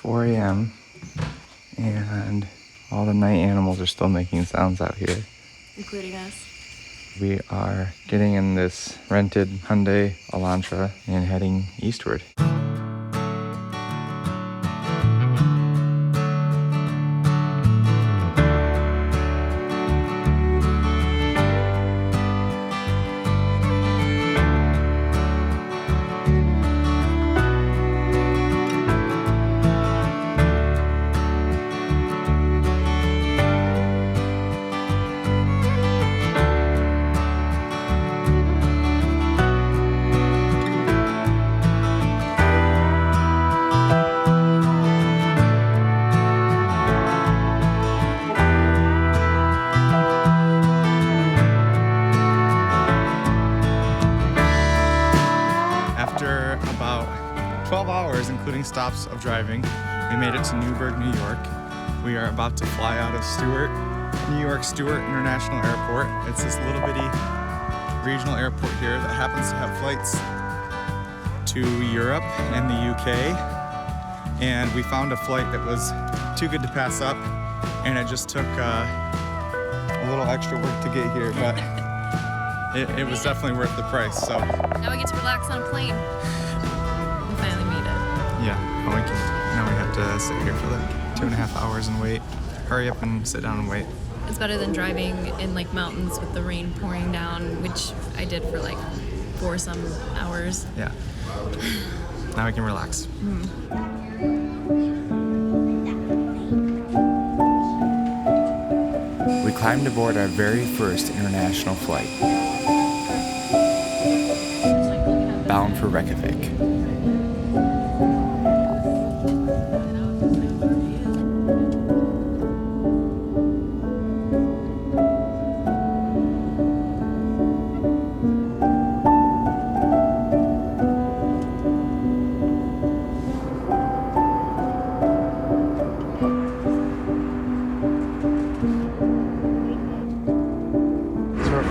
4 a.m. and all the night animals are still making sounds out here. Including us. We are getting in this rented Hyundai Elantra and heading eastward. After about 12 hours, including stops of driving, we made it to Newburgh, New York. We are about to fly out of New York Stewart International Airport. It's this little bitty regional airport here that happens to have flights to Europe and the UK. And we found a flight that was too good to pass up, and it just took a little extra work to get here, but it was definitely worth the price. So now we get to relax on a plane. We finally made it. yeah, now we have to sit here for like 2.5 hours and wait. Hurry up and sit down and wait. It's better than driving in like mountains with the rain pouring down, which I did for like 4 some hours. Yeah. Now we can relax. We climbed aboard our very first international flight, bound for Reykjavik.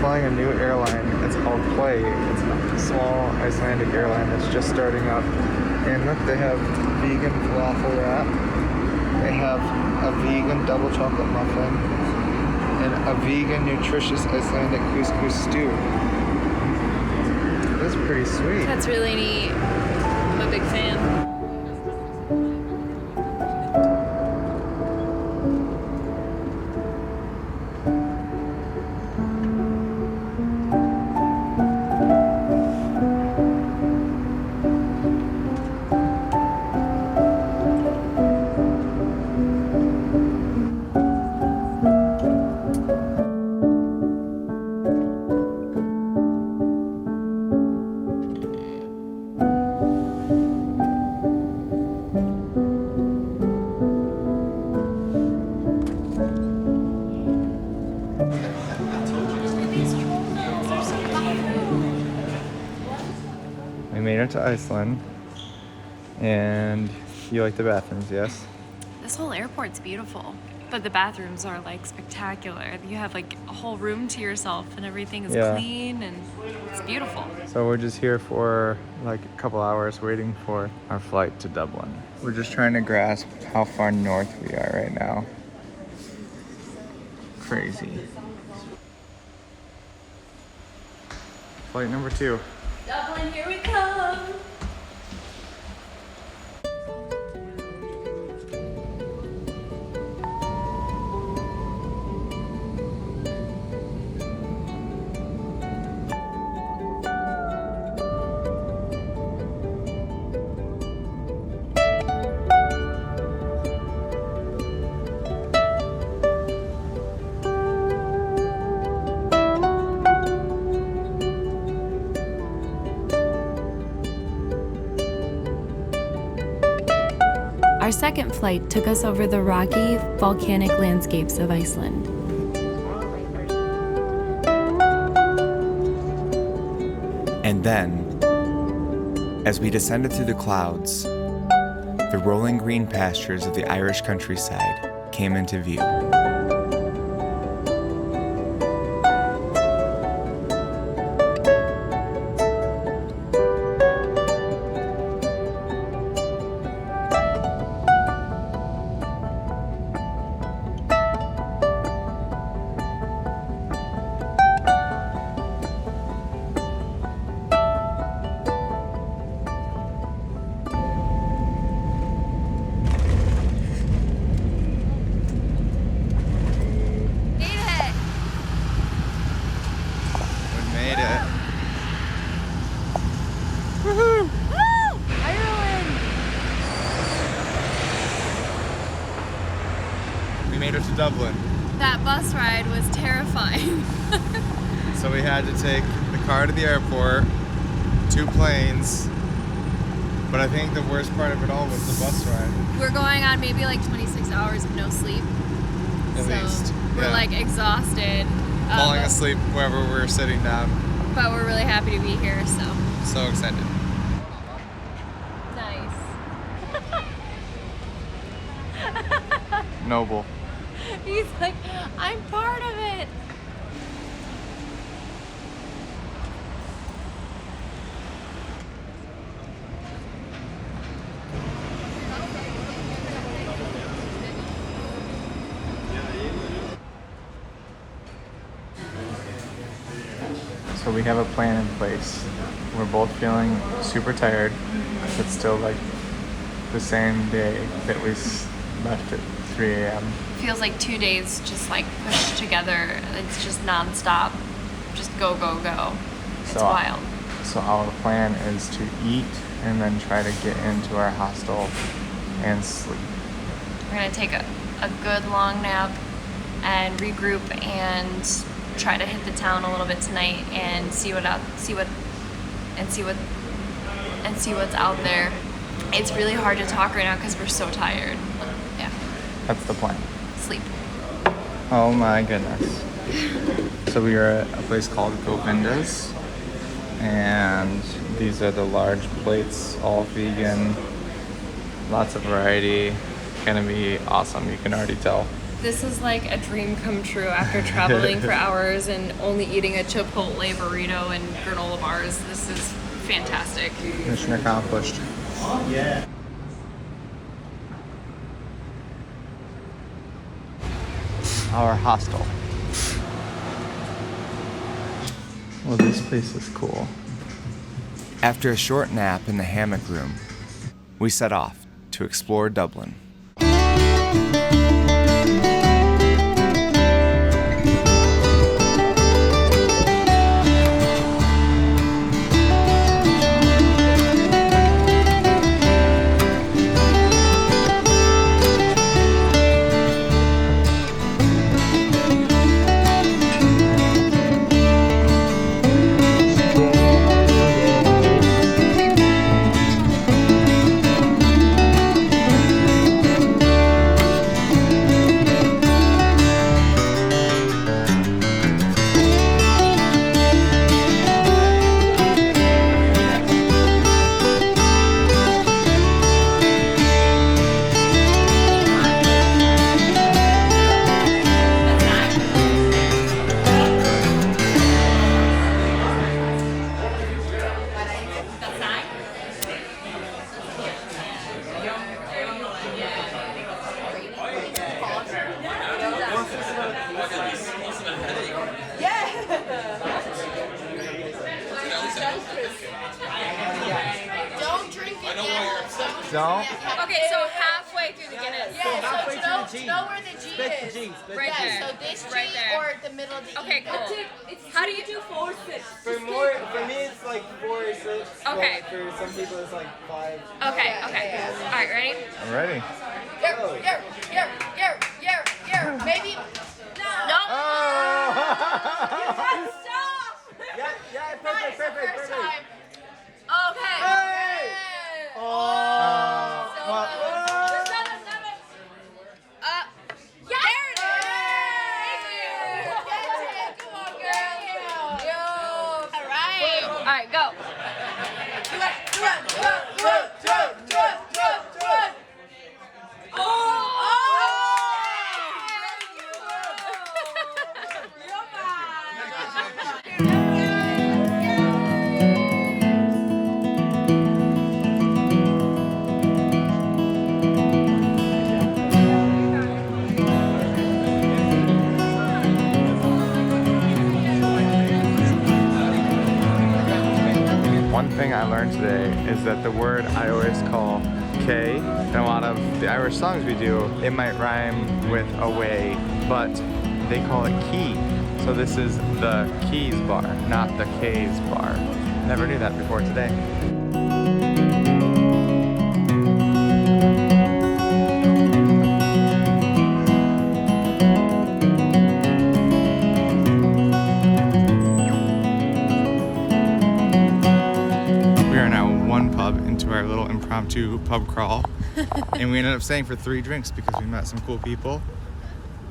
Flying a new airline. It's called Play. It's a small Icelandic airline that's just starting up. And look, they have vegan falafel wrap. They have a vegan double chocolate muffin and a vegan nutritious Icelandic couscous stew. That's pretty sweet. That's really neat. I'm a big fan. We made it to Iceland, and you like the bathrooms, yes? This whole airport's beautiful, but the bathrooms are like spectacular. You have like a whole room to yourself and everything is clean and it's beautiful. So we're just here for like a couple hours waiting for our flight to Dublin. We're just trying to grasp how far north we are right now. Crazy. Flight number 2. Dublin, here we come! Our second flight took us over the rocky, volcanic landscapes of Iceland. And then, as we descended through the clouds, the rolling green pastures of the Irish countryside came into view. Dublin. That bus ride was terrifying. So we had to take the car to the airport, 2 planes, but I think the worst part of it all was the bus ride. We're going on maybe like 26 hours of no sleep. At least. We're like exhausted. Falling asleep wherever we're sitting down. But we're really happy to be here, so. So excited. Nice. Noble. He's like, I'm part of it. So we have a plan in place. We're both feeling super tired. It's still like the same day that we left at 3 a.m. Feels like 2 days just like pushed together. It's just nonstop. Just go, go, go. It's wild. So our plan is to eat and then try to get into our hostel and sleep. We're gonna take a good long nap and regroup and try to hit the town a little bit tonight and see what's out there. It's really hard to talk right now because we're so tired. Yeah. That's the plan. Sleep. Oh my goodness. So we are at a place called Govinda's, and these are the large plates, all vegan, lots of variety. Gonna be awesome, you can already tell. This is like a dream come true after traveling for hours and only eating a Chipotle burrito and granola bars. This is fantastic. Mission accomplished. Yeah. Our hostel. Well, this place is cool. After a short nap in the hammock room, we set off to explore Dublin. Don't. Okay, so halfway through the Guinness. Yeah, halfway so to the G. know where the G Split is. the G. Split Right the G. there. So this G Right there. or the middle of the Okay, E. cool. How do you do 4, 6? For me, it's like 4 or 6. Okay. But for some people, it's like 5. Okay, okay. All right, ready? I'm ready. Maybe. No. Oh! Stop! Yeah, perfect. First time. Okay. Hey! Well, There it is! Thank you! Come on, girl. Yo. All right. All right, go. one thing I learned today is that the word I always call K, in a lot of the Irish songs we do, it might rhyme with away, but they call it key. So this is the Keys bar, not the K's bar. Never knew that before today. to pub crawl. And we ended up staying for 3 drinks because we met some cool people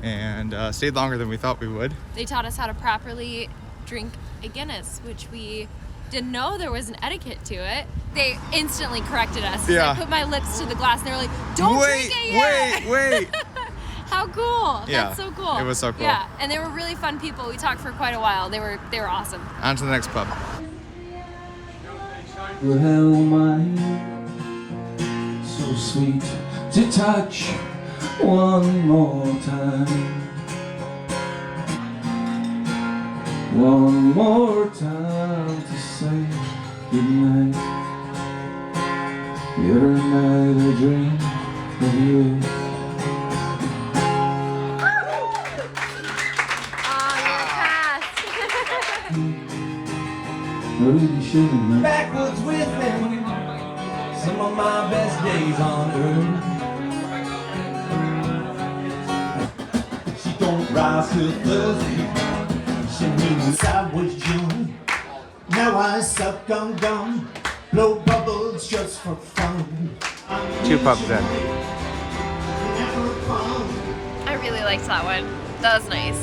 and stayed longer than we thought we would. They taught us how to properly drink a Guinness, which we didn't know there was an etiquette to it. They instantly corrected us. Yeah. I put my lips to the glass and they were like, don't drink it yet. Wait. How cool. Yeah, That's so cool. it was so cool. Yeah, and they were really fun people. We talked for quite a while. They were awesome. On to the next pub. Well, hello, mine, so sweet to touch one more time. One more time to say goodnight. The other night I dreamed of you. I really shouldn't be backwards with me. Some of my best days on earth. She don't rise till Thursday. She means I was young. Now I suck on gum. Blow bubbles just for fun. 2 pubs in. I really liked that one. That was nice.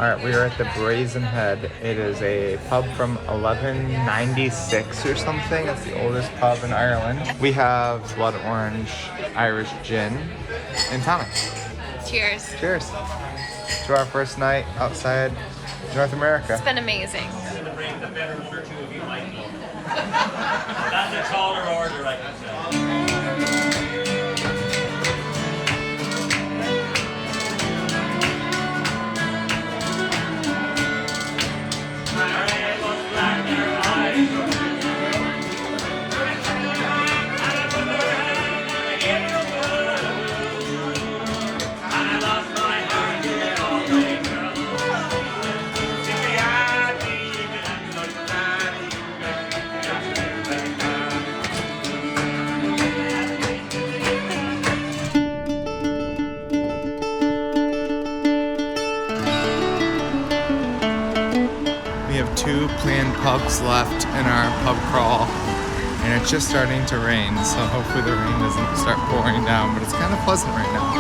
Alright, we are at the Brazen Head. It is a pub from 1196 or something. It's the oldest pub in Ireland. We have blood orange Irish gin and tonic. Cheers. Cheers to our first night outside North America. It's been amazing. That's a taller order, I can tell. We have 2 planned pubs left in our pub crawl, and it's just starting to rain, so hopefully the rain doesn't start pouring down, but it's kind of pleasant right now.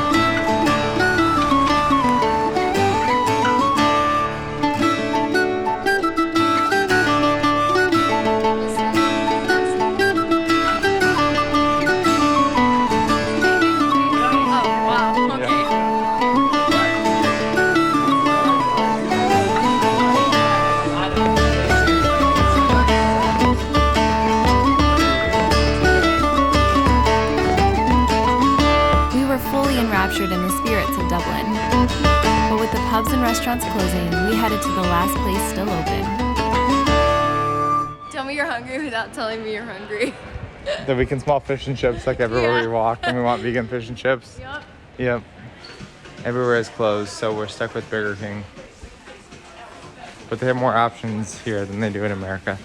Enraptured in the spirits of Dublin. But with the pubs and restaurants closing, we headed to the last place still open. Tell me you're hungry without telling me you're hungry. That we can smell fish and chips like everywhere we walk, and we want vegan fish and chips. Yep. Everywhere is closed, so we're stuck with Burger King. But they have more options here than they do in America.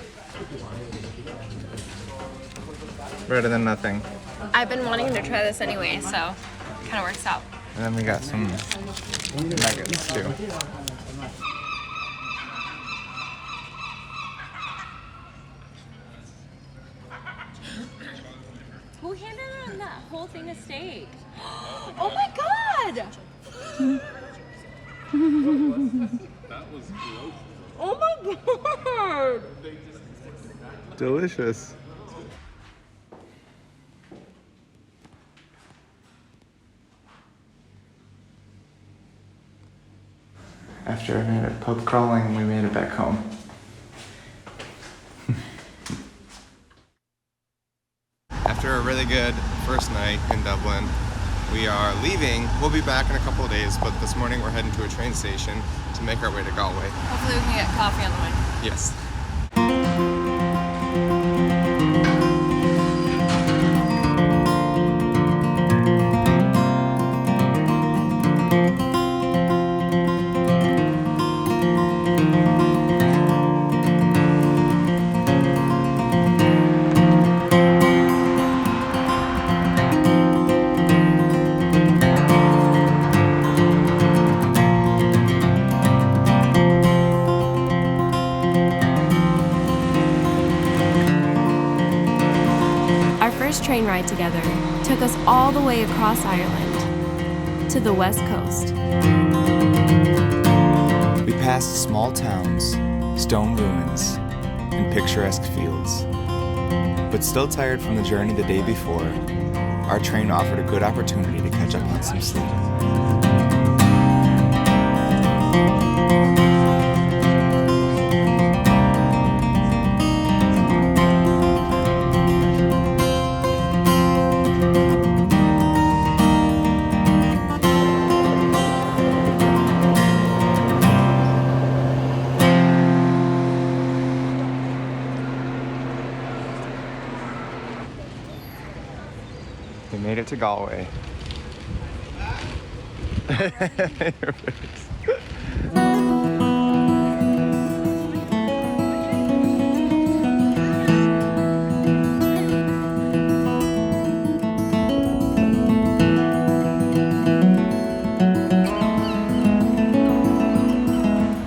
Better than nothing. I've been wanting to try this anyway, so kind of works out. And then we got some nuggets too. Who handed in that whole thing of steak? Oh my god! That was gross. Oh my god! Delicious. After a minute of pub crawling, we made it back home. After a really good first night in Dublin, we are leaving. We'll be back in a couple of days, but this morning we're heading to a train station to make our way to Galway. Hopefully we can get coffee on the way. Yes. train ride together took us all the way across Ireland to the west coast. We passed small towns, stone ruins, and picturesque fields. But still tired from the journey the day before, our train offered a good opportunity to catch up on some sleep. We made it to Galway.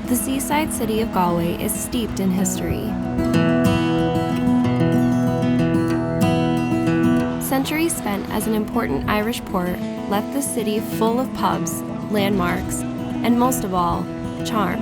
The seaside city of Galway is steeped in history. Centuries spent as an important Irish port left the city full of pubs, landmarks, and most of all, charm.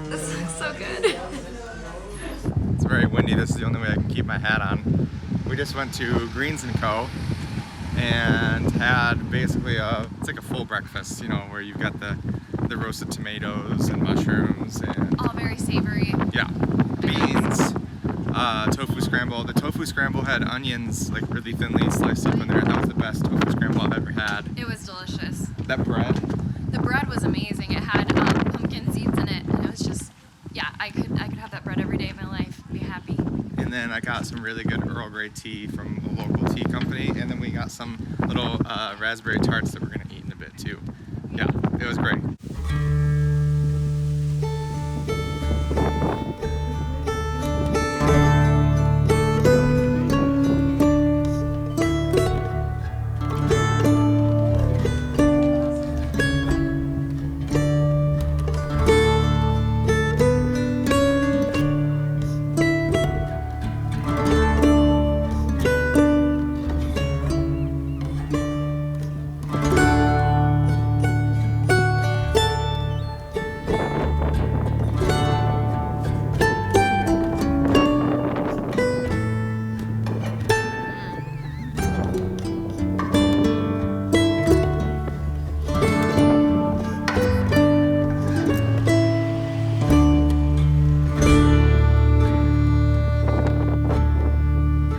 This looks so good. It's very windy. This is the only way I can keep my hat on. We just went to Greens & Co. and had basically it's like a full breakfast, you know, where you've got the roasted tomatoes and mushrooms and All very savory. yeah, beans, tofu scramble. The tofu scramble had onions like really thinly sliced up in there. That was the best tofu scramble I've ever had. It was delicious. That bread, The bread was amazing. It had pumpkin seeds in it, and it was just, yeah, I could have that bread every day of my life. Be happy. and then I got some really good Earl Grey tea from a local tea company, and then we got some little raspberry tarts that we're gonna eat in a bit too. Yeah, it was great.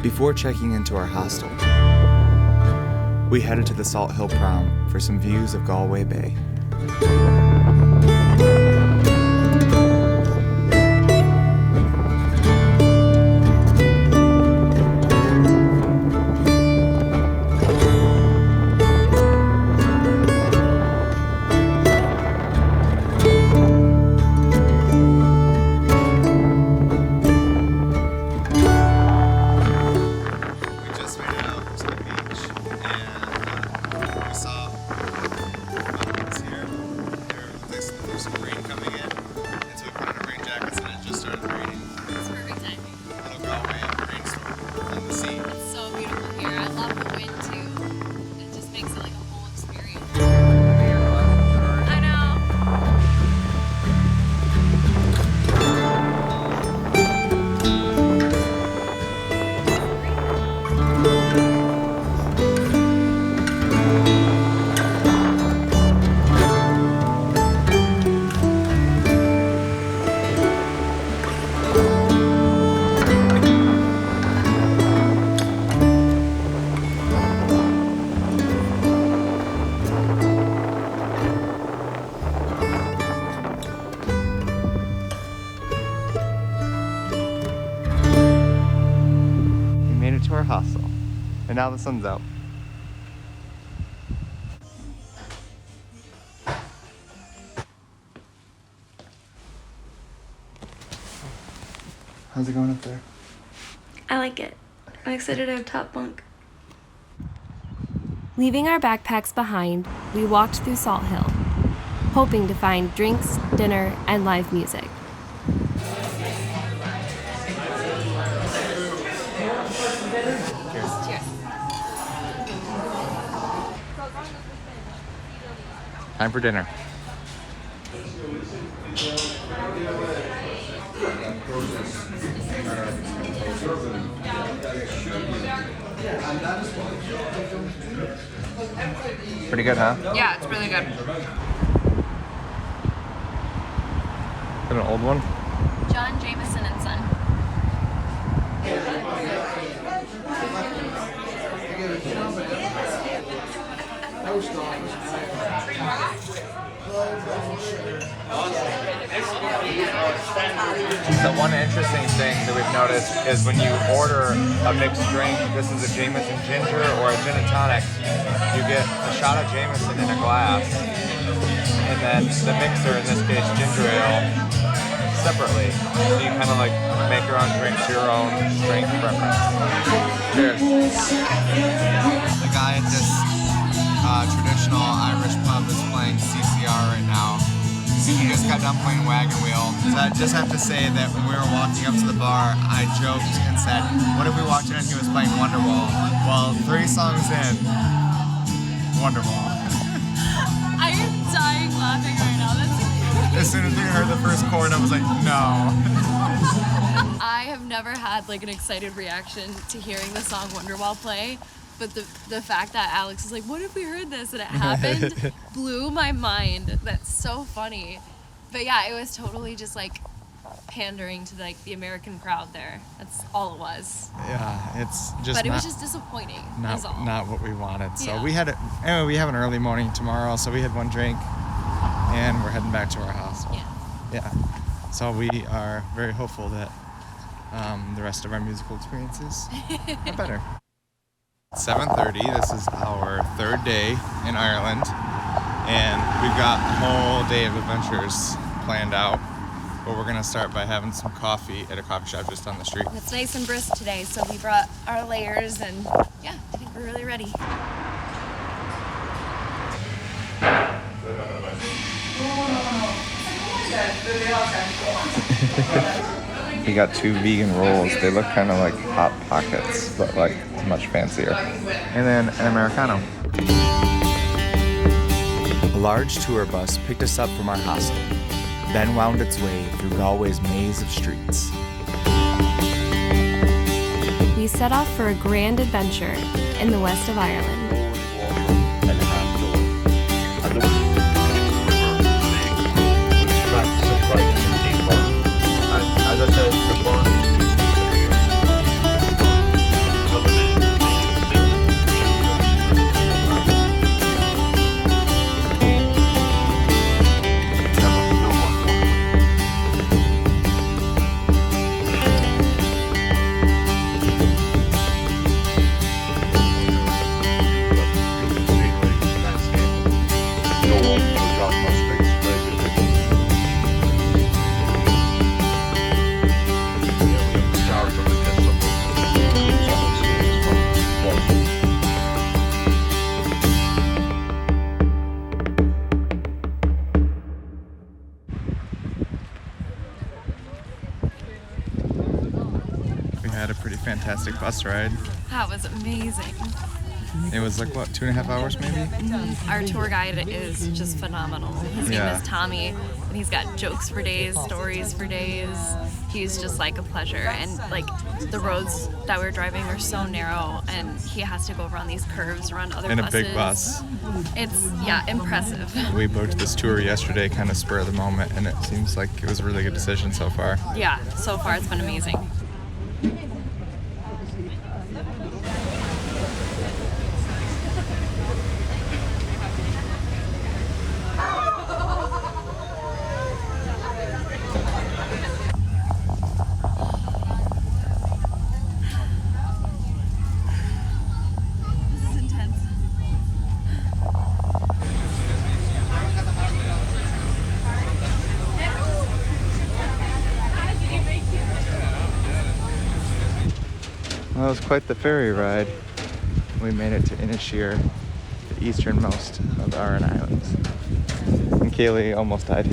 Before checking into our hostel, we headed to the Salt Hill Prom for some views of Galway Bay. our hostel. And now the sun's out. How's it going up there? I like it. I'm excited to have top bunk. Leaving our backpacks behind, we walked through Salt Hill, hoping to find drinks, dinner, and live music. Time for dinner. Pretty good, huh? Yeah, it's really good. Is it an old one? John Jameson and Son. The one interesting thing that we've noticed is when you order a mixed drink, this is a Jameson ginger or a gin and tonic, you get a shot of Jameson in a glass, and then the mixer, in this case ginger ale, separately. So you kind of like make your own drink to your own strength preference. Cheers. The guy at this traditional Irish pub is playing CCR right now. He just got done playing Wagon Wheel. So I just have to say that when we were walking up to the bar, I joked and said, what if we walked in and he was playing Wonderwall? Well, 3 songs in, Wonderwall. I am dying laughing right now. That's As soon as we heard the first chord, I was like, no. I have never had like an excited reaction to hearing the song Wonderwall play, but the fact that Alex is like, what if we heard this and it happened blew my mind. That's so funny. But yeah, it was totally just like pandering to like the American crowd there. That's all it was. Yeah, it's just But it was just disappointing. That's all. not what we wanted. So Yeah. we had anyway, we have an early morning tomorrow, so we had one drink and we're heading back to our house. Yeah. So we are very hopeful that the rest of our musical experiences are better. 7:30, this is our 3rd day in Ireland, and we've got a whole day of adventures planned out, but we're gonna start by having some coffee at a coffee shop just down the street. It's nice and brisk today, so we brought our layers and yeah, I think we're really ready. We got 2 vegan rolls. They look kind of like Hot Pockets, but like much fancier. And then an Americano. A large tour bus picked us up from our hostel, then wound its way through Galway's maze of streets. We set off for a grand adventure in the west of Ireland. Had a pretty fantastic bus ride. That was amazing. It was like, what, 2.5 hours maybe? Our tour guide is just phenomenal. His name is Tommy, and he's got jokes for days, stories for days. He's just like a pleasure. And like the roads that we're driving are so narrow, and he has to go around these curves around other In buses. a big bus. It's, yeah, impressive. We booked this tour yesterday, kind of spur of the moment, and it seems like it was a really good decision so far. Yeah, so far it's been amazing. Well, it was quite the ferry ride. We made it to Inisheer, the easternmost of the Aran Islands. And Kaylee almost died.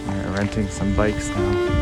We're renting some bikes now.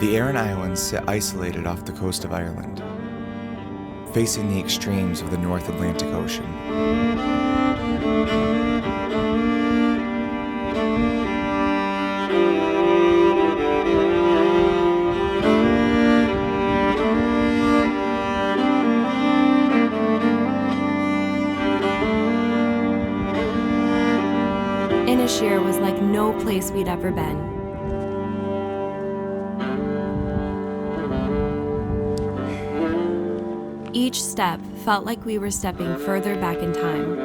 The Aran Islands sit isolated off the coast of Ireland, facing the extremes of the North Atlantic Ocean. Inisheer was like no place we'd ever been. Each step felt like we were stepping further back in time.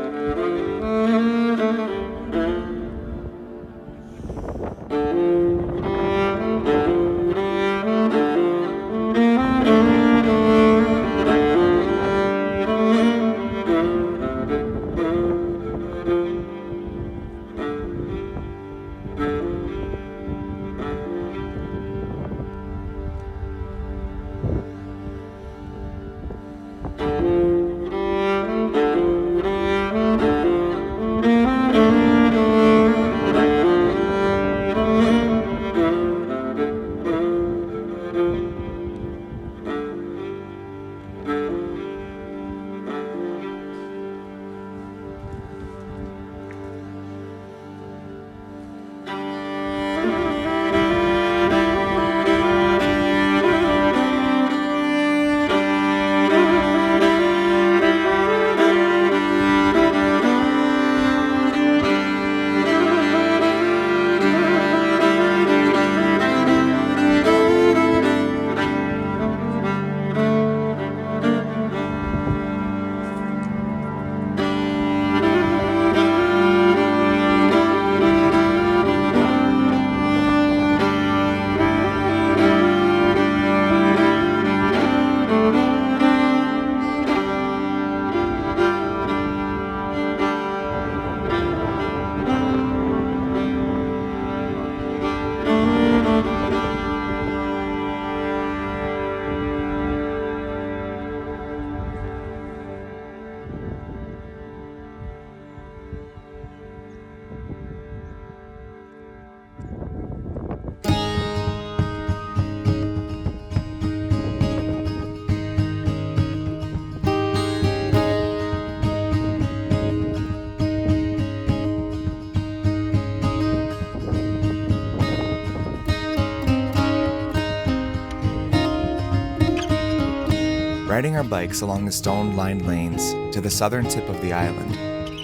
Riding our bikes along the stone-lined lanes to the southern tip of the island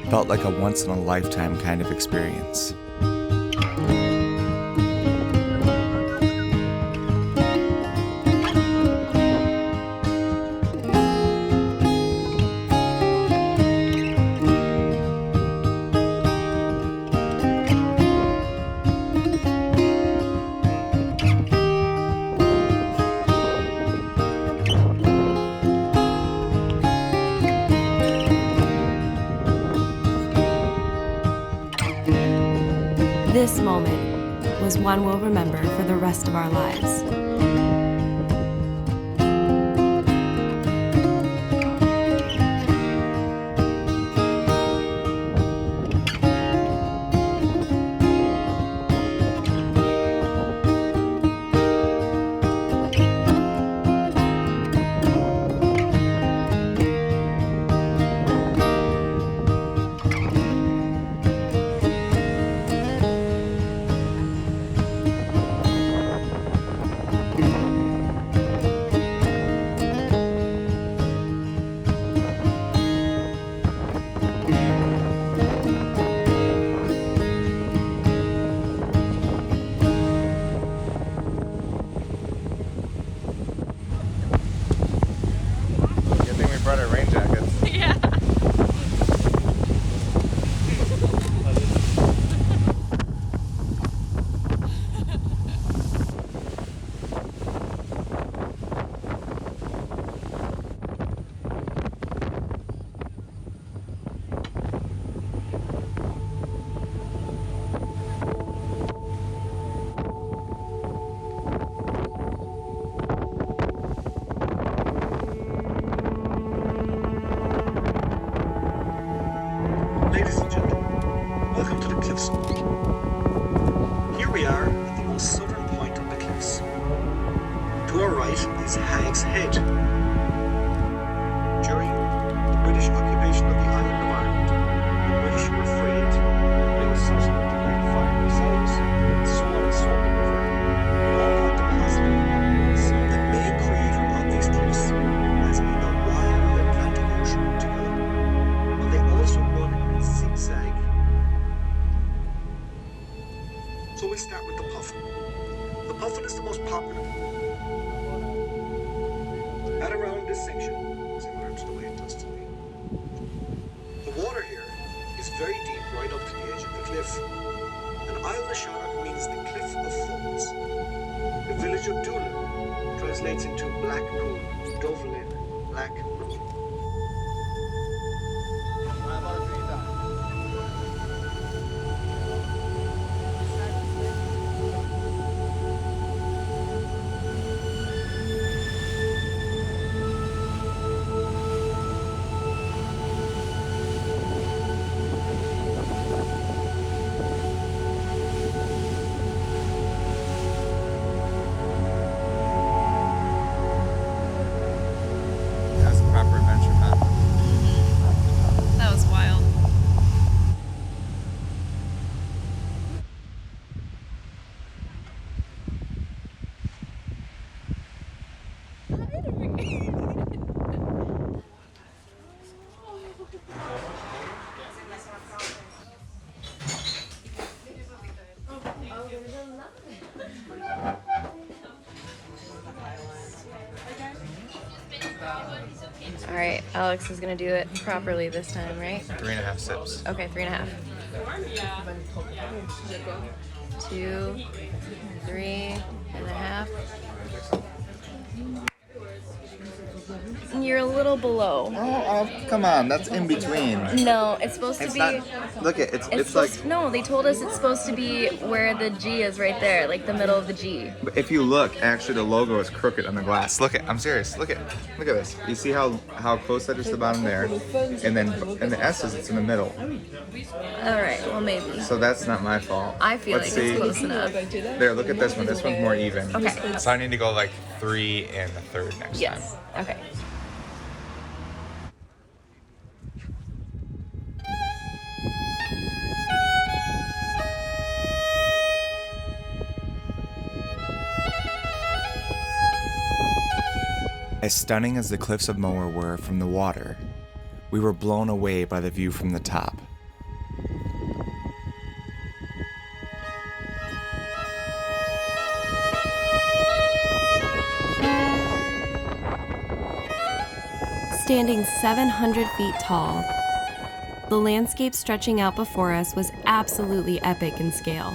felt like a once-in-a-lifetime kind of experience. This moment was one we'll remember for the rest of our lives. Good thing we brought our rain jackets. Yeah. Ladies and gentlemen, welcome to the Cliffs of Moher. Here we are at the most southern point of the cliffs. To our right is Hag's Head. During the British occupation of the island of Ireland, the British were afraid they would suddenly light fire themselves and swallow the river. They all got deposited in mountains. The main creator of these cliffs has been the wild Atlantic Ocean together. And they also run in zigzag. So we'll start with the puffin. The puffin is the most popular. At around this section, similar to the way it does today. The water here is very deep right up to the edge of the cliff. And Isle na Seanach means the Cliff of Falls. The village of Dublin translates into Black Pool, Dublin, Black Pool. That's a proper adventure map. That was wild. All right, Alex is gonna do it properly this time, right? 3.5 sips. Okay, 3.5. 2, 3.5. You're a little below. Oh, come on, that's in between. No, it's supposed to It's be. not. Look it. It's like. supposed, no, they told us it's supposed to be where the G is right there, like the middle of the G. But if you look, actually, the logo is crooked on the glass. Look it. I'm serious. Look at this. You see how close that is to the bottom there, and then in the S's, it's in the middle. All right, well maybe. So that's not my fault. I feel Let's like see. it's close enough. There, look at this one. This one's more even. Okay. So I need to go like 3 and a third next Yes. time. Okay. As stunning as the Cliffs of Moher were from the water, we were blown away by the view from the top. Standing 700 feet tall, the landscape stretching out before us was absolutely epic in scale.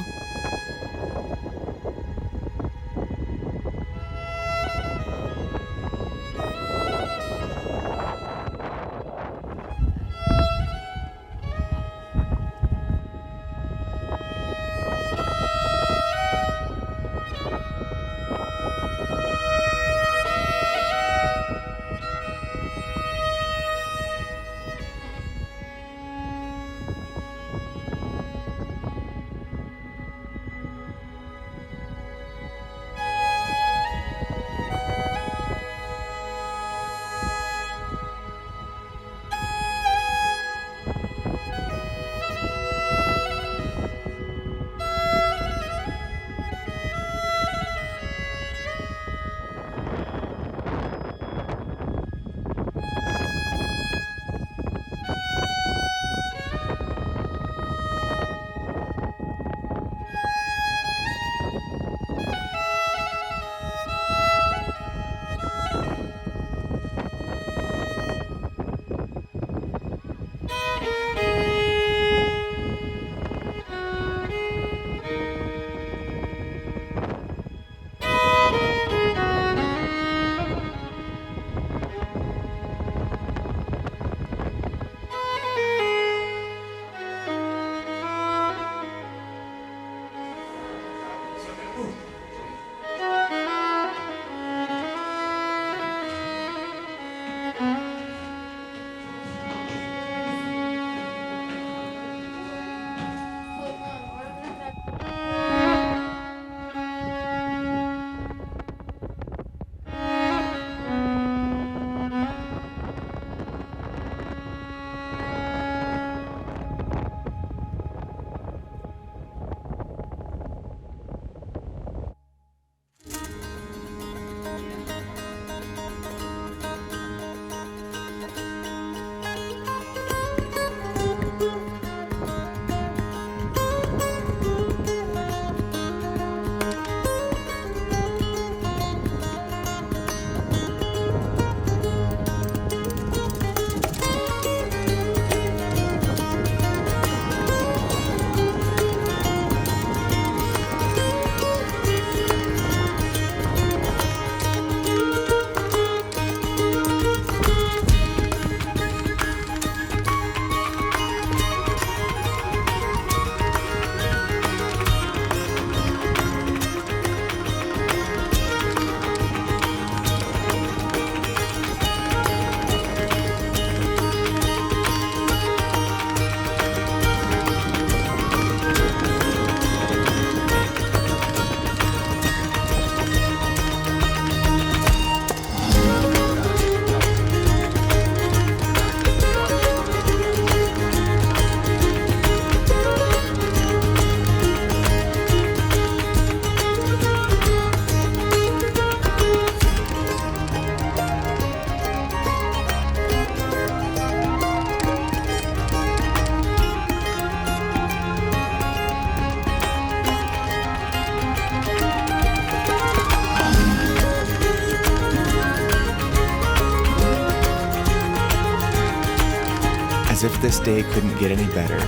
As if this day couldn't get any better,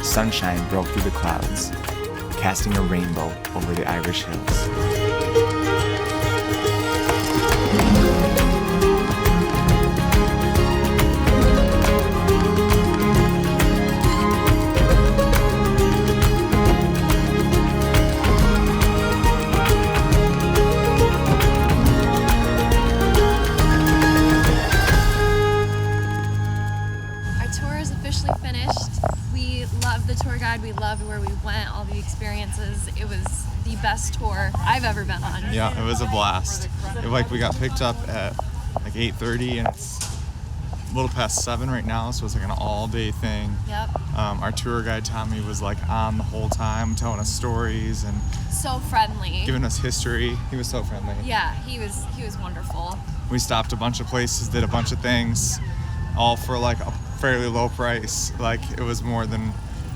sunshine broke through the clouds, casting a rainbow over the Irish hills. We loved where we went, all the experiences. It was the best tour I've ever been on. Yeah, it was a blast. We got picked up at like 8:30 and it's a little past 7 right now, so it's like an all-day thing. Yep. Our tour guide Tommy was like on the whole time, telling us stories and so friendly, giving us history. He was so friendly. Yeah, he was wonderful. We stopped a bunch of places, did a bunch of things, all for like a fairly low price. Like it was more than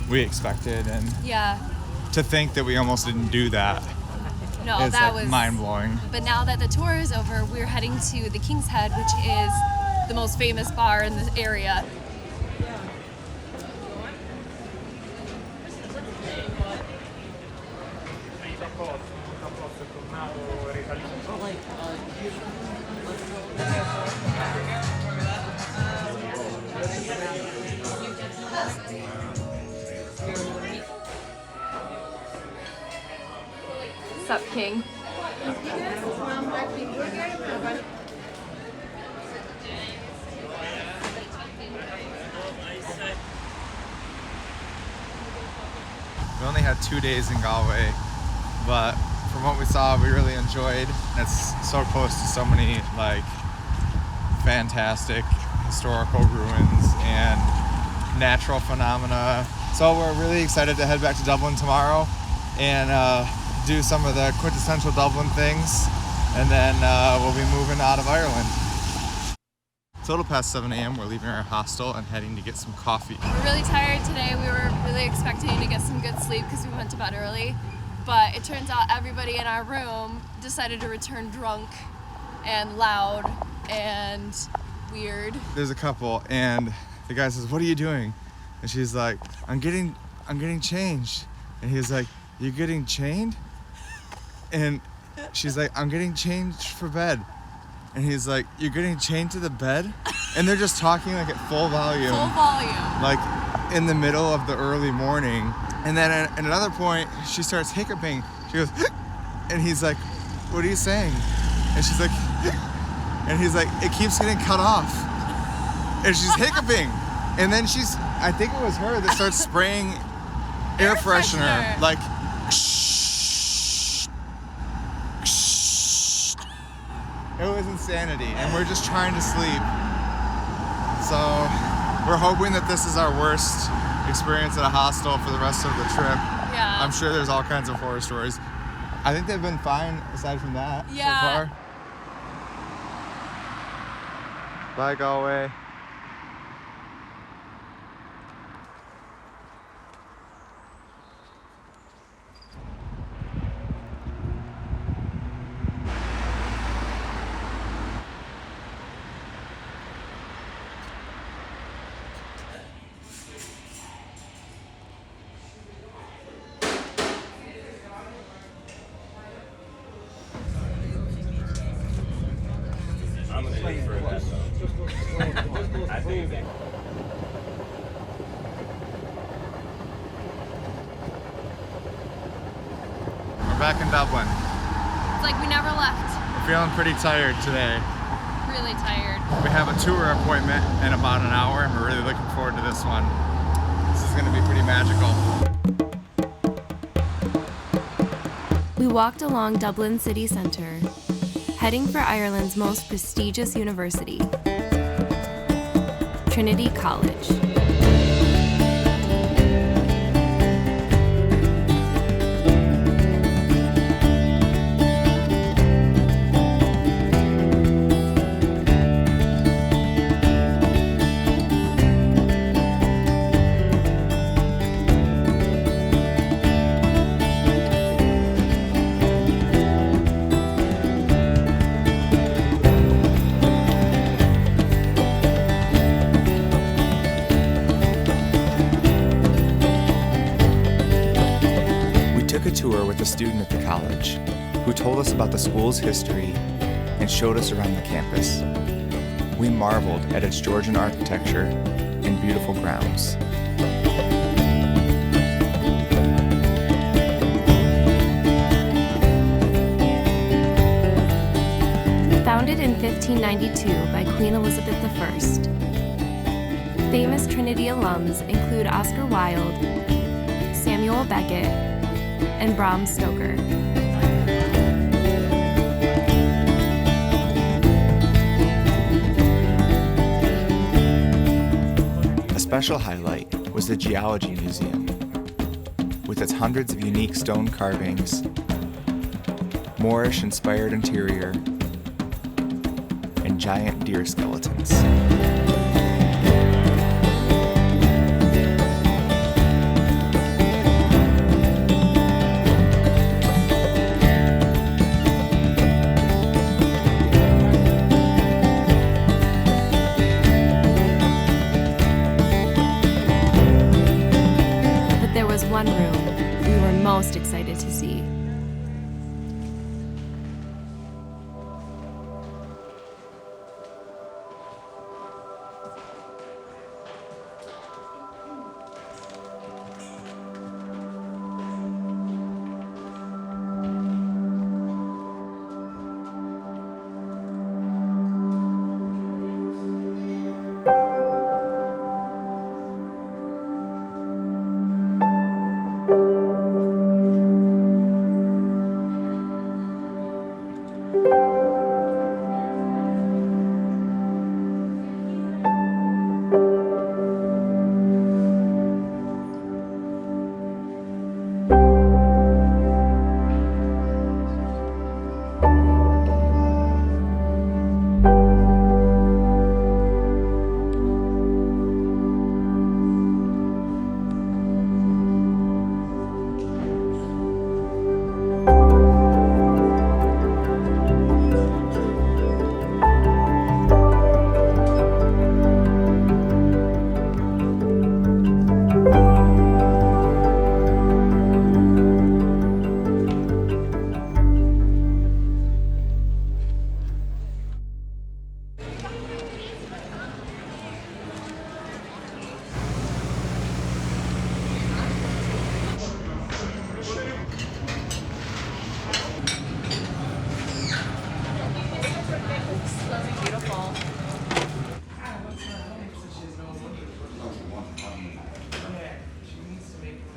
we expected, and yeah, to think that we almost didn't do that. No, it's that like was mind-blowing. But now that the tour is over, we're heading to the King's Head, which is the most famous bar in the area. Sup, King? We only had 2 days in Galway, but from what we saw, we really enjoyed. It's so close to so many like fantastic historical ruins and natural phenomena. So we're really excited to head back to Dublin tomorrow and do some of the quintessential Dublin things, and then we'll be moving out of Ireland. It's a little past 7 a.m. We're leaving our hostel and heading to get some coffee. We're really tired today. We were really expecting to get some good sleep because we went to bed early, but it turns out everybody in our room decided to return drunk and loud and weird. There's a couple, and the guy says, "What are you doing?" And she's like, I'm getting changed." And he's like, "You getting chained?" And she's like, "I'm getting changed for bed." And he's like, "You're getting chained to the bed?" And they're just talking like at full volume. Full volume. Like in the middle of the early morning. And then at another point, she starts hiccuping. She goes, and he's like, "What are you saying?" And she's like, and he's like, "It keeps getting cut off." And she's hiccuping. And then I think it was her that starts spraying air freshener. Like, it was insanity, and we're just trying to sleep. So we're hoping that this is our worst experience at a hostel for the rest of the trip. Yeah. I'm sure there's all kinds of horror stories. I think they've been fine aside from that so far. Bye, Galway. I'm gonna wait for this. I think they. We're back in Dublin. It's like we never left. We're feeling pretty tired today. Really tired. We have a tour appointment in about an hour, and we're really looking forward to this one. This is going to be pretty magical. We walked along Dublin city centre, heading for Ireland's most prestigious university, Trinity College. a student at the college who told us about the school's history and showed us around the campus. We marveled at its Georgian architecture and beautiful grounds. Founded in 1592 by Queen Elizabeth I, famous Trinity alums include Oscar Wilde, Samuel Beckett, and Bram Stoker. A special highlight was the Geology Museum, with its hundreds of unique stone carvings, Moorish-inspired interior, and giant deer skeletons. But there was one room we were most excited to see.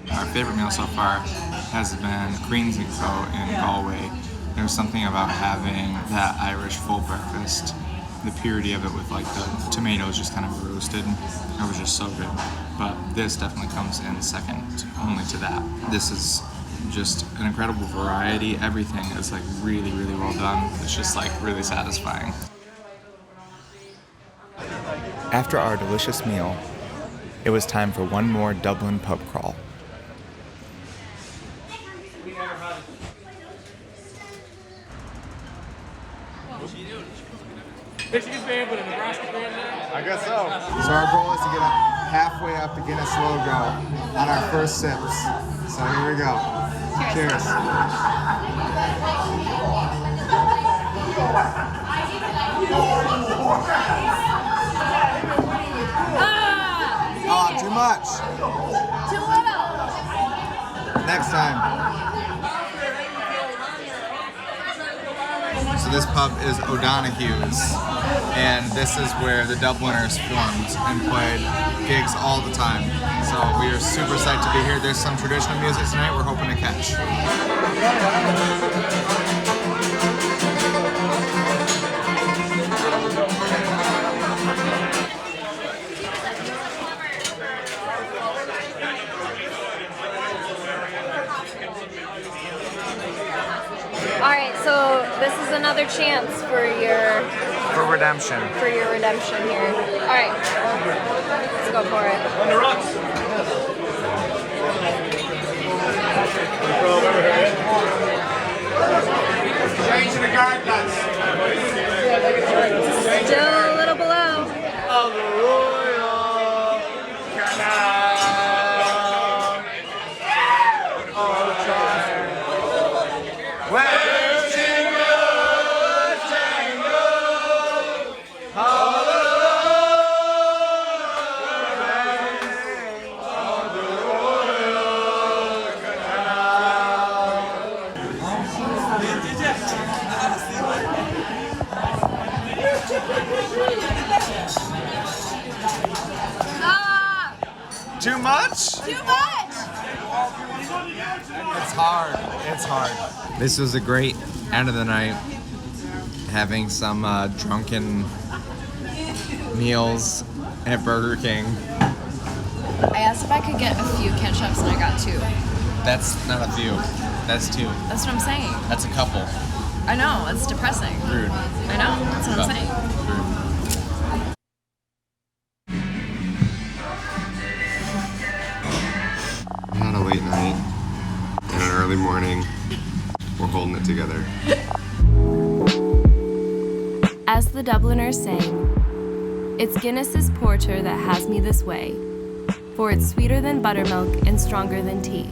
Our favorite meal so far has been Greens and Co in Galway. There was something about having that Irish full breakfast, the purity of it with like the tomatoes just kind of roasted. It was just so good. But this definitely comes in second only to that. This is just an incredible variety. Everything is like really, really well done. It's just like really satisfying. After our delicious meal, it was time for one more Dublin pub crawl. I guess so. So our goal is to get halfway up the Guinness logo on our first sips. So here we go. Cheers. Oh, too much. Too little. Next time. So this pub is O'Donoghue's, and this is where the Dubliners filmed and played gigs all the time. So we are super psyched to be here. There's some traditional music tonight we're hoping to catch. Alright, so this is another chance for your redemption. redemption here. Alright, let's go for it. On the rocks. Changing the guard, lads. Still a little below. Of the Royal Canal. Oh, child. Too much? Too much! It's hard. It's hard. This was a great end of the night. Having some drunken meals at Burger King. I asked if I could get a few ketchups and I got 2. That's not a few. That's 2. That's what I'm saying. That's a couple. I know, it's depressing. Rude. I know, that's what I'm saying. We had a late night and an early morning. We're holding it together. As the Dubliners sang, it's Guinness's porter that has me this way, for it's sweeter than buttermilk and stronger than tea.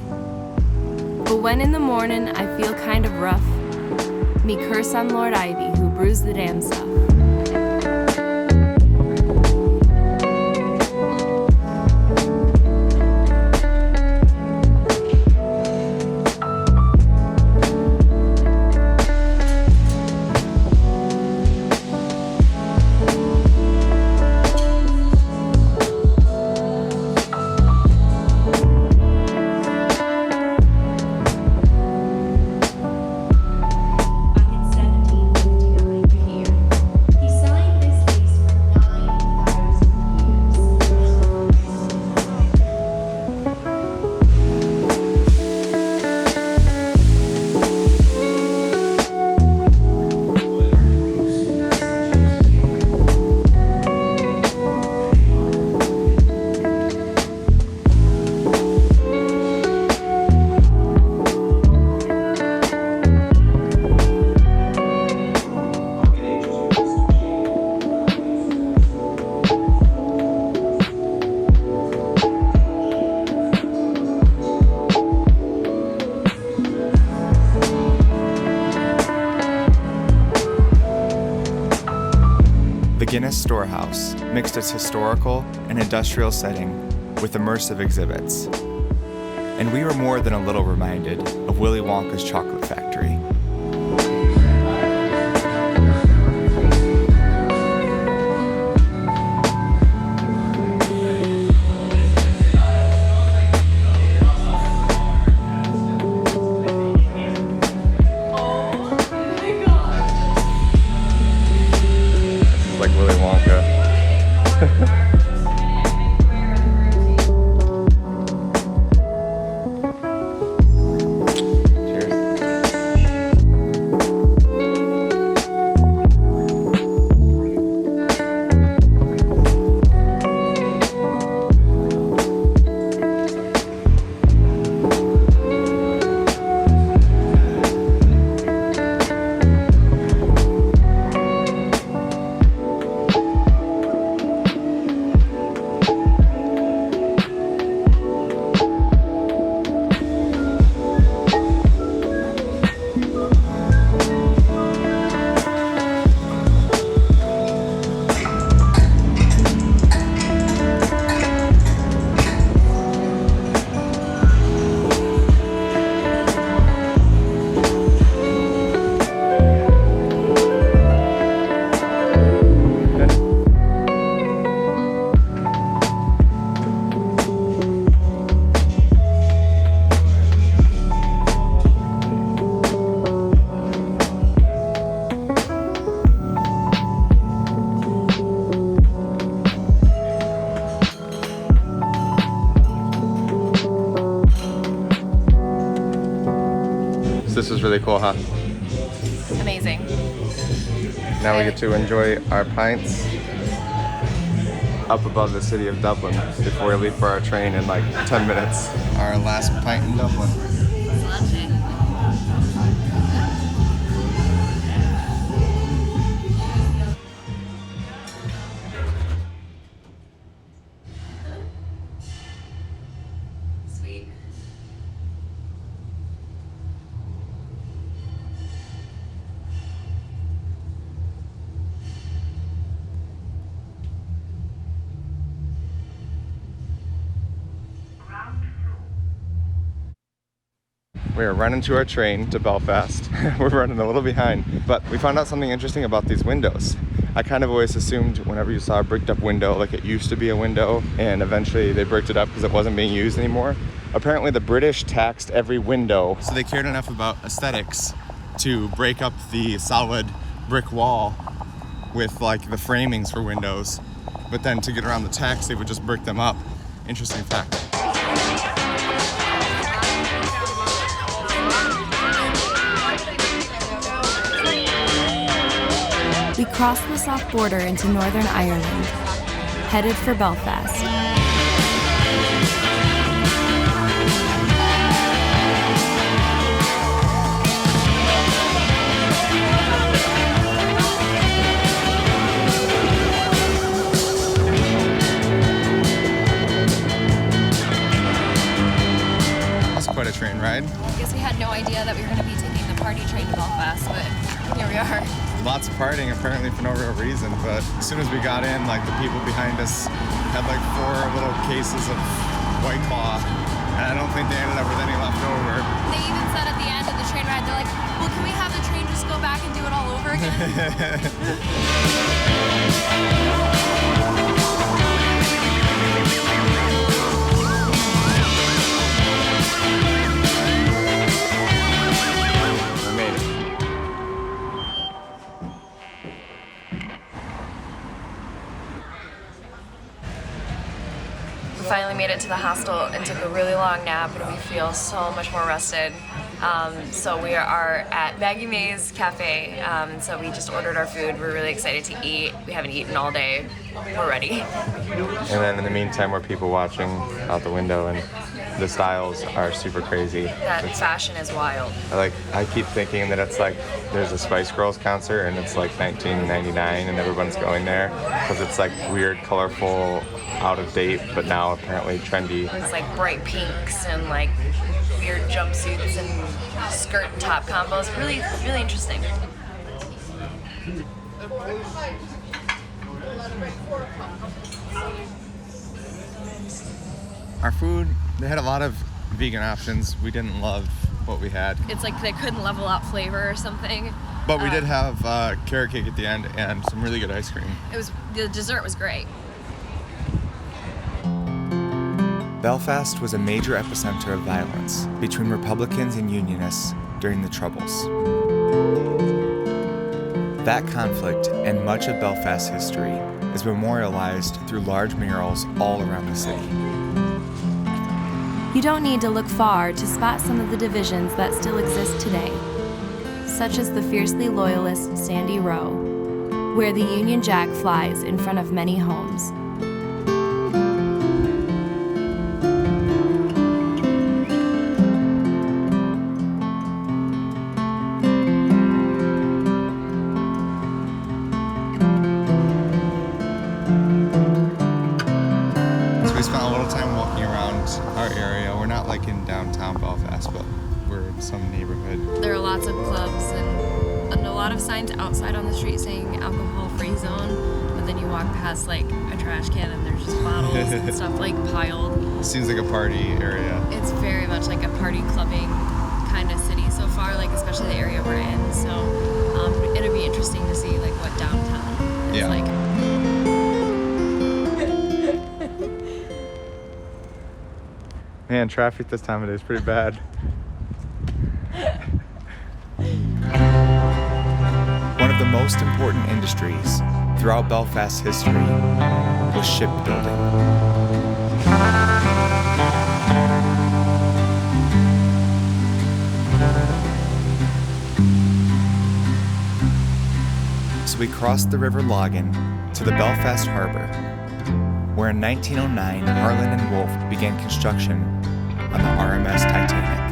But when in the mornin' I feel kind of rough, me curse on Lord Ivy who brews the damn stuff. The Guinness Storehouse mixed its historical and industrial setting with immersive exhibits. And we were more than a little reminded of Willy Wonka's chocolate factory. Like Willy Wonka. This is really cool, huh? Amazing. Now we get to enjoy our pints up above the city of Dublin before we leave for our train in like 10 minutes. Our last pint in Dublin. Sweet. We are running to our train to Belfast. We're running a little behind, but we found out something interesting about these windows. I kind of always assumed whenever you saw a bricked up window, like it used to be a window, and eventually they bricked it up because it wasn't being used anymore. Apparently the British taxed every window. So they cared enough about aesthetics to break up the solid brick wall with like the framings for windows. But then to get around the tax, they would just brick them up. Interesting fact. We crossed the soft border into Northern Ireland, headed for Belfast. That's quite a train ride. I guess we had no idea that we were going to be taking the party train to Belfast, but here we are. Lots of partying apparently for no real reason, but as soon as we got in, like the people behind us had like 4 little cases of White Claw, and I don't think they ended up with any left over. They even said at the end of the train ride, they're like, well, can we have the train just go back and do it all over again? We finally made it to the hostel and took a really long nap, and we feel so much more rested. So we are at Maggie Mae's Cafe, so we just ordered our food. We're really excited to eat. We haven't eaten all day. We're ready. And then in the meantime, we're people watching out the window, and the styles are super crazy. That fashion is wild. I keep thinking that it's like there's a Spice Girls concert and it's like 1999 and everyone's going there because it's like weird, colorful, out of date, but now apparently trendy. It's like bright pinks and like weird jumpsuits and skirt and top combos. Really, really interesting. Our food, they had a lot of vegan options. We didn't love what we had. It's like they couldn't level up flavor or something. But we did have carrot cake at the end and some really good ice cream. The dessert was great. Belfast was a major epicenter of violence between Republicans and Unionists during the Troubles. That conflict and much of Belfast's history is memorialized through large murals all around the city. You don't need to look far to spot some of the divisions that still exist today, such as the fiercely loyalist Sandy Row, where the Union Jack flies in front of many homes. In downtown Belfast, but we're in some neighborhood. There are lots of clubs and a lot of signs outside on the street saying alcohol-free zone, but then you walk past like a trash can and there's just bottles and stuff like piled. Seems like a party area. It's very much like a party clubbing kind of city so far, like especially the area we're in. So it'll be interesting to see like what downtown is like. Man, traffic this time of day is pretty bad. One of the most important industries throughout Belfast's history was shipbuilding. So we crossed the River Loggan to the Belfast Harbour, where in 1909 Harland and Wolff began construction on the RMS Titanic.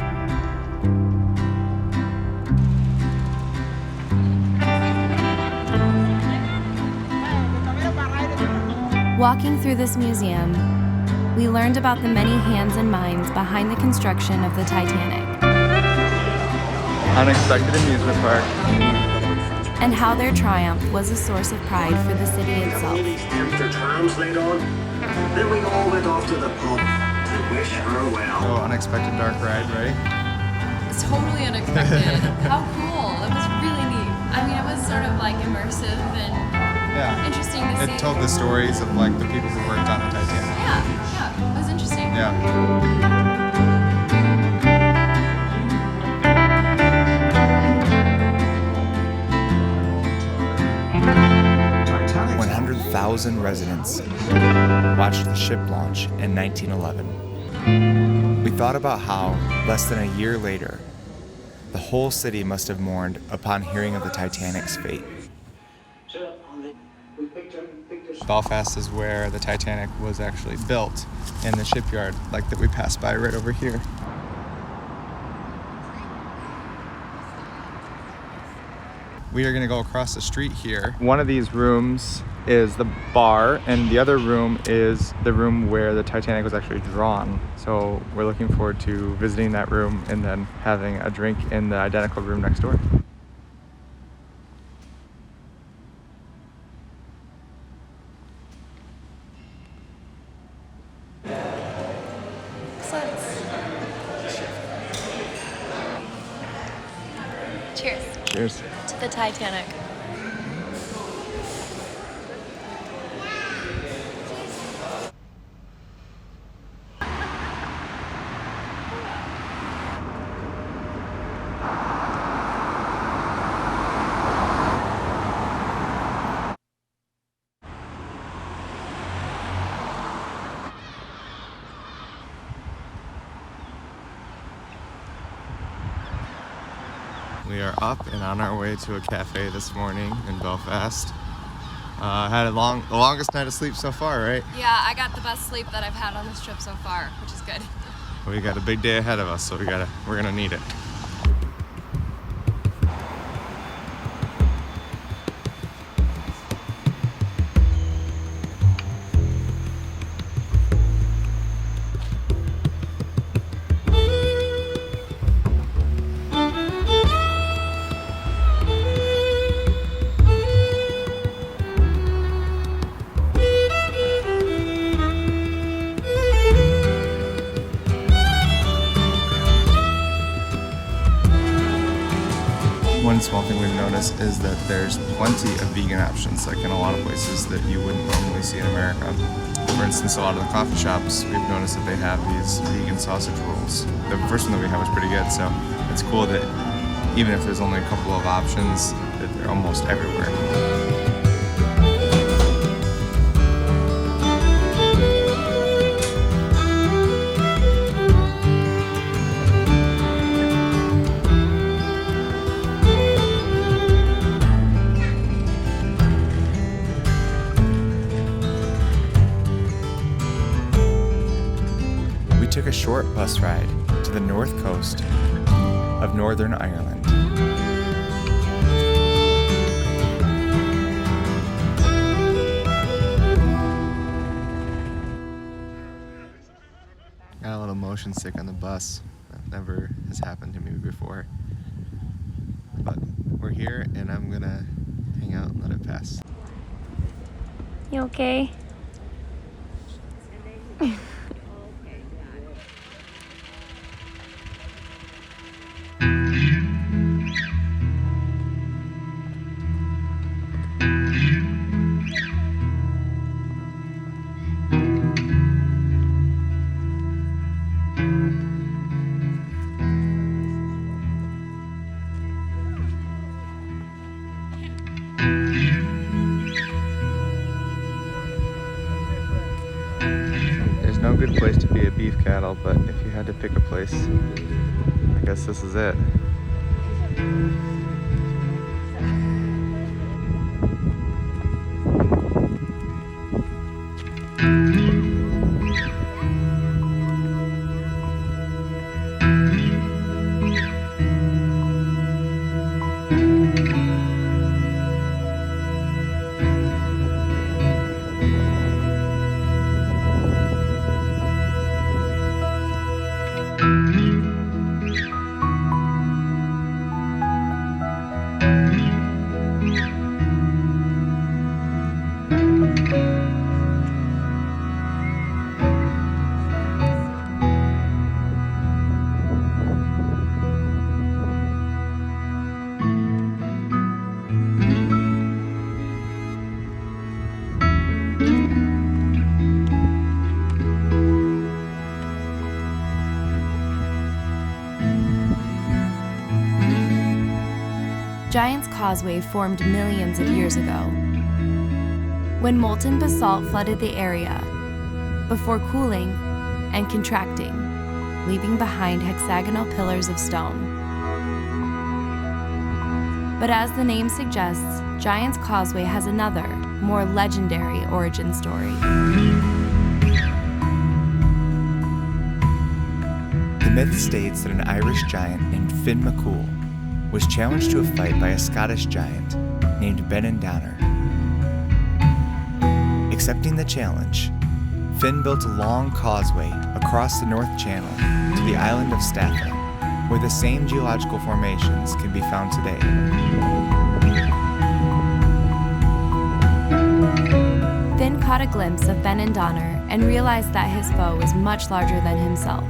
Walking through this museum, we learned about the many hands and minds behind the construction of the Titanic. Unexpected amusement park. And how their triumph was a source of pride for the city itself. After trams laid on, then we all went off to the pub to wish her well. Oh, unexpected dark ride, right? It's totally unexpected. How cool. That was really neat. I mean, it was sort of like immersive and Yeah. interesting to see. It told the stories of like the people who worked on the Titanic. Yeah, it was interesting. Yeah. 100,000 residents watched the ship launch in 1911. We thought about how, less than a year later, the whole city must have mourned upon hearing of the Titanic's fate. Belfast is where the Titanic was actually built, in the shipyard, like that we passed by right over here. We are going to go across the street here. One of these rooms is the bar, and the other room is the room where the Titanic was actually drawn. So we're looking forward to visiting that room and then having a drink in the identical room next door. Cheers. Cheers. To the Titanic. We are up and on our way to a cafe this morning in Belfast. Had the longest night of sleep so far, right? Yeah, I got the best sleep that I've had on this trip so far, which is good. We got a big day ahead of us, so we're gonna need it. One small thing we've noticed is that there's plenty of vegan options, like in a lot of places that you wouldn't normally see in America. For instance, a lot of the coffee shops, we've noticed that they have these vegan sausage rolls. The first one that we had was pretty good, so it's cool that even if there's only a couple of options, that they're almost everywhere. We took a short bus ride to the north coast of Northern Ireland. Got a little motion sick on the bus. That never has happened to me before. But we're here and I'm gonna hang out and let it pass. You okay? There's no good place to be a beef cattle, but if you had to pick a place, I guess this is it. Giant's Causeway formed millions of years ago, when molten basalt flooded the area before cooling and contracting, leaving behind hexagonal pillars of stone. But as the name suggests, Giant's Causeway has another, more legendary origin story. The myth states that an Irish giant named Finn McCool was challenged to a fight by a Scottish giant named Benandonner. Accepting the challenge, Finn built a long causeway across the North Channel to the island of Staffa, where the same geological formations can be found today. Finn caught a glimpse of Benandonner and realized that his foe was much larger than himself.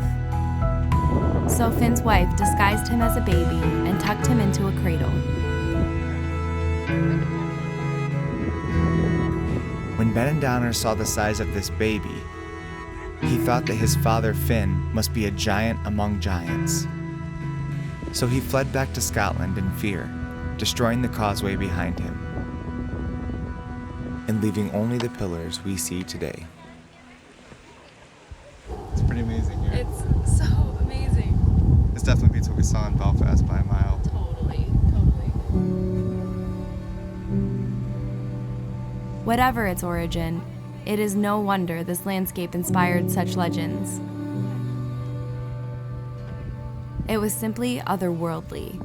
So Finn's wife disguised him as a baby and tucked him into a cradle. When Benandonner saw the size of this baby, he thought that his father Finn must be a giant among giants. So he fled back to Scotland in fear, destroying the causeway behind him, and leaving only the pillars we see today. It's pretty amazing here. It's so amazing. This definitely beats what we saw in Belfast by a mile. Totally. Whatever its origin, it is no wonder this landscape inspired such legends. It was simply otherworldly.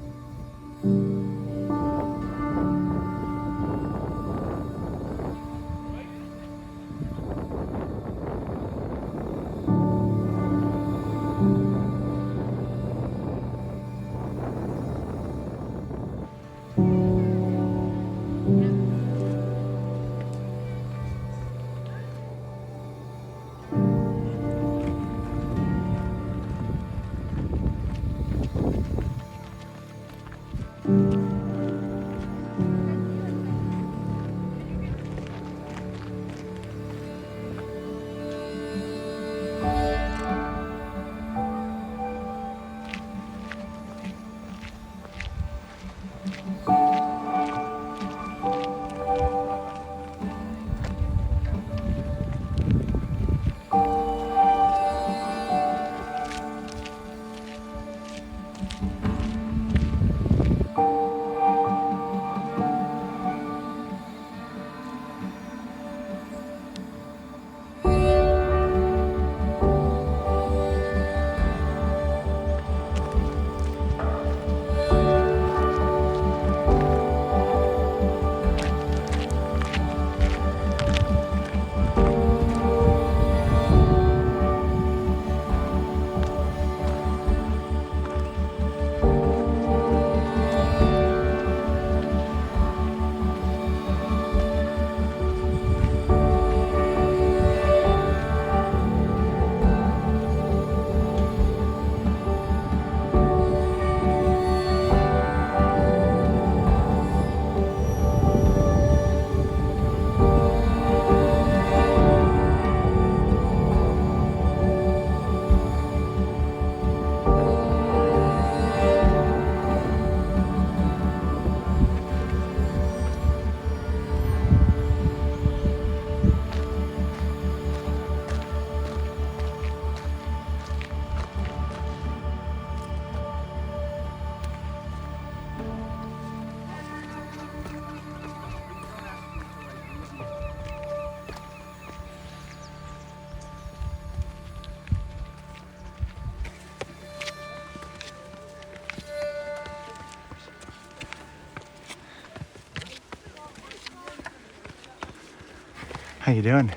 How you doing?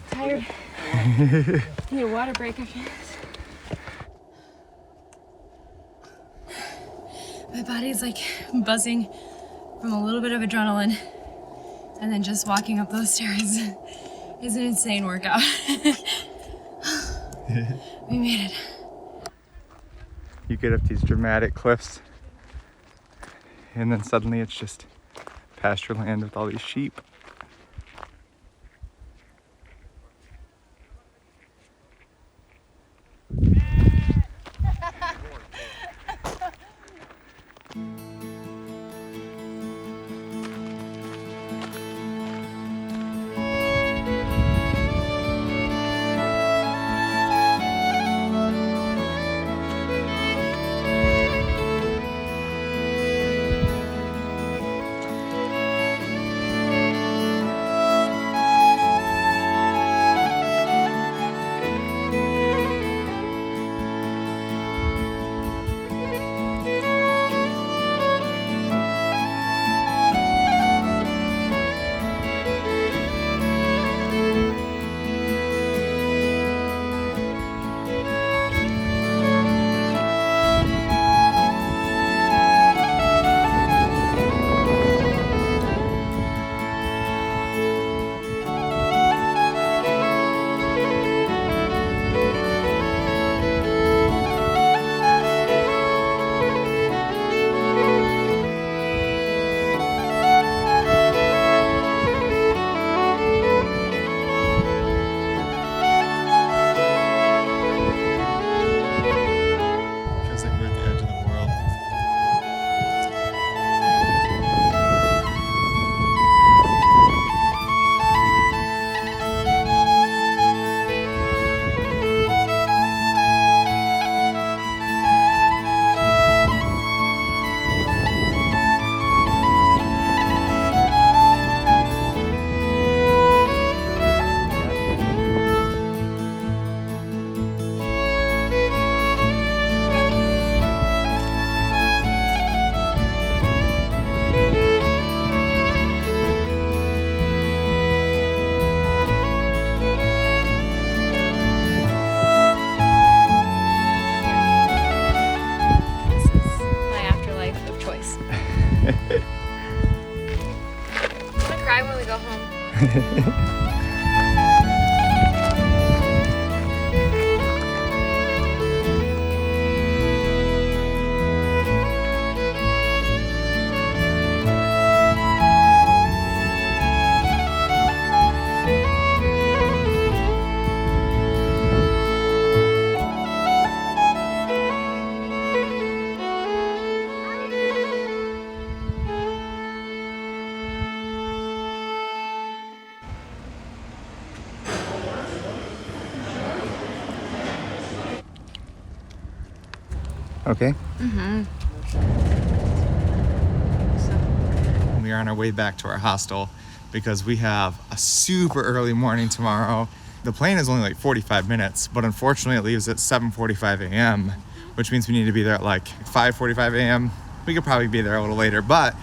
Tired. Need a water break after this. My body's like buzzing from a little bit of adrenaline, and then just walking up those stairs is an insane workout. We made it. You get up these dramatic cliffs, and then suddenly it's just pasture land with all these sheep. Okay. Mm-hmm. We are on our way back to our hostel because we have a super early morning tomorrow. The plane is only like 45 minutes, but unfortunately it leaves at 7:45 a.m., which means we need to be there at like 5:45 a.m. We could probably be there a little later, but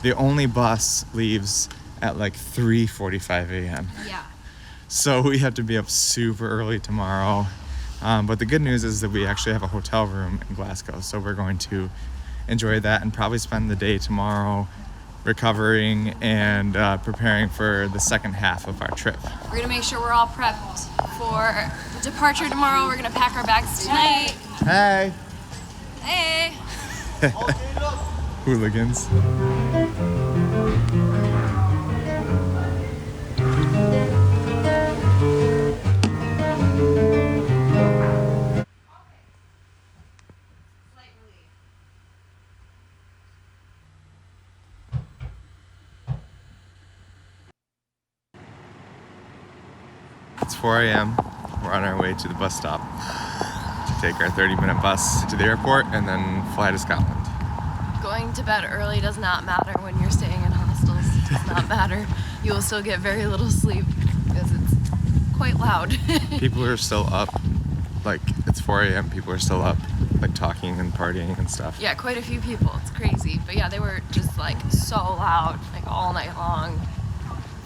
the only bus leaves at like 3:45 a.m. Yeah. So we have to be up super early tomorrow. But the good news is that we actually have a hotel room in Glasgow, so we're going to enjoy that and probably spend the day tomorrow recovering and preparing for the second half of our trip. We're gonna make sure we're all prepped for departure tomorrow. We're gonna pack our bags tonight. Hey! Hey! Hooligans. It's 4 a.m. We're on our way to the bus stop to take our 30-minute bus to the airport and then fly to Scotland. Going to bed early does not matter when you're staying in hostels. It does not matter. You will still get very little sleep because it's quite loud. People are still up. Like, it's 4 a.m. People are still up, like talking and partying and stuff. Yeah, quite a few people. It's crazy. But yeah, they were just like so loud, like all night long,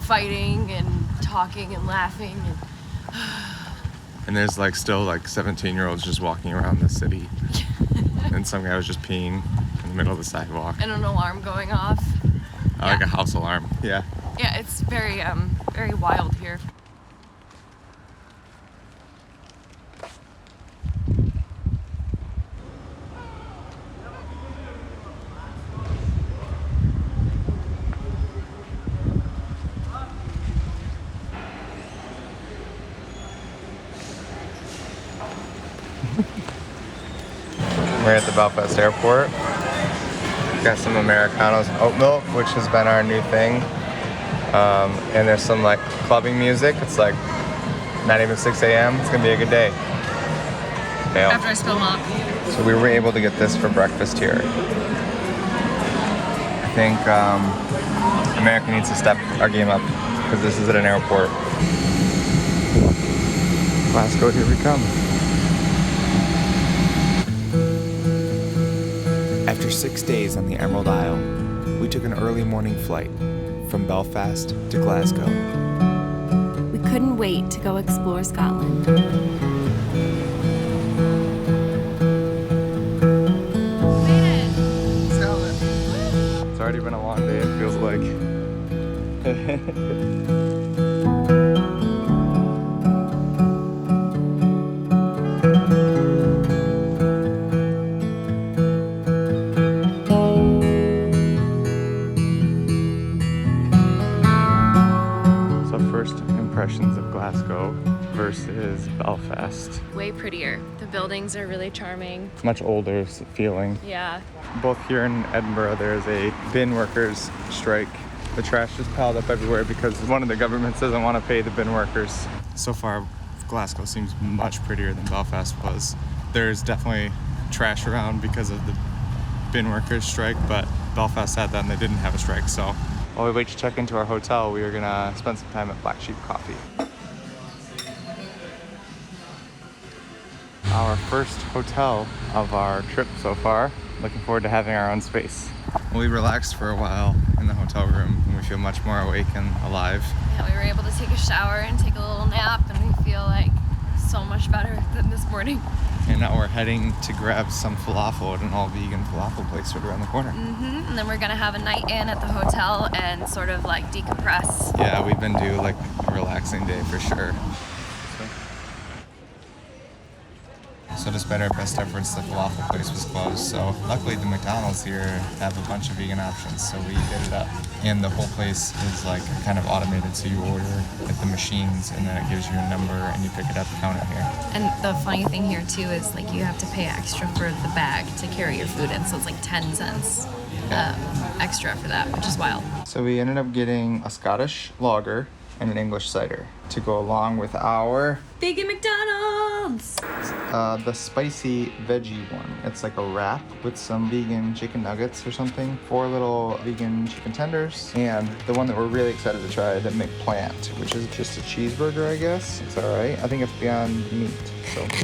fighting and talking and laughing. And there's like still like 17-year-olds just walking around the city. And some guy was just peeing in the middle of the sidewalk. And an alarm going off. Like a house alarm. Yeah. Yeah, it's very very wild here. We're at the Belfast airport. Got some Americanos and oat milk, which has been our new thing. And there's some like clubbing music. It's like not even 6 a.m. It's gonna be a good day. Fail. After I spill milk. So we were able to get this for breakfast here. I think America needs to step our game up because this is at an airport. Glasgow, here we come. After 6 days on the Emerald Isle, we took an early morning flight from Belfast to Glasgow. We couldn't wait to go explore Scotland. It's already been a long day, it feels like. So first impressions of Glasgow versus Belfast. Way prettier. The buildings are really charming. Much older feeling. Yeah. Both here in Edinburgh, there's a bin workers strike. The trash is piled up everywhere because one of the governments doesn't want to pay the bin workers. So far, Glasgow seems much prettier than Belfast was. There's definitely trash around because of the bin workers strike, but Belfast had that and they didn't have a strike, so. While we wait to check into our hotel, we are gonna spend some time at Black Sheep Coffee. Our first hotel of our trip so far. Looking forward to having our own space. We relaxed for a while in the hotel room and we feel much more awake and alive. Yeah, we were able to take a shower and take a little nap, and we feel like so much better than this morning. And now we're heading to grab some falafel at an all-vegan falafel place right around the corner. Mm-hmm. And then we're gonna have a night in at the hotel and sort of like decompress. Yeah, we've been due like a relaxing day for sure. So despite our best efforts, the falafel place was closed. So luckily the McDonald's here have a bunch of vegan options, so we hit it up. And the whole place is like kind of automated, so you order at the machines and then it gives you a number and you pick it up the counter here. And the funny thing here too is like you have to pay extra for the bag to carry your food in, so it's like 10 cents extra for that, which is wild. So we ended up getting a Scottish lager and an English cider to go along with our Vegan McDonald's! McDonald's? The spicy veggie one. It's like a wrap with some vegan chicken nuggets or something, 4 little vegan chicken tenders, and the one that we're really excited to try, the McPlant, which is just a cheeseburger, I guess. It's all right. I think it's beyond meat.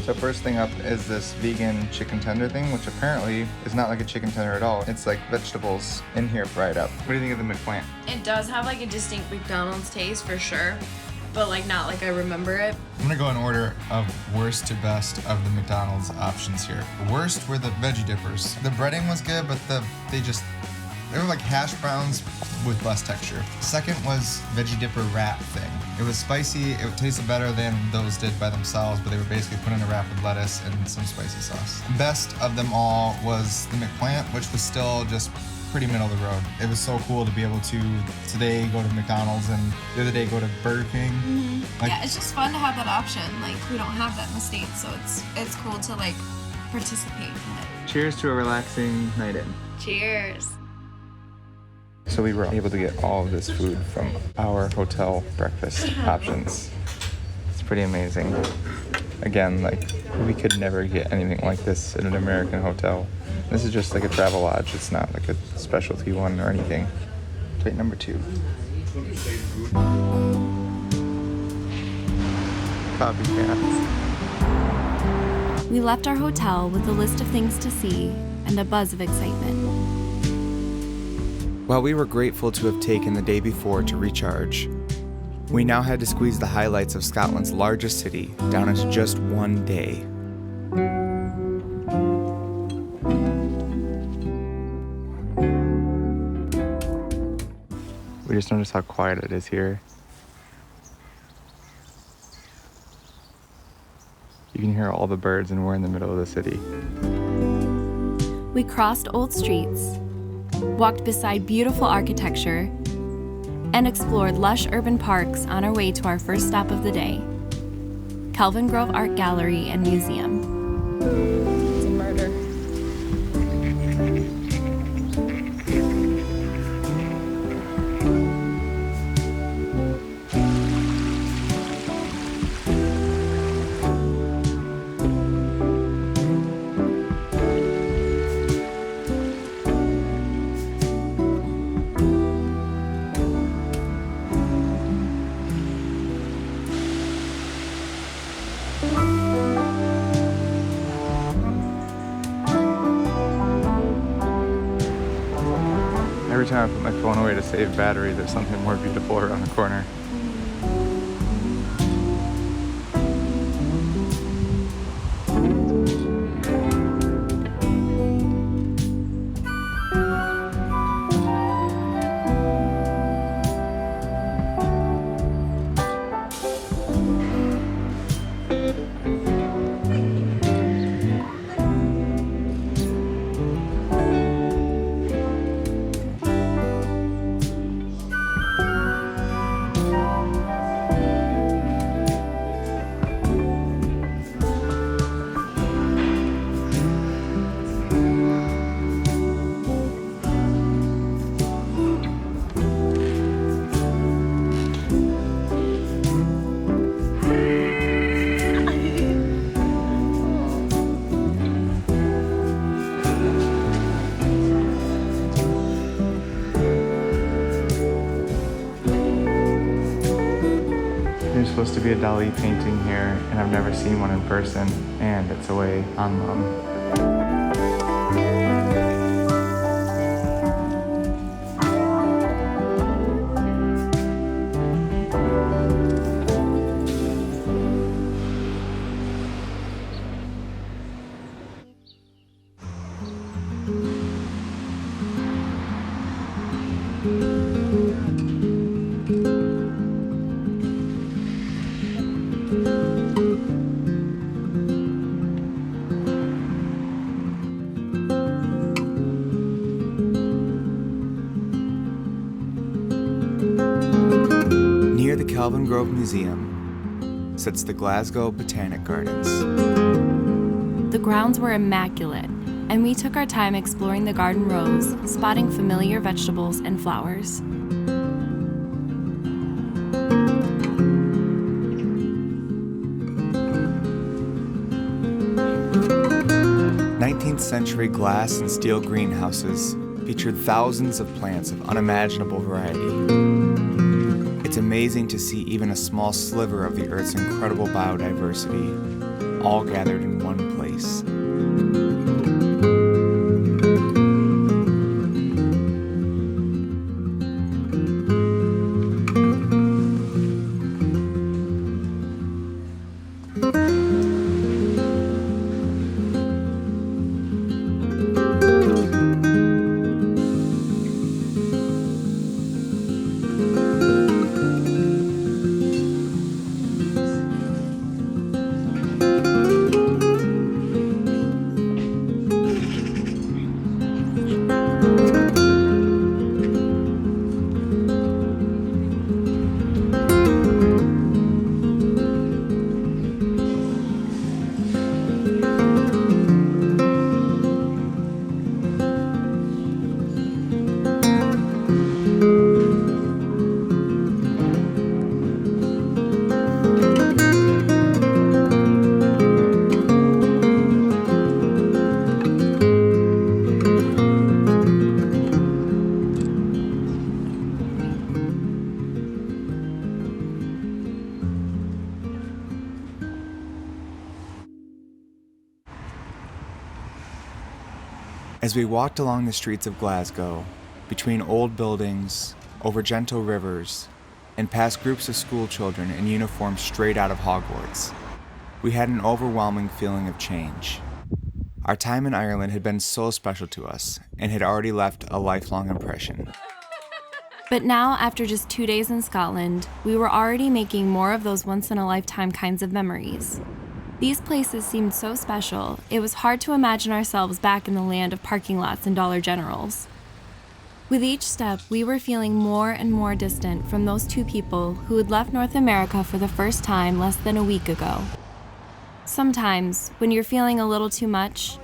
So first thing up is this vegan chicken tender thing, which apparently is not like a chicken tender at all. It's like vegetables in here fried up. What do you think of the McPlant? It does have like a distinct McDonald's taste for sure, but like not like I remember it. I'm gonna go in order of worst to best of the McDonald's options here. The worst were the veggie dippers. The breading was good, but they were like hash browns with less texture. Second was veggie dipper wrap thing. It was spicy, it tasted better than those did by themselves, but they were basically put in a wrap with lettuce and some spicy sauce. Best of them all was the McPlant, which was still just pretty middle of the road. It was so cool to be able to today go to McDonald's and the other day go to Burger King. Mm-hmm. Yeah, it's just fun to have that option. Like, we don't have that in the States, so it's cool to like participate in it. Cheers to a relaxing night in. Cheers. So we were able to get all of this food from our hotel breakfast options. It's pretty amazing. Again, like, we could never get anything like this in an American hotel. This is just like a travel lodge. It's not like a specialty one or anything. Plate number 2. Copycats. We left our hotel with a list of things to see and a buzz of excitement. While we were grateful to have taken the day before to recharge, we now had to squeeze the highlights of Scotland's largest city down into just one day. We just noticed how quiet it is here. You can hear all the birds and we're in the middle of the city. We crossed old streets, walked beside beautiful architecture, and explored lush urban parks on our way to our first stop of the day, Kelvin Grove Art Gallery and Museum. It's a murder. Every time I put my phone away to save battery, there's something more beautiful around the corner. There's supposed to be a Dali painting here, and I've never seen one in person, and it's away on loan. Near the Kelvin Grove Museum sits the Glasgow Botanic Gardens. The grounds were immaculate, and we took our time exploring the garden rows, spotting familiar vegetables and flowers. 19th century glass and steel greenhouses featured thousands of plants of unimaginable variety. It's amazing to see even a small sliver of the Earth's incredible biodiversity, all gathered in one place. As we walked along the streets of Glasgow, between old buildings, over gentle rivers, and past groups of school children in uniforms straight out of Hogwarts, we had an overwhelming feeling of change. Our time in Ireland had been so special to us and had already left a lifelong impression. But now, after just 2 days in Scotland, we were already making more of those once-in-a-lifetime kinds of memories. These places seemed so special, it was hard to imagine ourselves back in the land of parking lots and Dollar Generals. With each step, we were feeling more and more distant from those two people who had left North America for the first time less than a week ago. Sometimes, when you're feeling a little too much,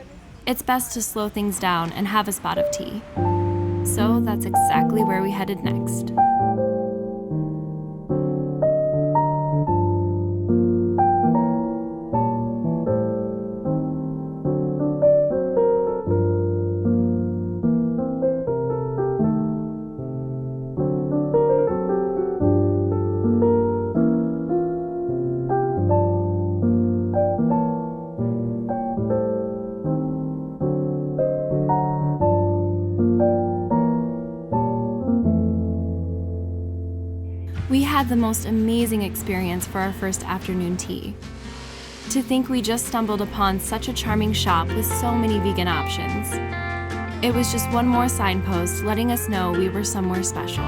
it's best to slow things down and have a spot of tea. So that's exactly where we headed next. We had the most amazing experience for our first afternoon tea. To think we just stumbled upon such a charming shop with so many vegan options. It was just one more signpost letting us know we were somewhere special.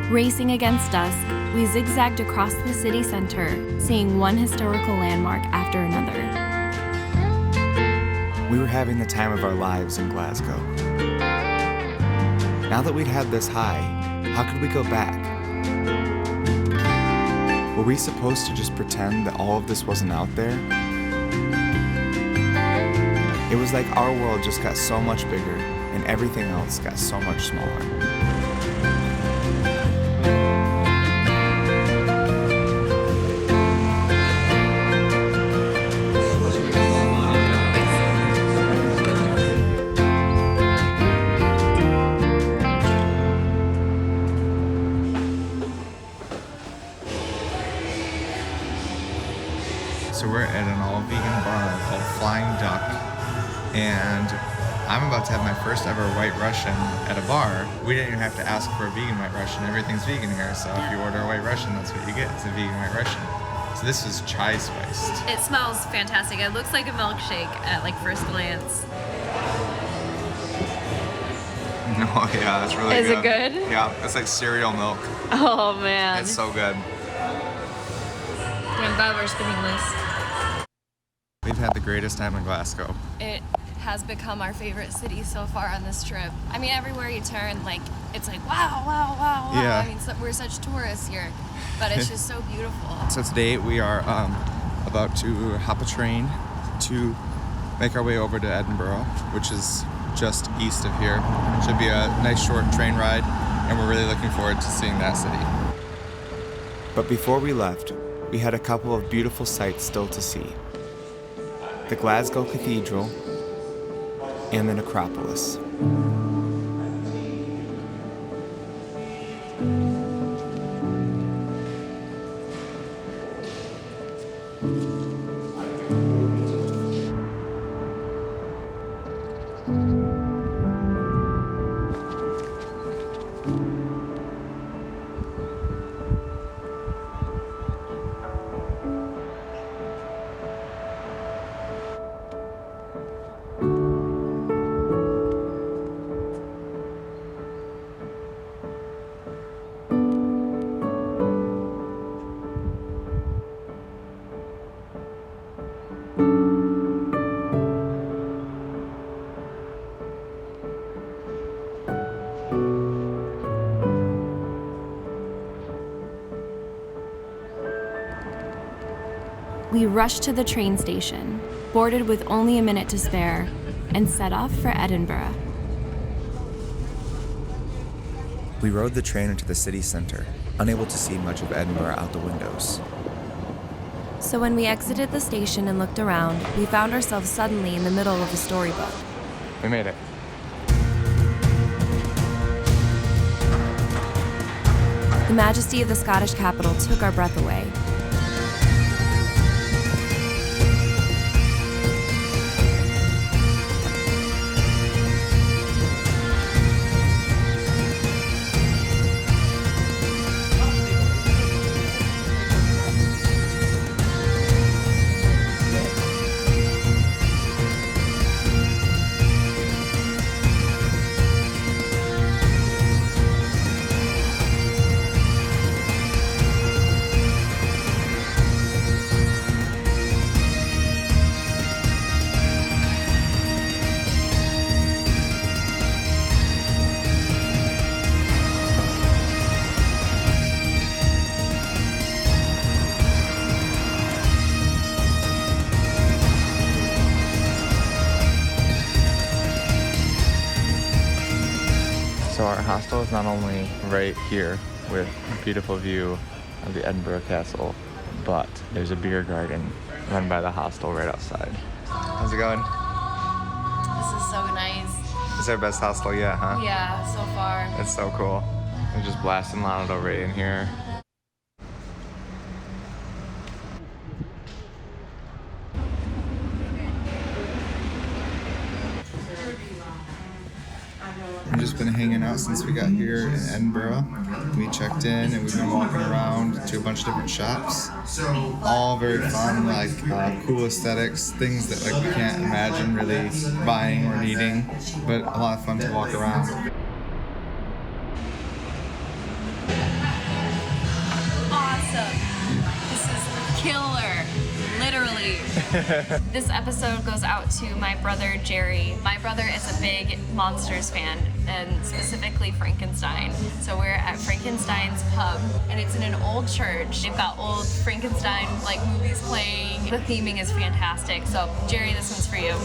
Racing against dusk, we zigzagged across the city center, seeing one historical landmark after another. We were having the time of our lives in Glasgow. Now that we'd had this high, how could we go back? Were we supposed to just pretend that all of this wasn't out there? It was like our world just got so much bigger and everything else got so much smaller. So we're at an all-vegan bar called Flying Duck, and I'm about to have my first ever White Russian at a bar. We didn't even have to ask for a vegan White Russian. Everything's vegan here, so if you order a White Russian, that's what you get. It's a vegan White Russian. So this is chai spiced. It smells fantastic. It looks like a milkshake at like first glance. Oh yeah, that's really good. Is it good? Yeah, it's like cereal milk. Oh man. It's so good. I'm glad we're spinning this. We've had the greatest time in Glasgow. It has become our favorite city so far on this trip. I mean, everywhere you turn, like, it's like, wow, wow, wow, wow. Yeah. I mean, we're such tourists here, but it's just so beautiful. So today we are about to hop a train to make our way over to Edinburgh, which is just east of here. Should be a nice short train ride, and we're really looking forward to seeing that city. But before we left, we had a couple of beautiful sights still to see. the Glasgow Cathedral, and the necropolis. We rushed to the train station, boarded with only a minute to spare, and set off for Edinburgh. We rode the train into the city center, unable to see much of Edinburgh out the windows. So when we exited the station and looked around, we found ourselves suddenly in the middle of a storybook. We made it. The majesty of the Scottish capital took our breath away. So our hostel is not only right here with a beautiful view of the Edinburgh Castle, but there's a beer garden run by the hostel right outside. How's it going? This is so nice. It's our best hostel yet, huh? Yeah, so far. It's so cool. We're just blasting Lando right in here. We've just been hanging out since we got here in Edinburgh. We checked in and we've been walking around to a bunch of different shops. All very fun, like cool aesthetics, things that like we can't imagine really buying or needing, but a lot of fun to walk around. Awesome. This is killer. Literally. This episode goes out to my brother, Jerry. My brother is a big Monsters fan, and specifically Frankenstein. So we're at Frankenstein's pub, and it's in an old church. They've got old Frankenstein like movies playing. The theming is fantastic. So Jerry, this one's for you.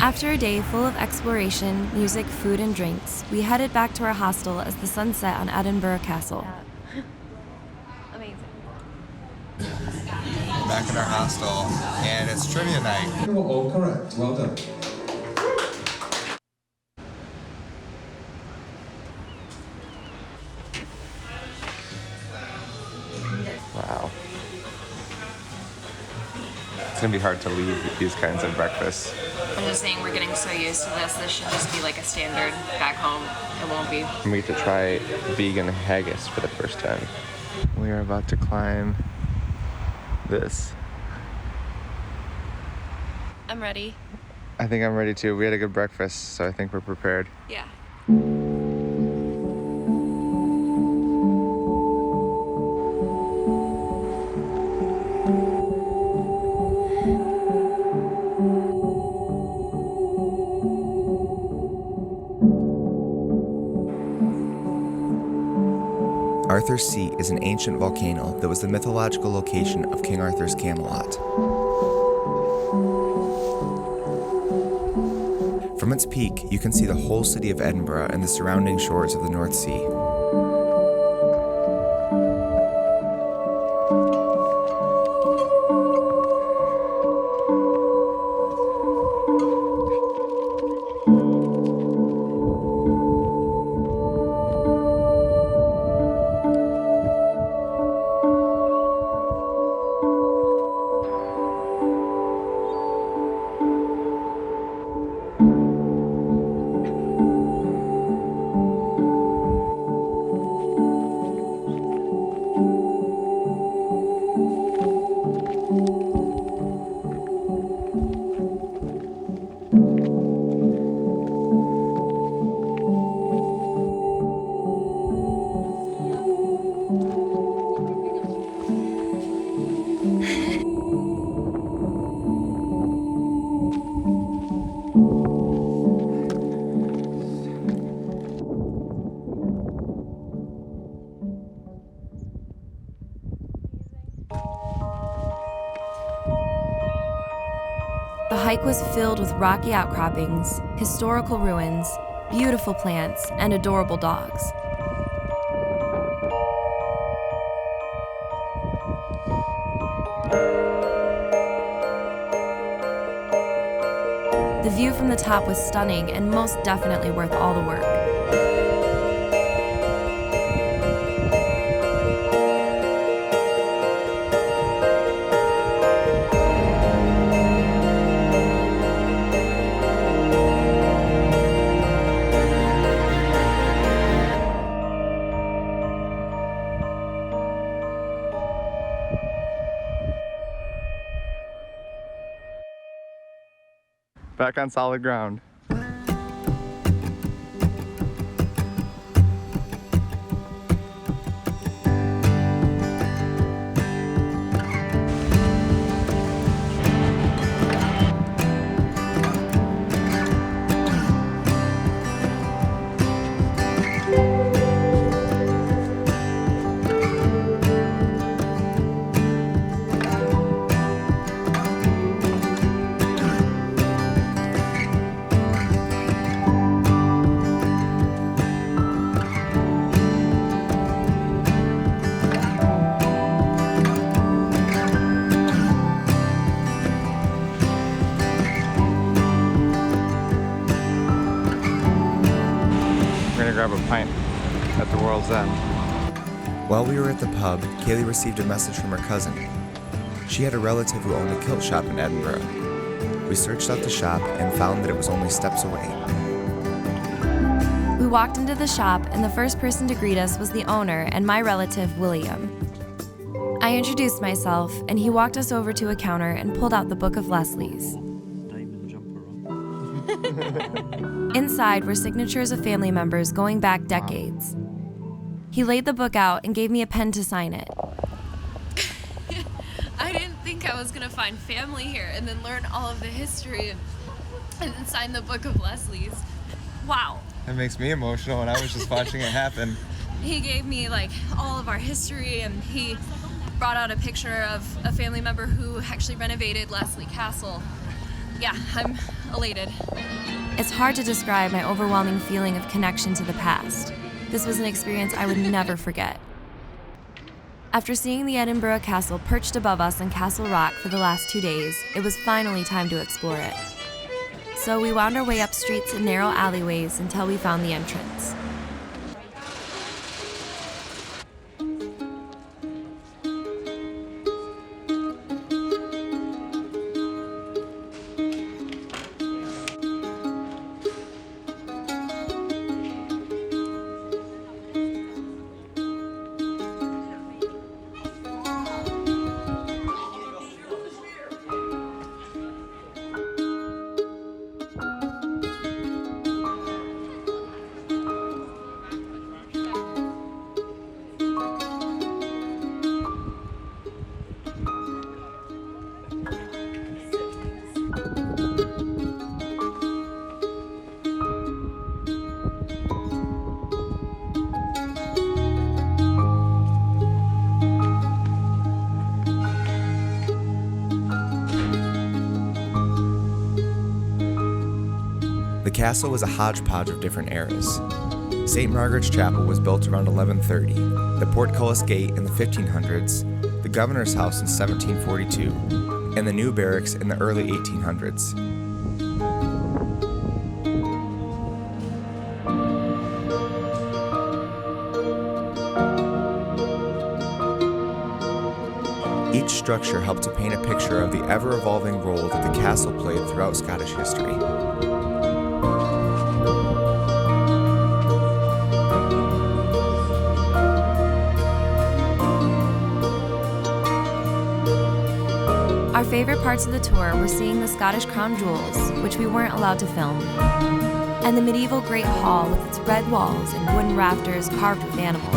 After a day full of exploration, music, food, and drinks, we headed back to our hostel as the sun set on Edinburgh Castle. Amazing. Back in our hostel, and it's trivia night. You were all correct. Well done. Wow. It's gonna be hard to leave these kinds of breakfasts. I'm just saying we're getting so used to this. This should just be like a standard back home. It won't be. We get to try vegan haggis for the first time. We are about to climb this. I'm ready. I think I'm ready too. We had a good breakfast, so I think we're prepared. Yeah. Arthur's Seat is an ancient volcano that was the mythological location of King Arthur's Camelot. From its peak, you can see the whole city of Edinburgh and the surrounding shores of the North Sea. The hike was filled with rocky outcroppings, historical ruins, beautiful plants, and adorable dogs. The view from the top was stunning and most definitely worth all the work. Back on solid ground. Grab a pint at the World's End. While we were at the pub, Kaylee received a message from her cousin. She had a relative who owned a kilt shop in Edinburgh. We searched out the shop and found that it was only steps away. We walked into the shop, and the first person to greet us was the owner and my relative, William. I introduced myself, and he walked us over to a counter and pulled out the Book of Leslie's. Inside were signatures of family members going back decades. He laid the book out and gave me a pen to sign it. I didn't think I was gonna find family here and then learn all of the history and then sign the Book of Leslie's. Wow. That makes me emotional, and I was just watching it happen. He gave me like all of our history, and he brought out a picture of a family member who actually renovated Leslie Castle. Yeah, I'm elated. It's hard to describe my overwhelming feeling of connection to the past. This was an experience I would never forget. After seeing the Edinburgh Castle perched above us on Castle Rock for the last 2 days, it was finally time to explore it. So we wound our way up streets and narrow alleyways until we found the entrance. The castle was a hodgepodge of different eras. St. Margaret's Chapel was built around 1130, the Portcullis Gate in the 1500s, the Governor's House in 1742, and the new barracks in the early 1800s. Each structure helped to paint a picture of the ever-evolving role that the castle played throughout Scottish history. Our favorite parts of the tour were seeing the Scottish crown jewels, which we weren't allowed to film, and the medieval Great Hall with its red walls and wooden rafters carved with animals.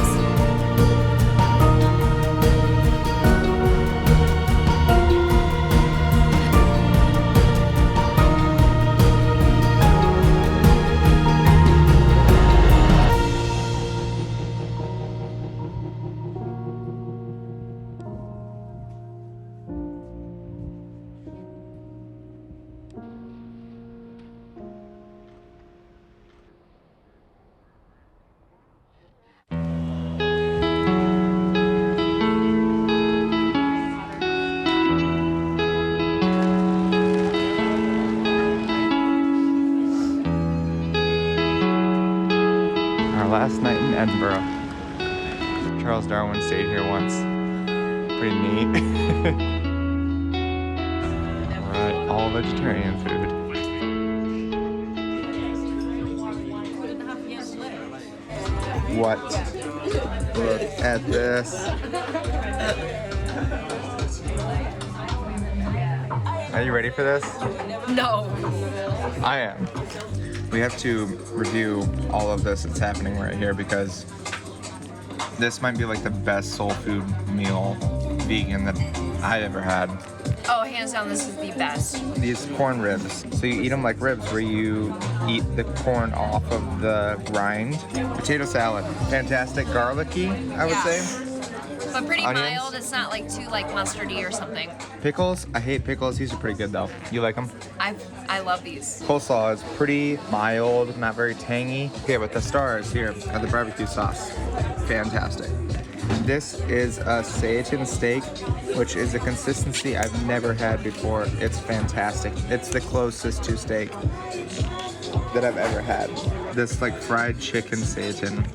Last night in Edinburgh. Charles Darwin stayed here once. Pretty neat. Alright, all vegetarian food. What? Look at this. Are you ready for this? No. I am. We have to review all of this that's happening right here because this might be like the best soul food meal vegan that I ever had. Oh, hands down, this is the best. These corn ribs. So you eat them like ribs where you eat the corn off of the rind. Potato salad. Fantastic. Garlicky, I would say. But pretty Onions. mild. It's not like too like mustardy or something. Pickles. I hate pickles. These are pretty good though. You like them? I love these. Coleslaw is pretty mild, not very tangy. Okay, but the stars here are the barbecue sauce. Fantastic. This is a seitan steak, which is a consistency I've never had before. It's fantastic. It's the closest to steak that I've ever had. This like fried chicken seitan,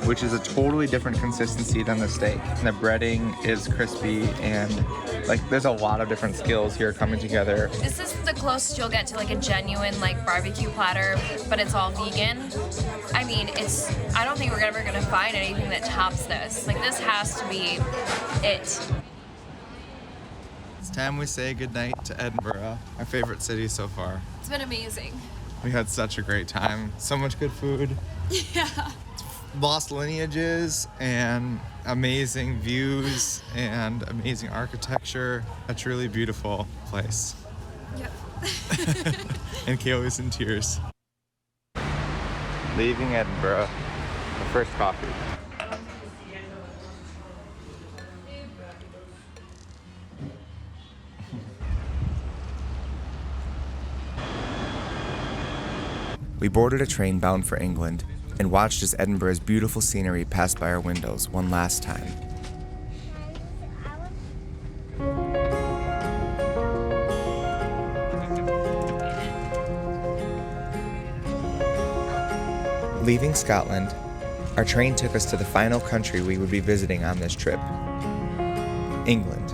which is a totally different consistency than the steak. And the breading is crispy and like there's a lot of different skills here coming together. This is the closest you'll get to like a genuine like barbecue platter, but it's all vegan. I mean, I don't think we're ever gonna find anything that tops this. Like this has to be it. It's time we say goodnight to Edinburgh, our favorite city so far. It's been amazing. We had such a great time. So much good food. Yeah. Lost lineages and amazing views and amazing architecture. A truly beautiful place. Yep. And Kayla's in tears. Leaving Edinburgh, the first coffee. We boarded a train bound for England and watched as Edinburgh's beautiful scenery passed by our windows one last time. Leaving Scotland, our train took us to the final country we would be visiting on this trip, England.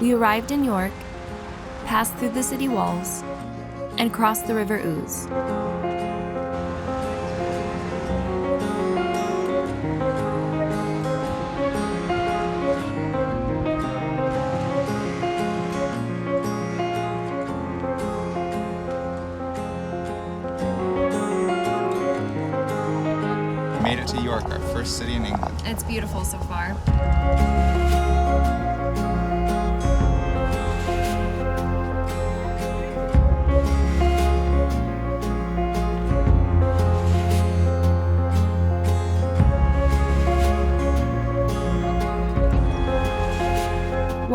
We arrived in York, passed through the city walls, and crossed the River Ouse. We made it to York, our first city in England. It's beautiful so far.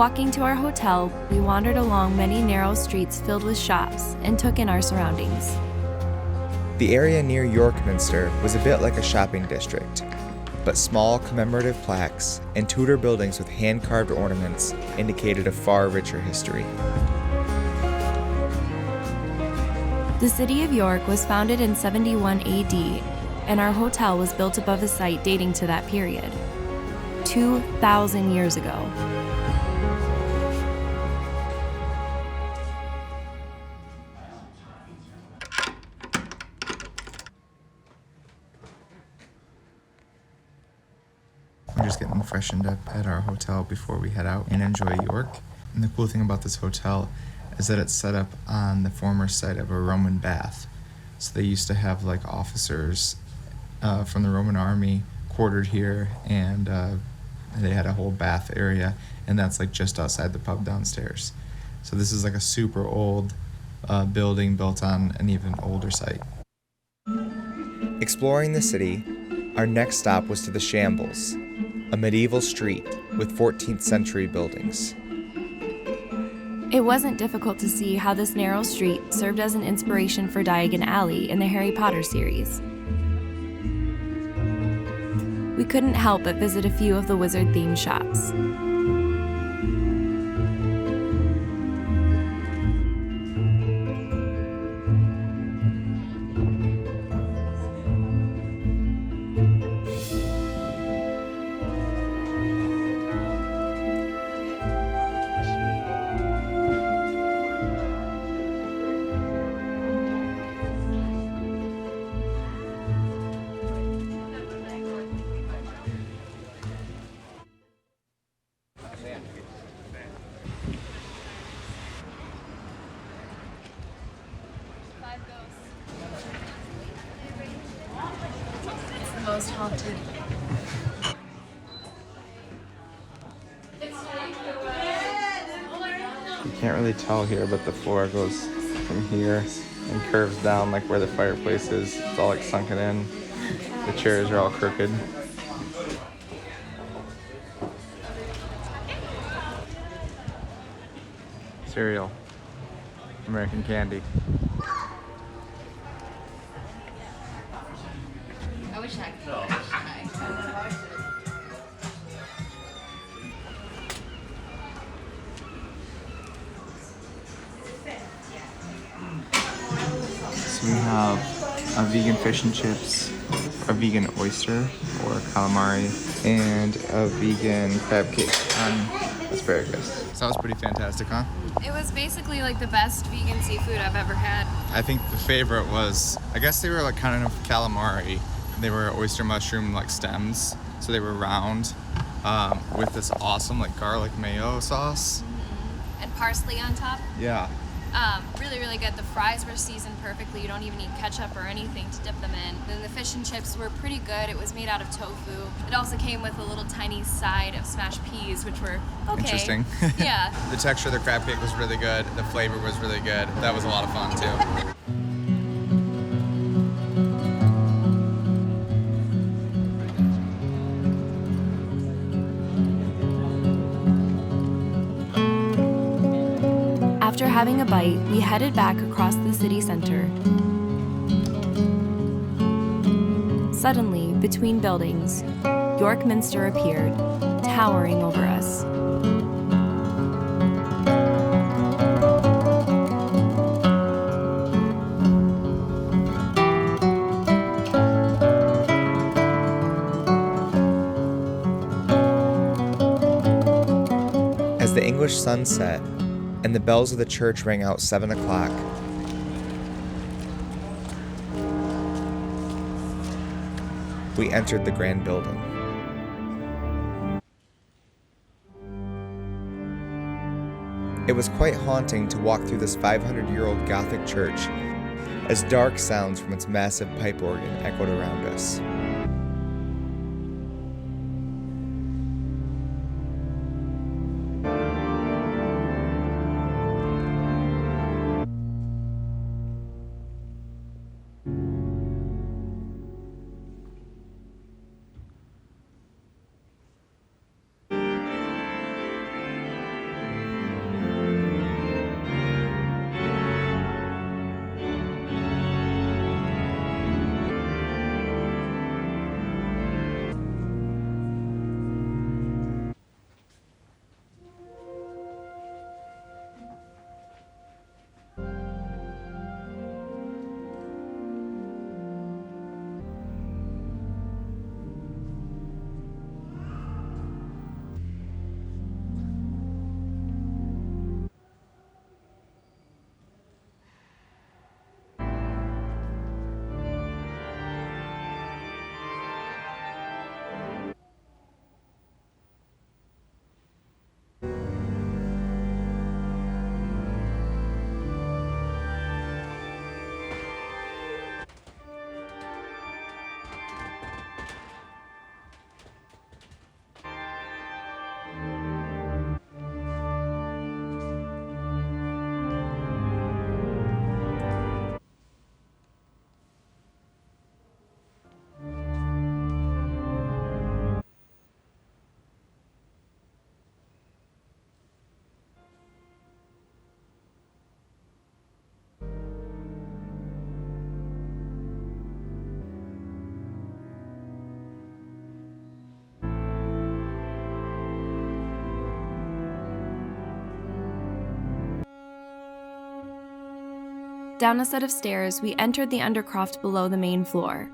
Walking to our hotel, we wandered along many narrow streets filled with shops and took in our surroundings. The area near York Minster was a bit like a shopping district, but small commemorative plaques and Tudor buildings with hand-carved ornaments indicated a far richer history. The city of York was founded in 71 AD, and our hotel was built above a site dating to that period, 2,000 years ago. We're just getting freshened up at our hotel before we head out and enjoy York. And the cool thing about this hotel is that it's set up on the former site of a Roman bath. So they used to have like officers from the Roman army quartered here, and they had a whole bath area, and that's like just outside the pub downstairs. So this is like a super old building built on an even older site. Exploring the city, our next stop was to the Shambles, a medieval street with 14th century buildings. It wasn't difficult to see how this narrow street served as an inspiration for Diagon Alley in the Harry Potter series. We couldn't help but visit a few of the wizard-themed shops. Most haunted. You can't really tell here, but the floor goes from here and curves down like where the fireplace is. It's all like sunken in. The chairs are all crooked. Cereal. American candy. I wish I could. So we have a vegan fish and chips, a vegan oyster or calamari, and a vegan crab cake on asparagus. Sounds pretty fantastic, huh? It was basically like the best vegan seafood I've ever had. I think the favorite was, I guess they were like kind of calamari. They were oyster mushroom like stems, so they were round with this awesome like garlic mayo sauce. And parsley on top. Yeah. Really, really good. The fries were seasoned perfectly. You don't even need ketchup or anything to dip them in. Then the fish and chips were pretty good. It was made out of tofu. It also came with a little tiny side of smashed peas, which were okay. Interesting. Yeah. The texture of the crab cake was really good. The flavor was really good. That was a lot of fun too. After having a bite, we headed back across the city center. Suddenly, between buildings, York Minster appeared, towering over us. As the English sun set and the bells of the church rang out 7 o'clock, we entered the grand building. It was quite haunting to walk through this 500-year-old Gothic church as dark sounds from its massive pipe organ echoed around us. Down a set of stairs, we entered the undercroft below the main floor.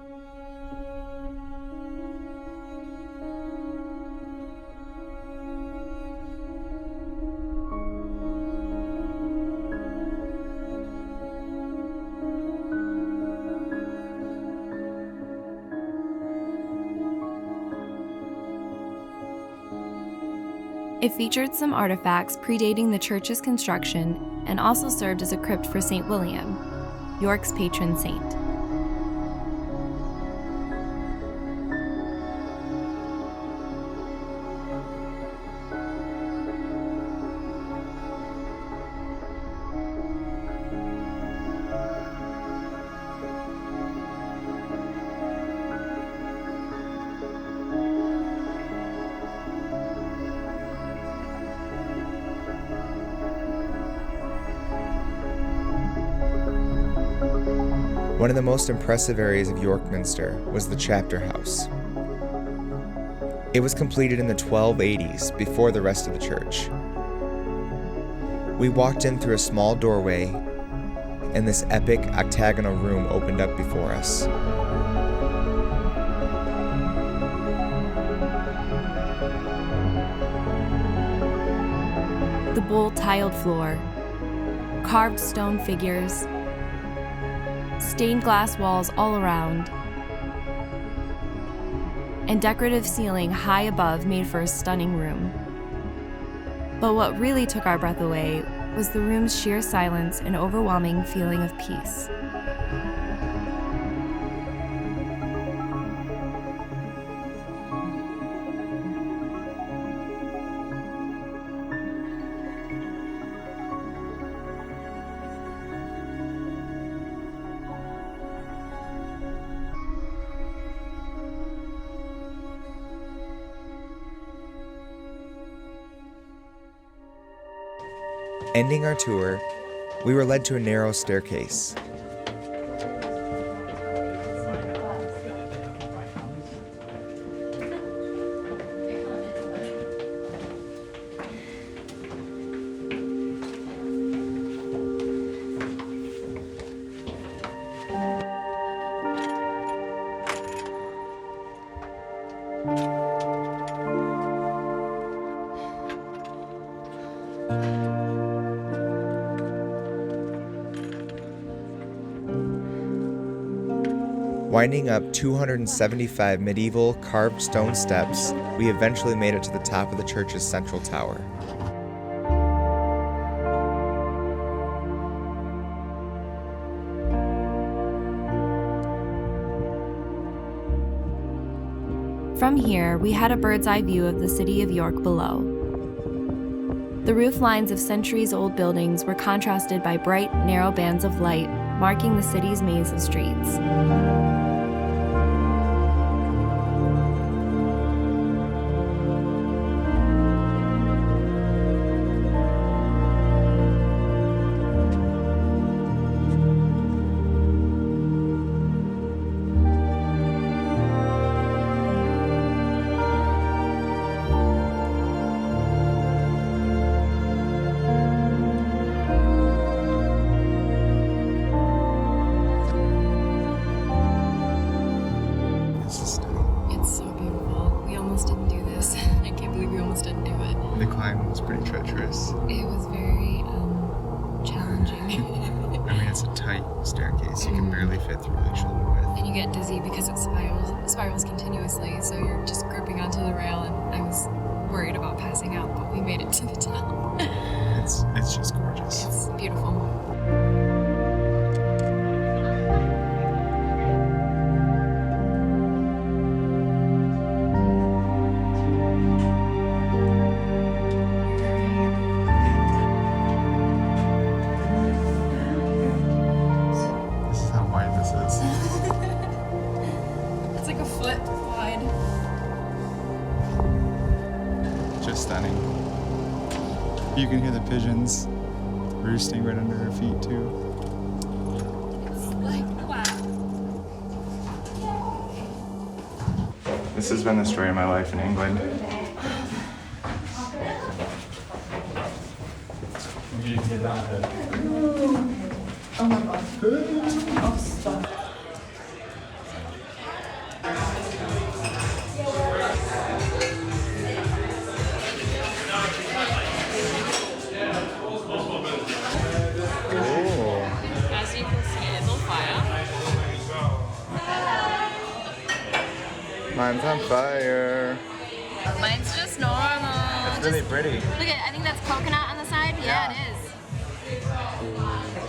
It featured some artifacts predating the church's construction and also served as a crypt for St. William, York's patron saint. One of the most impressive areas of York Minster was the chapter house. It was completed in the 1280s, before the rest of the church. We walked in through a small doorway, and this epic octagonal room opened up before us. The bold tiled floor, carved stone figures, stained glass walls all around, and decorative ceiling high above made for a stunning room. But what really took our breath away was the room's sheer silence and overwhelming feeling of peace. Ending our tour, we were led to a narrow staircase. Winding up 275 medieval carved stone steps, we eventually made it to the top of the church's central tower. From here, we had a bird's eye view of the city of York below. The roof lines of centuries-old buildings were contrasted by bright, narrow bands of light marking the city's maze of streets. The climb was pretty treacherous. It was very challenging. I mean, it's a tight staircase. You can barely fit through like shoulder width. And you get dizzy because it spirals continuously, so you're just gripping onto the rail, and I was worried about passing out, but we made it to the top. It's just gorgeous. It's beautiful. It's like a foot wide. Just stunning. You can hear the pigeons roosting right under our feet too. It's like, wow. This has been the story of my life in England. Oh my god. Oh, stop. As you can see, it's on fire. Mine's on fire. Mine's just normal. It's really pretty. Look at, I think that's coconut on the side. Yeah, it is.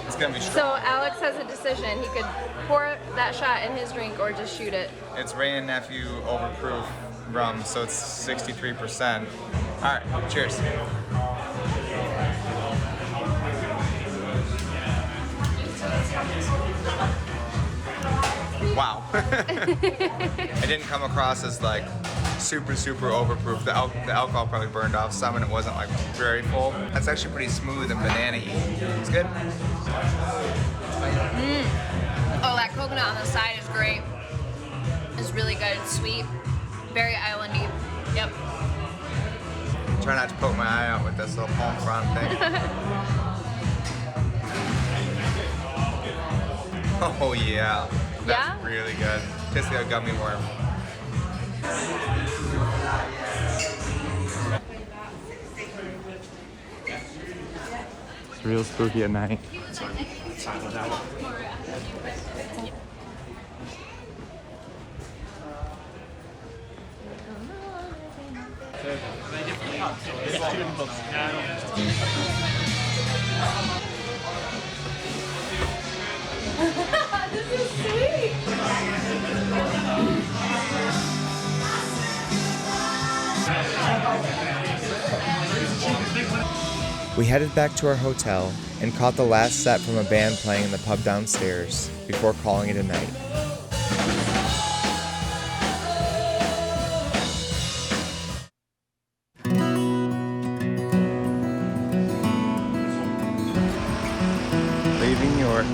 It's gonna be strong. So Alex has a decision. He could pour that shot in his drink or just shoot it. It's Ray and Nephew overproof rum, so it's 63%. All right, cheers. Wow. It didn't come across as like super overproof. The alcohol probably burned off some and it wasn't like very full. That's actually pretty smooth and banana-y. It's good. Oh, that coconut on the side is great. It's really good. It's sweet. Very islandy. Yep. Try not to poke my eye out with this little palm frond thing. Oh yeah. That's really good. Tastes like a gummy worm. It's real spooky at night. This is sweet. We headed back to our hotel and caught the last set from a band playing in the pub downstairs before calling it a night. Leaving York.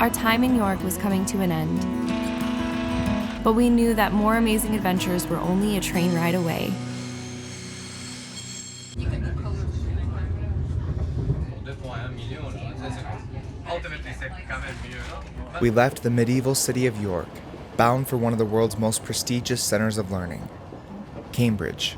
Our time in York was coming to an end. But we knew that more amazing adventures were only a train ride away. We left the medieval city of York, bound for one of the world's most prestigious centers of learning, Cambridge.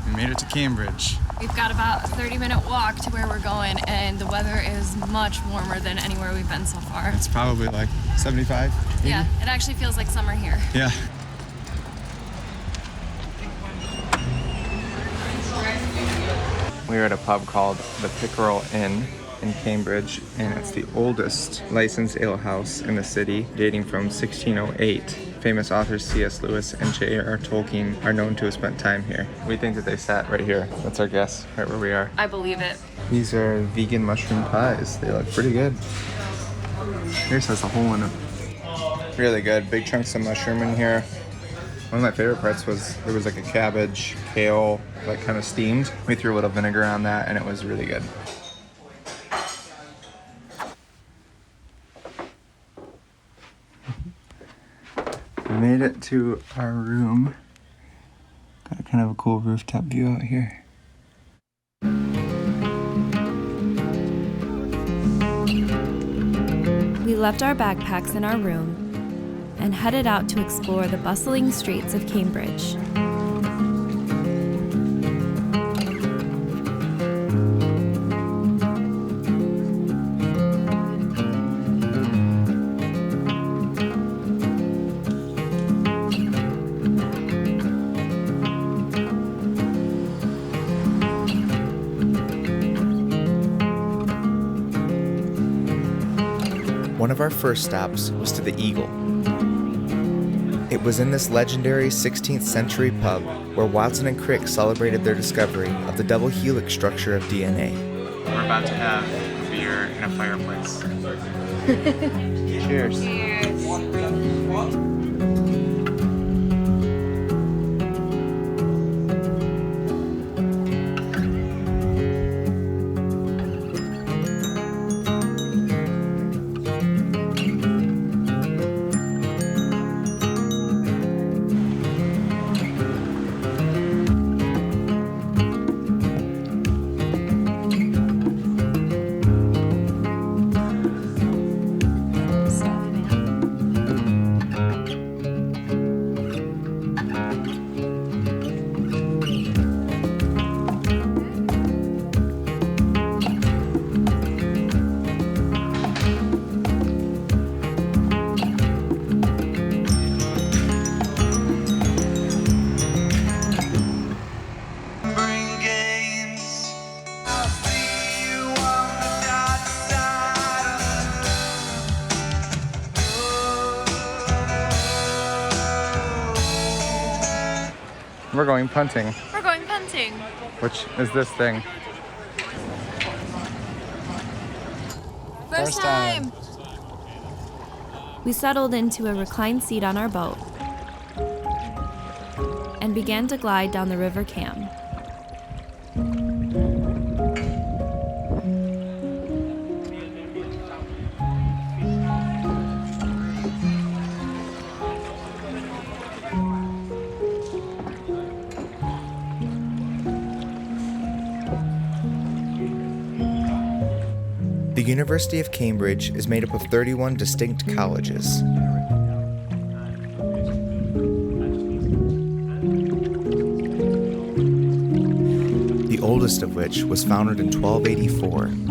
We made it to Cambridge. We've got about a 30-minute walk to where we're going, and the weather is much warmer than anywhere we've been so far. It's probably like 75, 80? Yeah, it actually feels like summer here. Yeah. We were at a pub called the Pickerel Inn in Cambridge, and it's the oldest licensed ale house in the city, dating from 1608. Famous authors C.S. Lewis and J.R.R. Tolkien are known to have spent time here. We think that they sat right here. That's our guess, right where we are. I believe it. These are vegan mushroom pies. They look pretty good. Here's has a hole in it. Really good. Big chunks of mushroom in here. One of my favorite parts was there was like a cabbage, kale, like kind of steamed. We threw a little vinegar on that and it was really good. We made it to our room. Got kind of a cool rooftop view out here. We left our backpacks in our room and headed out to explore the bustling streets of Cambridge. One of our first stops was to the Eagle. It was in this legendary 16th century pub where Watson and Crick celebrated their discovery of the double helix structure of DNA. We're about to have a beer in a fireplace. Cheers. We're going punting, We're going punting. which is this thing. First time. We settled into a reclined seat on our boat and began to glide down the River Cam. The University of Cambridge is made up of 31 distinct colleges. The oldest of which was founded in 1284.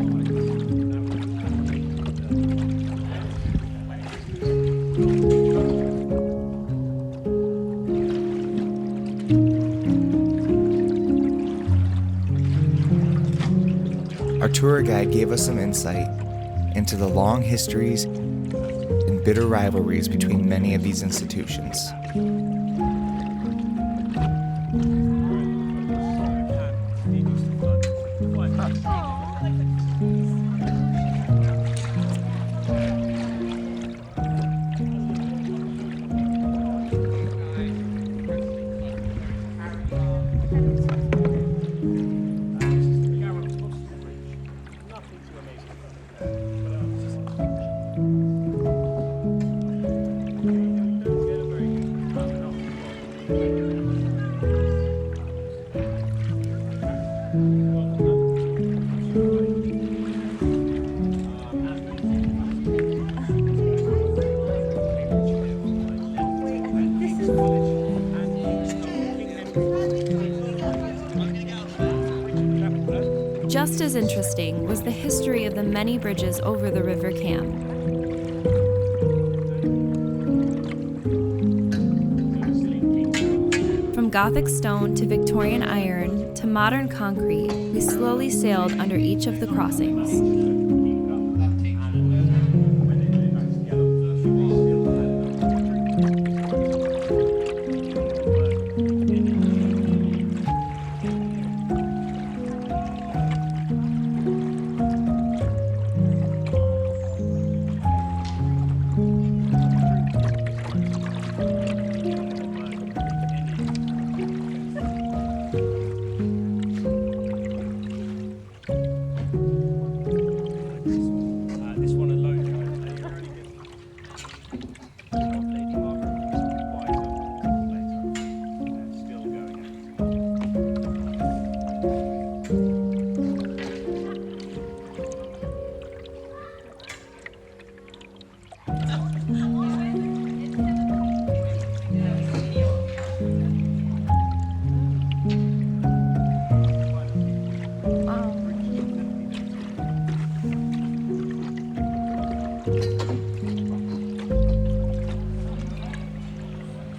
Our tour guide gave us some insight into the long histories and bitter rivalries between many of these institutions. Just as interesting was the history of the many bridges over the River Cam. From Gothic stone to Victorian iron to modern concrete, we slowly sailed under each of the crossings.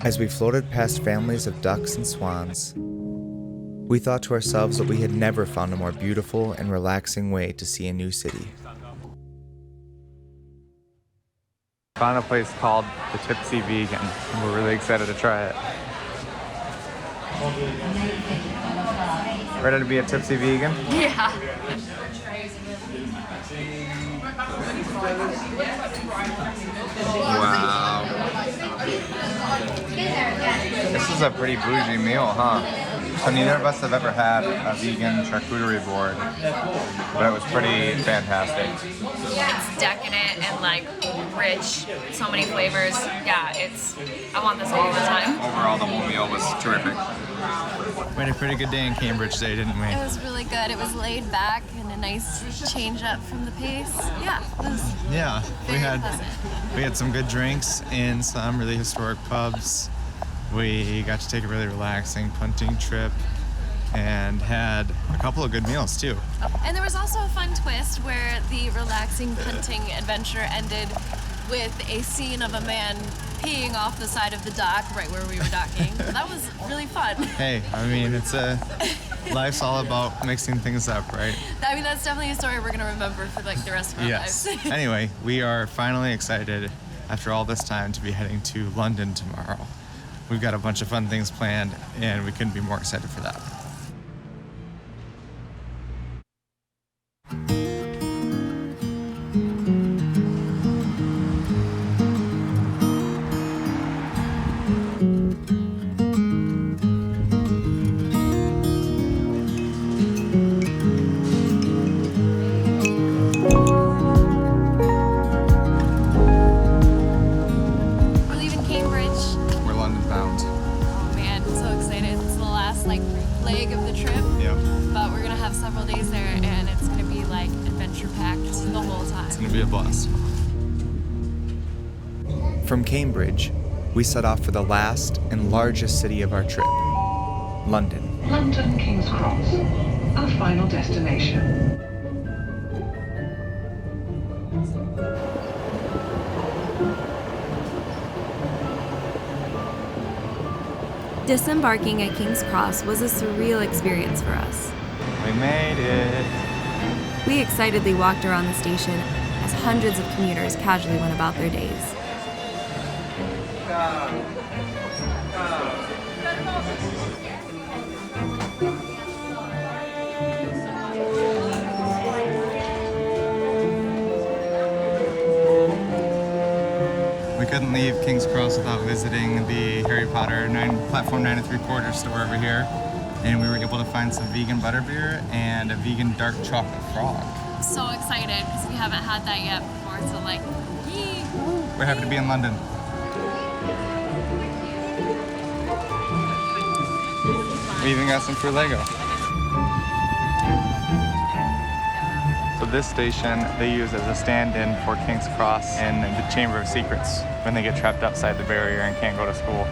As we floated past families of ducks and swans, we thought to ourselves that we had never found a more beautiful and relaxing way to see a new city. Found a place called the Tipsy Vegan, and we're really excited to try it. Ready to be a tipsy vegan? Yeah. Wow. This is a pretty bougie meal, huh? So neither of us have ever had a vegan charcuterie board, but it was pretty fantastic. It's decadent and like rich, so many flavors. Yeah, I want this all the time. Overall, the whole meal was terrific. We had a pretty good day in Cambridge today, didn't we? It was really good. It was laid back and a nice change up from the pace. Yeah, it was very pleasant. We had some good drinks in some really historic pubs. We got to take a really relaxing punting trip and had a couple of good meals too. And there was also a fun twist where the relaxing punting adventure ended with a scene of a man peeing off the side of the dock right where we were docking. That was really fun. Hey, I mean, life's all about mixing things up, right? I mean, that's definitely a story we're gonna remember for like the rest of our lives. Anyway, we are finally excited after all this time to be heading to London tomorrow. We've got a bunch of fun things planned, and we couldn't be more excited for that. Leg of the trip, but we're gonna have several days there, and it's gonna be like adventure packed the whole time. It's gonna be a blast. From Cambridge, we set off for the last and largest city of our trip, London. London King's Cross, our final destination. Disembarking at King's Cross was a surreal experience for us. We made it. We excitedly walked around the station as hundreds of commuters casually went about their days. We couldn't leave King's Cross without visiting the Harry Potter platform 9 3/4 store over here. And we were able to find some vegan butterbeer and a vegan dark chocolate frog. So excited because we haven't had that yet before, so like, yee. We're happy to be in London. We even got some free Lego. So this station they use as a stand-in for King's Cross and the Chamber of Secrets when they get trapped outside the barrier and can't go to school.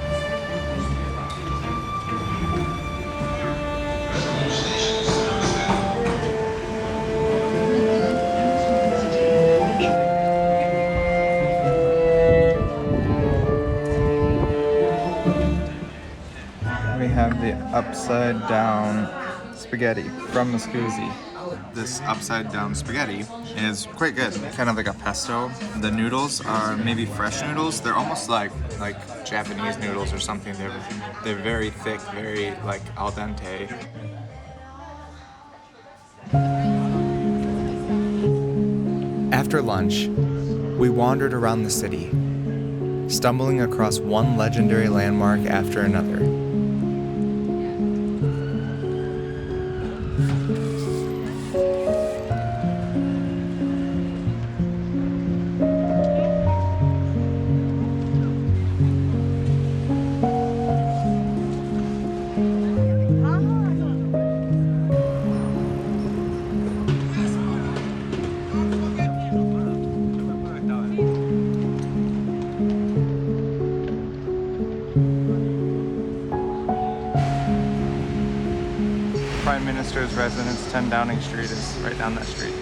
We have the upside down spaghetti from Muscoozy. This upside down spaghetti is quite good, kind of like a pesto. The noodles are maybe fresh noodles. They're almost like Japanese noodles or something. They're very thick, very like al dente. After lunch, we wandered around the city, stumbling across one legendary landmark after another. Prime Minister's residence, 10 Downing Street, is right down that street.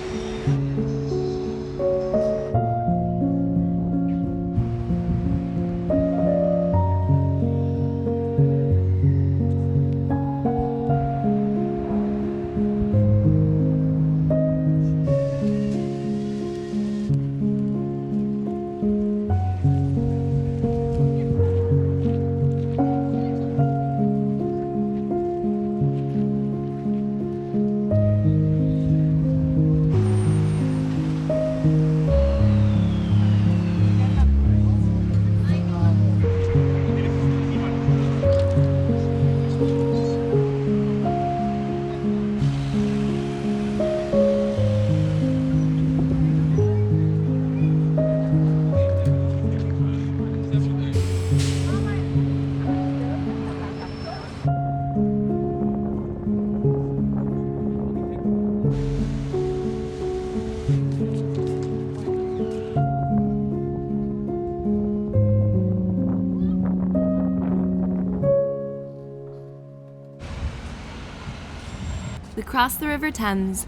We crossed the River Thames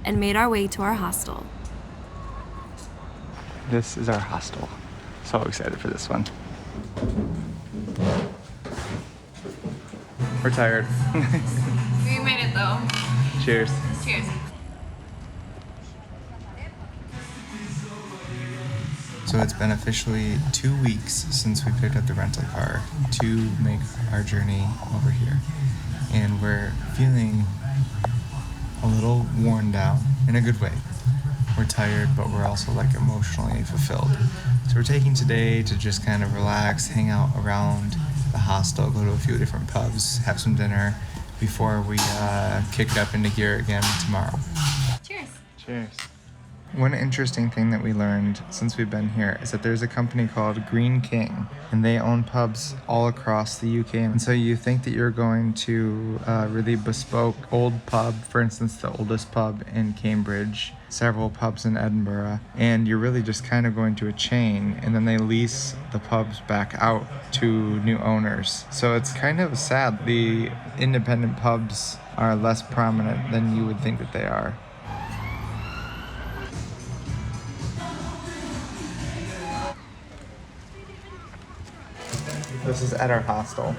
and made our way to our hostel. This is our hostel. So excited for this one. We're tired. We made it though. Cheers. Cheers. So it's been officially 2 weeks since we picked up the rental car to make our journey over here. And we're feeling a little worn down in a good way. We're tired, but we're also like emotionally fulfilled. So we're taking today to just kind of relax, hang out around the hostel, go to a few different pubs, have some dinner before we kick it up into gear again tomorrow. Cheers. Cheers. One interesting thing that we learned since we've been here is that there's a company called Green King, and they own pubs all across the UK. And so you think that you're going to a really bespoke old pub, for instance, the oldest pub in Cambridge, several pubs in Edinburgh, and you're really just kind of going to a chain, and then they lease the pubs back out to new owners. So it's kind of sad. The independent pubs are less prominent than you would think that they are. This is at our hostel.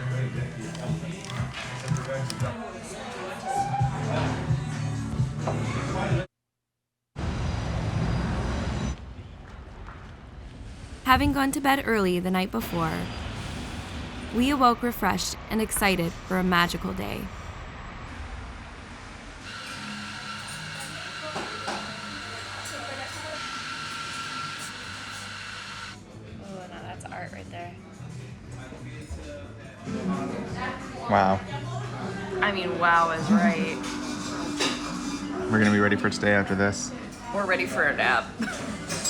Having gone to bed early the night before, we awoke refreshed and excited for a magical day. Oh, no, that's art right there. Wow. I mean, wow is right. We're gonna be ready for today after this. We're ready for a nap.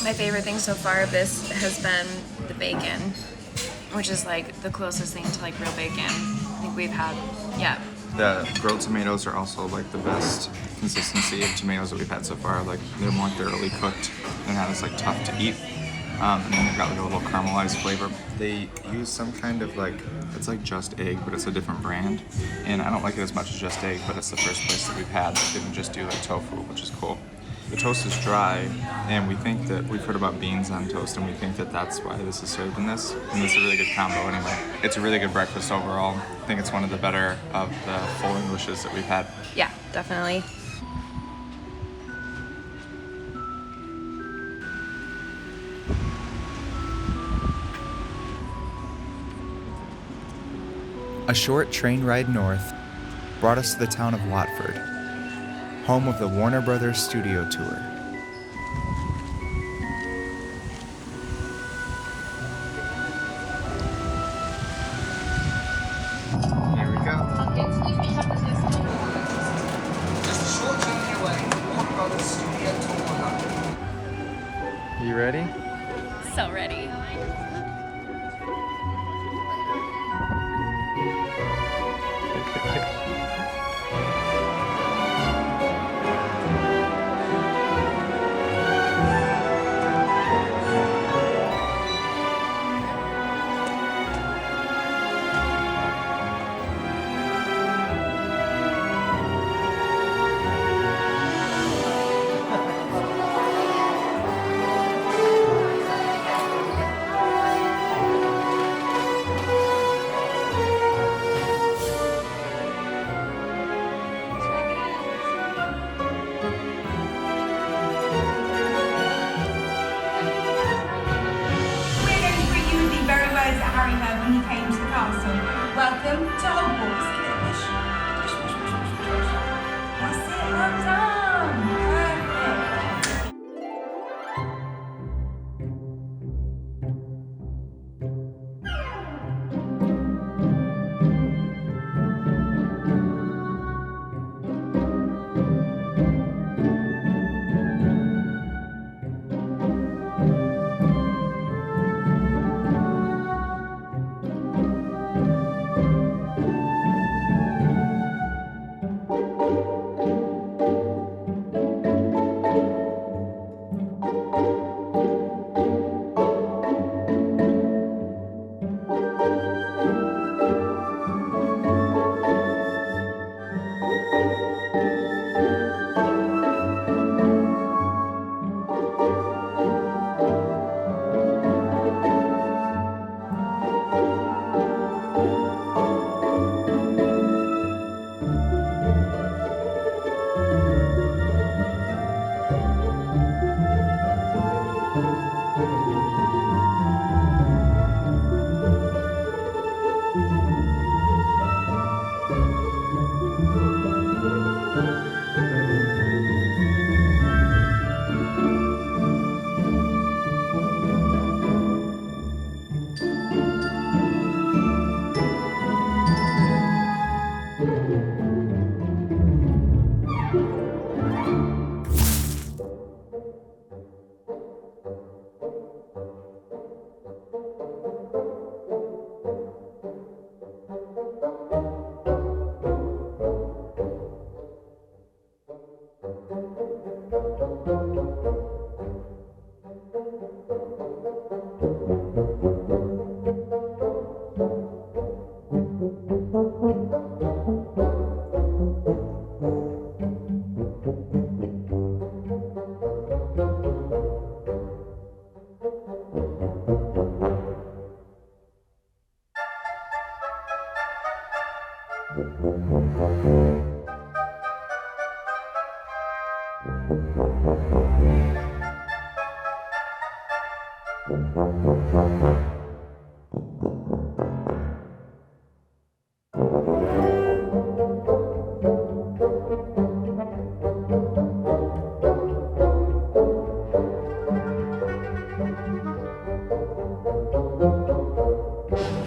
My favorite thing so far of this has been the bacon, which is like the closest thing to like real bacon I think we've had yet. The grilled tomatoes are also like the best consistency of tomatoes that we've had so far. Like they're more thoroughly cooked and not as like tough to eat. And then they've got like a little caramelized flavor. They use some kind of like, it's like Just Egg, but it's a different brand. And I don't like it as much as Just Egg, but it's the first place that we've had that didn't just do like tofu, which is cool. The toast is dry, and we think that we've heard about beans on toast, and we think that that's why this is served in this. And it's a really good combo anyway. It's a really good breakfast overall. I think it's one of the better of the full Englishes that we've had. Yeah, definitely. A short train ride north brought us to the town of Watford, home of the Warner Brothers studio tour. Here we go. Just a short journey away, Warner Brothers studio tour. You ready? So ready.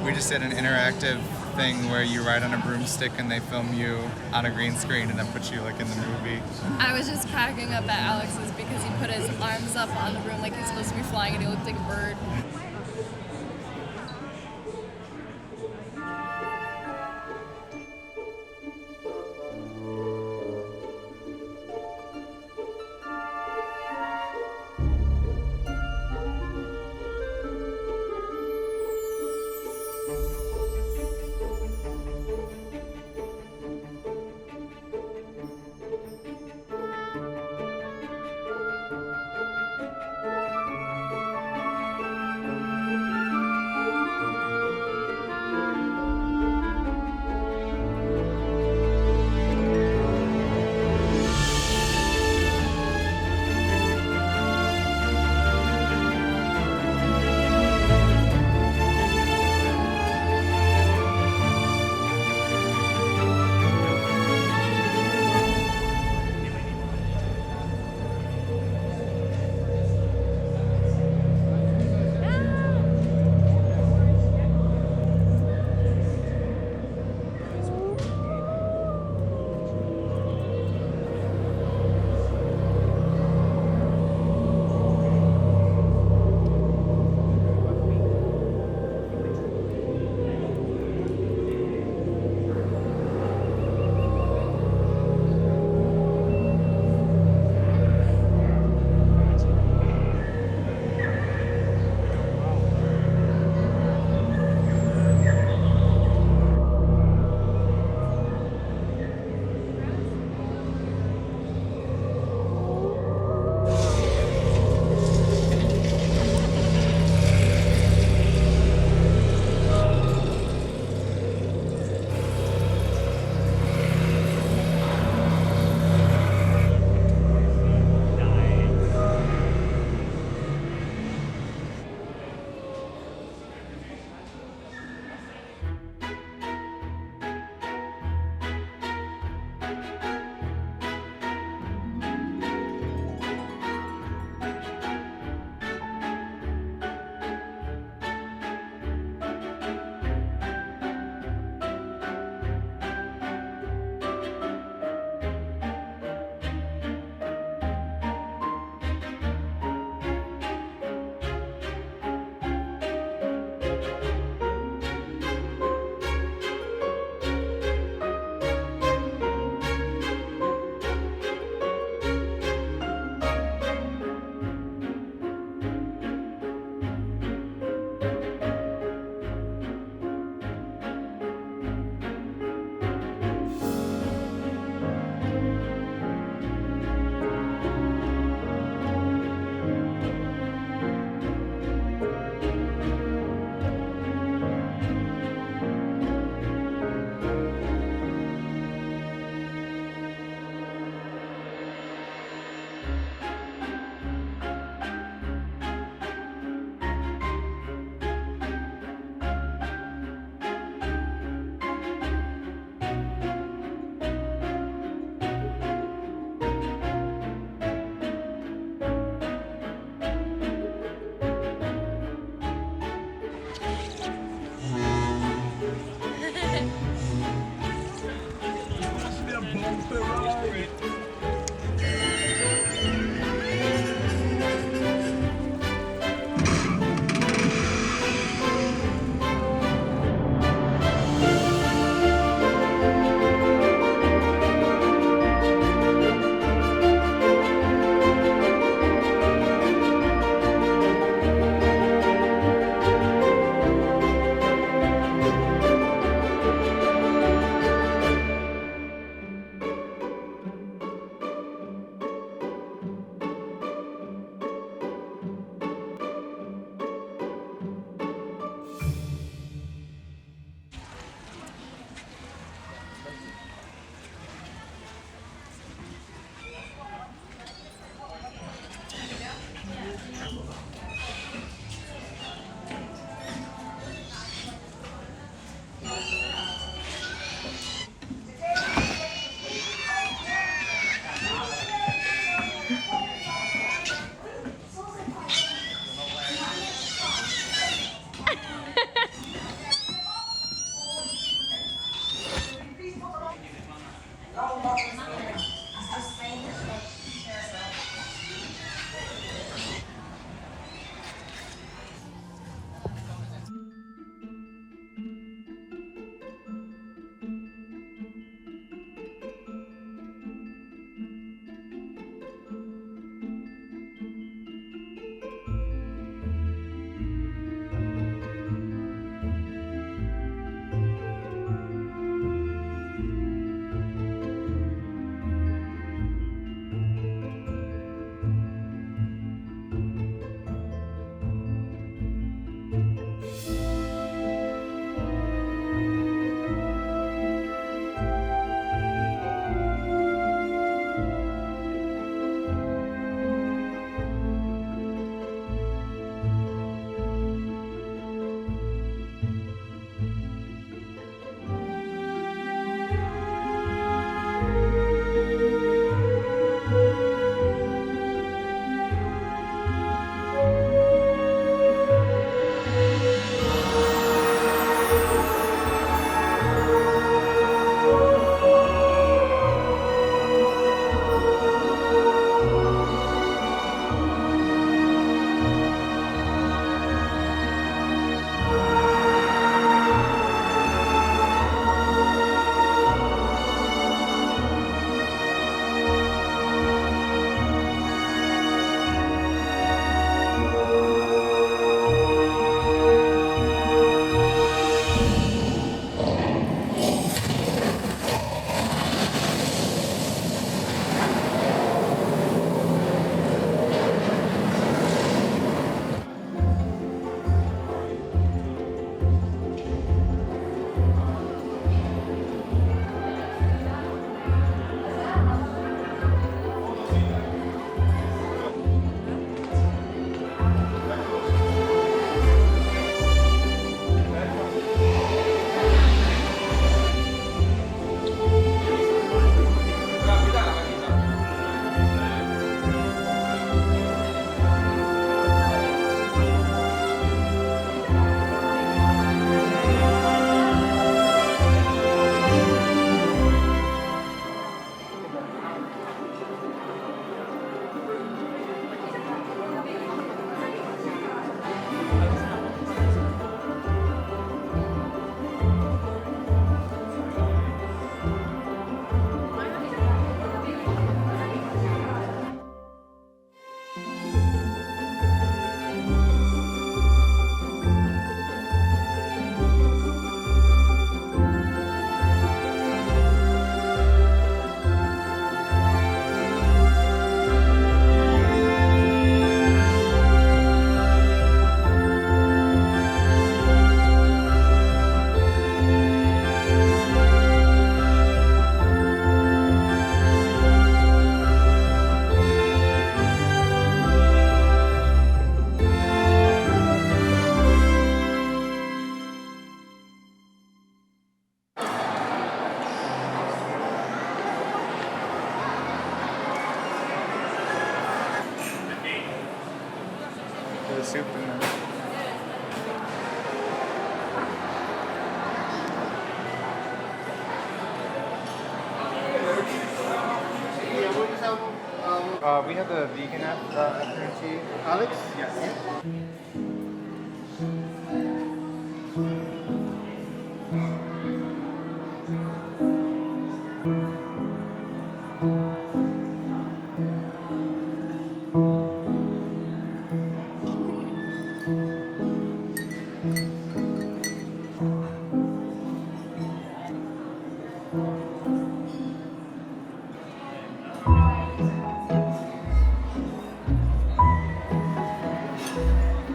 We just did an interactive thing where you ride on a broomstick and they film you on a green screen and then put you like in the movie. I was just cracking up at Alex's because he put his arms up on the broom like he's supposed to be flying and he looked like a bird. the soup in there. We have the vegan afternoon tea. Alex? Yes.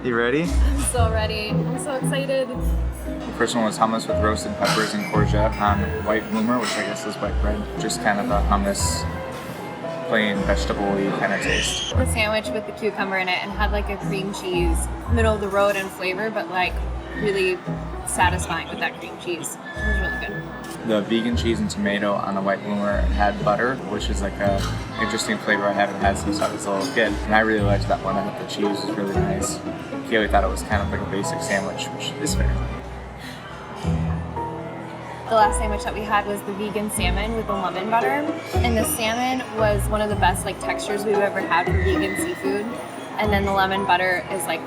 You ready? I'm so ready. I'm so excited. The first one was hummus with roasted peppers and courgette on white bloomer, which I guess is white bread. Just kind of a hummus, plain vegetable-y kind of taste. The sandwich with the cucumber in it and had like a cream cheese, middle of the road in flavor, but like really satisfying with that cream cheese. It was really good. The vegan cheese and tomato on the white bloomer had butter, which is like a interesting flavor I haven't had since I was a little kid. And I really liked that one. I thought the cheese was really nice. Kaylee thought it was kind of like a basic sandwich, which is fair. The last sandwich that we had was the vegan salmon with the lemon butter. And the salmon was one of the best like textures we've ever had for vegan seafood. And then the lemon butter is like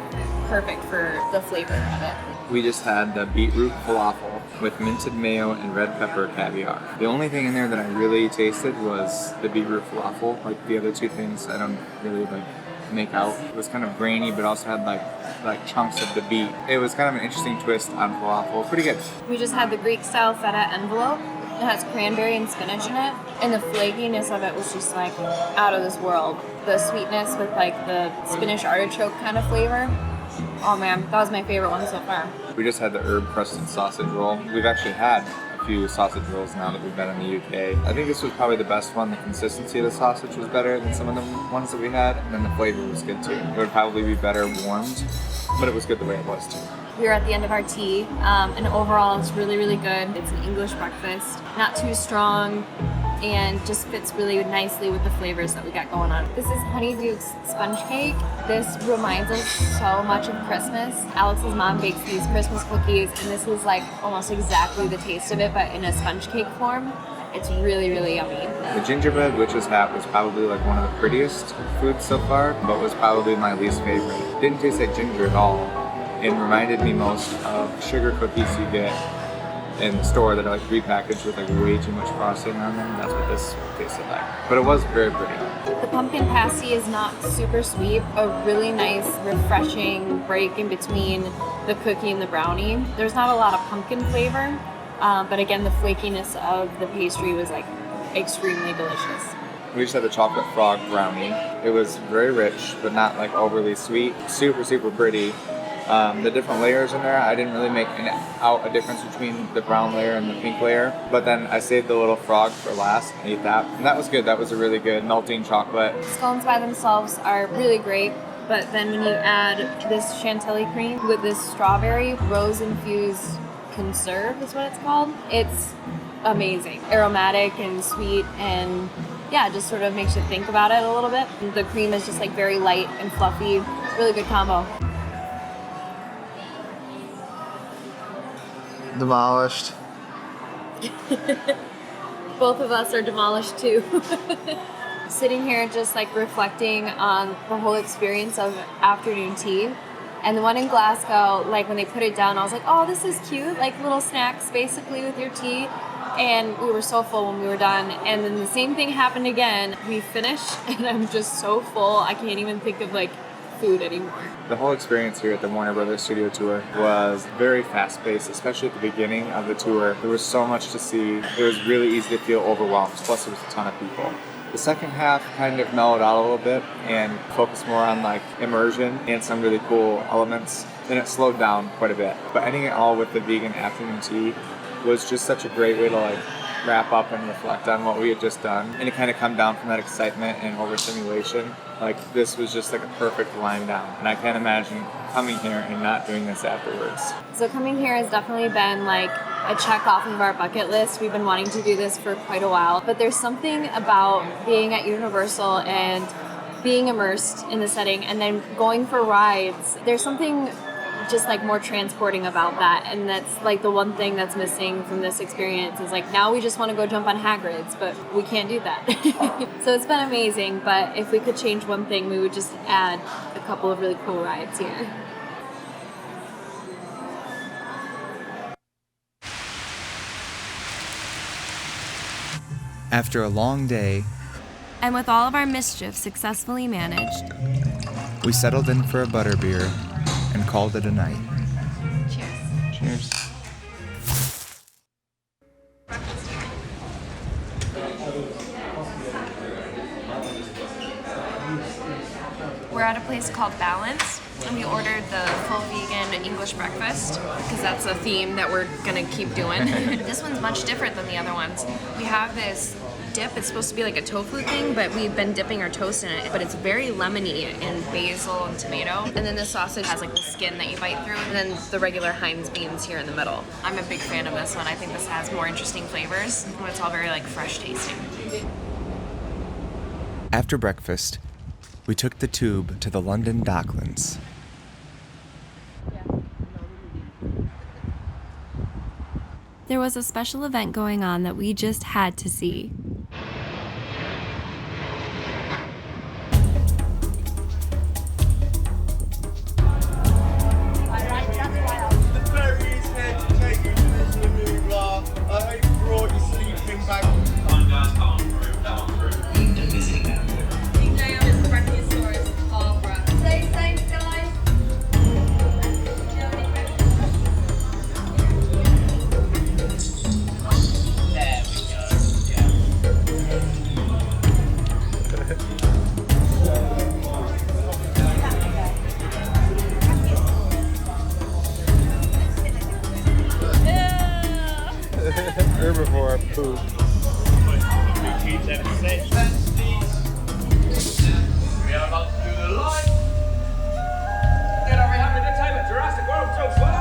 perfect for the flavor of it. We just had the beetroot falafel with minted mayo and red pepper caviar. The only thing in there that I really tasted was the beetroot falafel. Like the other two things I don't really like make out. It was kind of grainy, but also had like chunks of the beet. It was kind of an interesting twist on falafel. Pretty good. We just had the Greek style feta envelope. It has cranberry and spinach in it, and the flakiness of it was just like out of this world. The sweetness with like the spinach artichoke kind of flavor. Oh man, that was my favorite one so far. We just had the herb crusted sausage roll. We've actually had a few sausage rolls now that we've been in the UK. I think this was probably the best one. The consistency of the sausage was better than some of the ones that we had, and then the flavor was good too. It would probably be better warmed, but it was good the way it was too. We were at the end of our tea, and overall it's really, really good. It's an English breakfast, not too strong, and just fits really nicely with the flavors that we got going on. This is Honeyduke's sponge cake. This reminds us so much of Christmas. Alex's mom bakes these Christmas cookies, and this is like almost exactly the taste of it, but in a sponge cake form. It's really, really yummy. The gingerbread witch's hat was probably like one of the prettiest foods so far, but was probably my least favorite. It didn't taste like ginger at all. It reminded me most of sugar cookies you get in the store that are like repackaged with like way too much frosting on them. That's what this tasted like. But it was very pretty. The pumpkin pasty is not super sweet, a really nice, refreshing break in between the cookie and the brownie. There's not a lot of pumpkin flavor, but again, the flakiness of the pastry was like extremely delicious. We just had the chocolate frog brownie. It was very rich, but not like overly sweet. Super, super pretty. The different layers in there, I didn't really make out a difference between the brown layer and the pink layer. But then I saved the little frog for last and ate that. And that was good. That was a really good melting chocolate. Scones by themselves are really great, but then when you add this chantilly cream with this strawberry rose-infused conserve is what it's called, it's amazing. Aromatic and sweet, and yeah, just sort of makes you think about it a little bit. The cream is just like very light and fluffy. Really good combo. Demolished. Both of us are demolished too. Sitting here just like reflecting on the whole experience of afternoon tea. And the one in Glasgow, like when they put it down, I was like, oh, this is cute. Like little snacks basically with your tea. And we were so full when we were done. And then the same thing happened again. We finished and I'm just so full. I can't even think of like food anymore. The whole experience here at the Warner Brothers Studio Tour was very fast-paced, especially at the beginning of the tour. There was so much to see. It was really easy to feel overwhelmed, plus there was a ton of people. The second half kind of mellowed out a little bit and focused more on like immersion and some really cool elements. Then it slowed down quite a bit. But ending it all with the vegan afternoon tea was just such a great way to like wrap up and reflect on what we had just done and to kind of come down from that excitement and overstimulation. Like this was just like a perfect line down, and I can't imagine coming here and not doing this afterwards. So coming here has definitely been like a check off of our bucket list. We've been wanting to do this for quite a while, but there's something about being at Universal and being immersed in the setting and then going for rides. There's something just like more transporting about that, and that's like the one thing that's missing from this experience is like now we just want to go jump on Hagrid's, but we can't do that. So it's been amazing, but if we could change one thing, we would just add a couple of really cool rides here. After a long day, and with all of our mischief successfully managed, we settled in for a butterbeer and called it a night. Cheers. Cheers. We're at a place called Balance, and we ordered the full vegan English breakfast because that's a theme that we're gonna keep doing. This one's much different than the other ones. We have this dip. It's supposed to be like a tofu thing, but we've been dipping our toast in it. But it's very lemony and basil and tomato. And then the sausage has like the skin that you bite through, and then the regular Heinz beans here in the middle. I'm a big fan of this one. I think this has more interesting flavors, and it's all very like fresh tasting. After breakfast, we took the tube to the London Docklands. There was a special event going on that we just had to see. The ferry is here to take you to this Remover. I hope you brought your sleeping bag. Come on guys, come on through, come on through. Stay safe, guys. Herbivore poop. We are about to do the line. Get over having a good time at Jurassic World so far.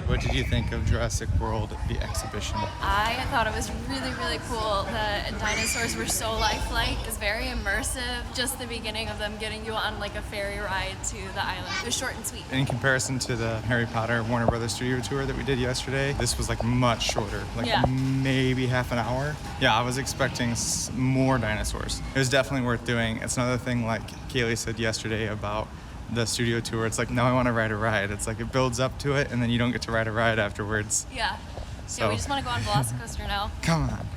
What did you think of Jurassic World, the exhibition? I thought it was really, really cool. The dinosaurs were so lifelike. It was very immersive. Just the beginning of them getting you on like a ferry ride to the island. It was short and sweet. In comparison to the Harry Potter Warner Brothers studio tour that we did yesterday, this was like much shorter, like maybe half an hour. Yeah, I was expecting more dinosaurs. It was definitely worth doing. It's another thing like Kaylee said yesterday about the studio tour. It's like, now I want to ride a ride. It's like it builds up to it and then you don't get to ride a ride afterwards. Yeah. So Yeah, we just want to go on Velocicoaster now. Come on.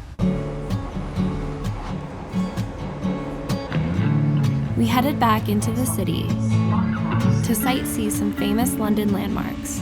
We headed back into the city to sightsee some famous London landmarks.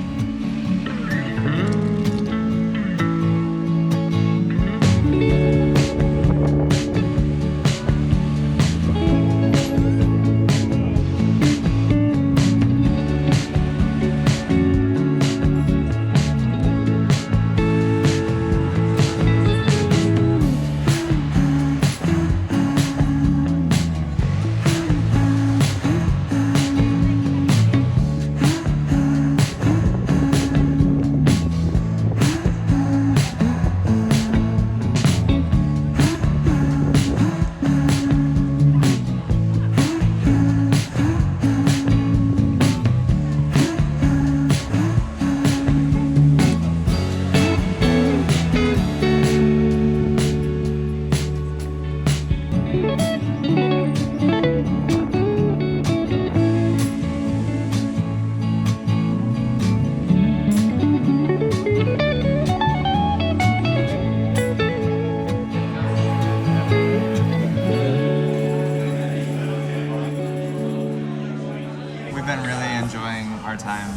been really enjoying our time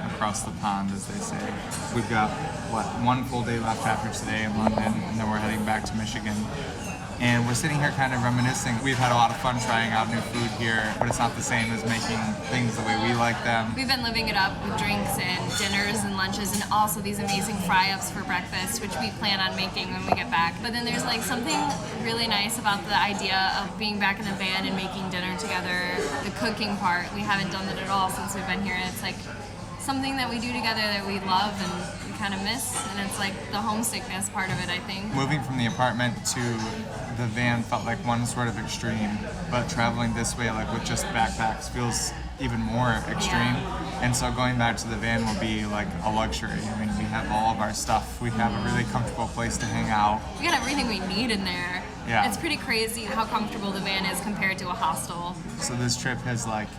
across the pond, as they say. We've got, one full day left after today in London, and then we're heading back to Michigan. And we're sitting here kind of reminiscing. We've had a lot of fun trying out new food here, but it's not the same as making things the way we like them. We've been living it up with drinks and dinners and lunches, and also these amazing fry-ups for breakfast, which we plan on making when we get back. But then there's like something really nice about the idea of being back in the van and making dinner together. The cooking part, we haven't done that at all since we've been here, and it's like something that we do together that we love and we kind of miss, and it's like the homesickness part of it, I think. Moving from the apartment to the van felt like one sort of extreme, but traveling this way, like with just backpacks, feels even more extreme. And so going back to the van will be like a luxury. I mean, we have all of our stuff. We have a really comfortable place to hang out. We got everything we need in there. Yeah. It's pretty crazy how comfortable the van is compared to a hostel. So this trip has like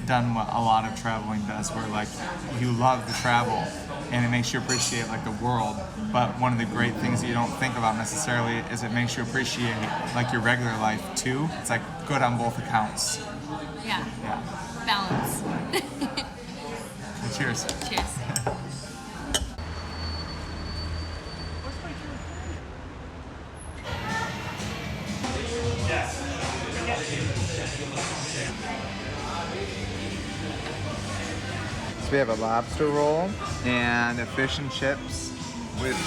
done what a lot of traveling does, where like you love the travel and it makes you appreciate like the world, but one of the great things that you don't think about necessarily is it makes you appreciate like your regular life too. It's like good on both accounts. Yeah. Yeah. Balance. Cheers. Cheers. So we have a lobster roll and a fish and chips with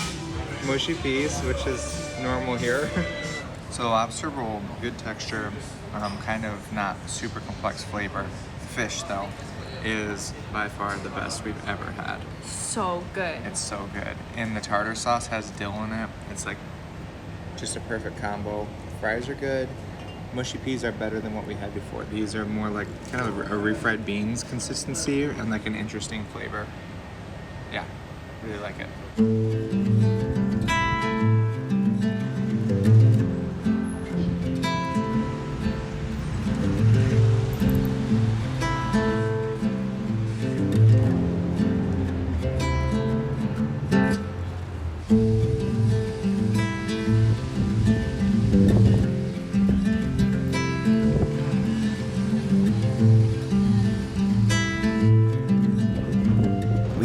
mushy peas, which is normal here. So lobster roll, good texture, kind of not super complex flavor. Fish though is by far the best we've ever had. So good. It's so good. And the tartar sauce has dill in it. It's like just a perfect combo. Fries are good. Mushy peas are better than what we had before. These are more like kind of a refried beans consistency and like an interesting flavor. Yeah, really like it.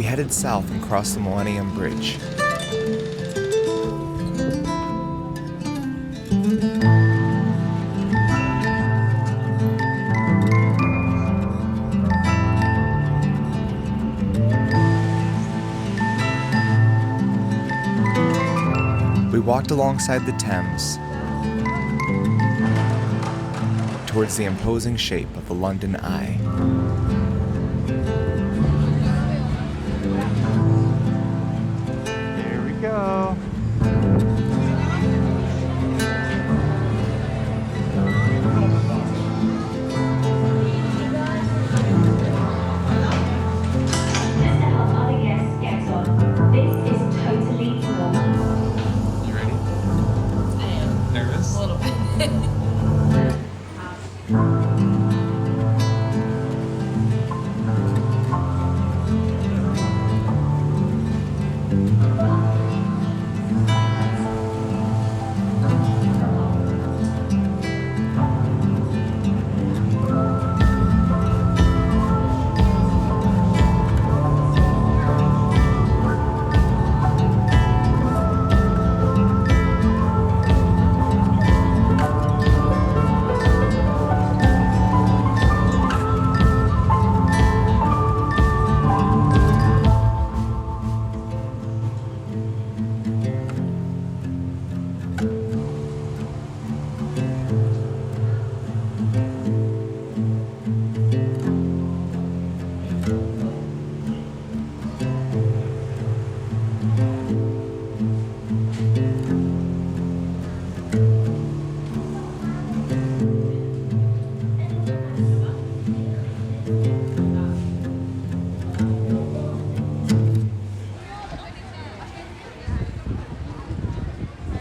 Headed south and crossed the Millennium Bridge. We walked alongside the Thames towards the imposing shape of the London Eye. Go.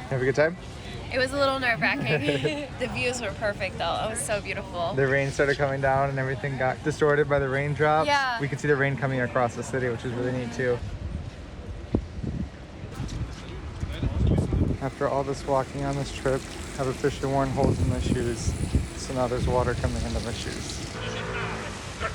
Have a good time? It was a little nerve-wracking. The views were perfect though. It was so beautiful. The rain started coming down and everything got distorted by the raindrops. Yeah. We could see the rain coming across the city, which is really neat too. After all this walking on this trip, I've officially worn holes in my shoes. So now there's water coming into my shoes. We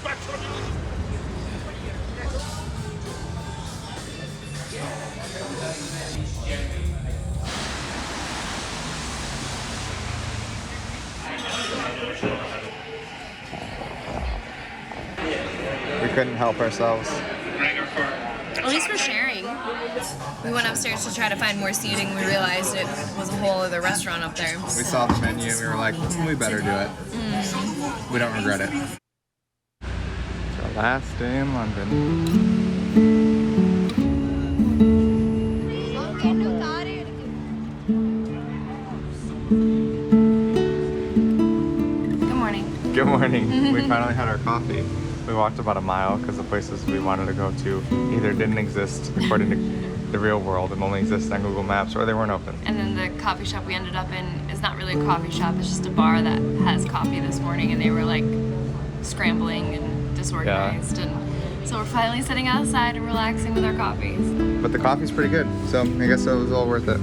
couldn't help ourselves. At least we're sharing. We went upstairs to try to find more seating. We realized it was a whole other restaurant up there. We saw the menu and we were like, we better do it. We don't regret it. It's our last day in London. Good morning. Good morning. We finally had our coffee. We walked about a mile because the places we wanted to go to either didn't exist according to the real world and only existed on Google Maps, or they weren't open. And then the coffee shop we ended up in is not really a coffee shop, it's just a bar that has coffee this morning, and they were like scrambling and disorganized. And so we're finally sitting outside and relaxing with our coffees. But the coffee's pretty good, so I guess it was all worth it.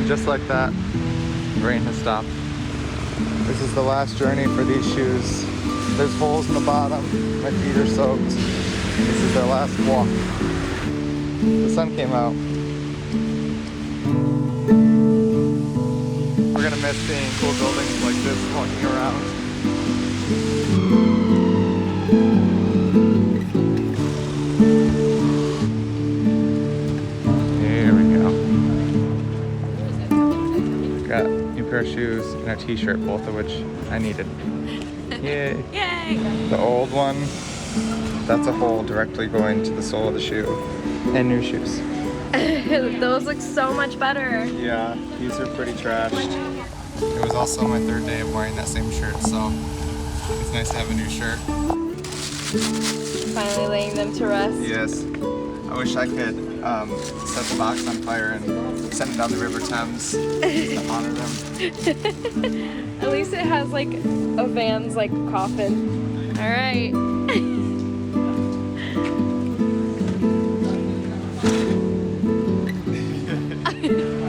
Just like that, rain has stopped. This is the last journey for these shoes. There's holes in the bottom, my feet are soaked. This is their last walk. The sun came out. We're gonna miss seeing cool buildings like this walking around. Got a new pair of shoes and a t-shirt, both of which I needed. Yay! Yay! The old one, that's a hole directly going to the sole of the shoe. And new shoes. Those look so much better. Yeah, these are pretty trashed. It was also my third day of wearing that same shirt, so it's nice to have a new shirt. Finally laying them to rest. Yes. I wish I could set the box on fire and send it down the River Thames to honor them. At least it has like a van's like coffin. All right.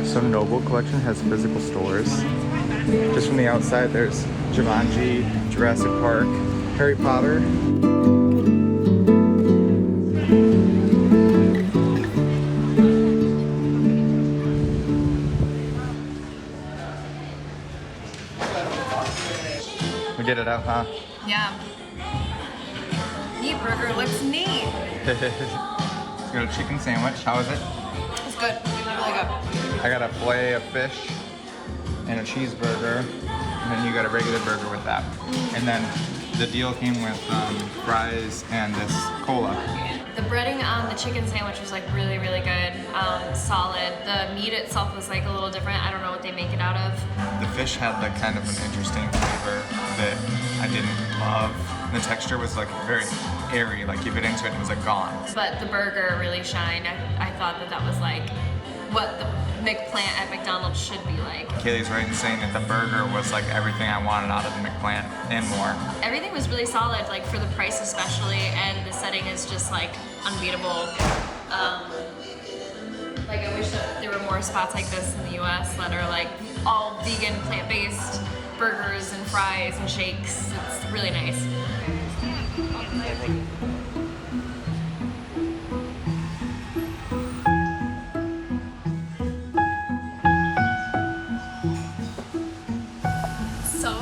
So Noble Collection has physical stores. Just from the outside, there's Jumanji, Jurassic Park, Harry Potter. We get it out, huh? Yeah. Meat burger looks neat. Let's get a chicken sandwich. How is it? It's good. Really good. I got a fillet of fish and a cheeseburger, and then you got a regular burger with that. And then the deal came with fries and this cola. The breading on the chicken sandwich was like really, really good. Solid. The meat itself was like a little different. I don't know what they make it out of. The fish had like kind of an interesting flavor that I didn't love. The texture was like very airy, like you bit into it and it was like gone. But the burger really shined. I thought that was like what the McPlant at McDonald's should be like. Kaylee's right in saying that the burger was like everything I wanted out of the McPlant and more. Everything was really solid, like for the price especially, and the setting is just like unbeatable. Like I wish that there were more spots like this in the US that are like all vegan, plant-based burgers and fries and shakes. It's really nice.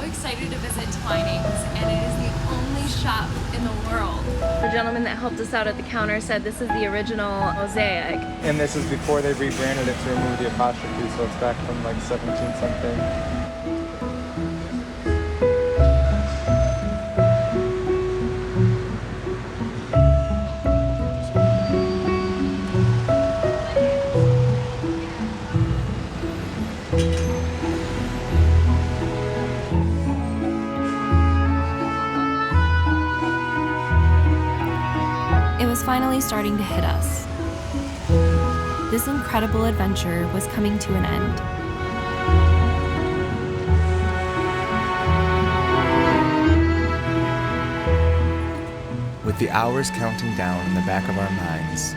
Excited to visit Twinings, and it is the only shop in the world. The gentleman that helped us out at the counter said this is the original mosaic. And this is before they rebranded it to remove the apostrophe, so it's back from like 17 something. Finally starting to hit us. This incredible adventure was coming to an end. the hours counting down in the back of our minds,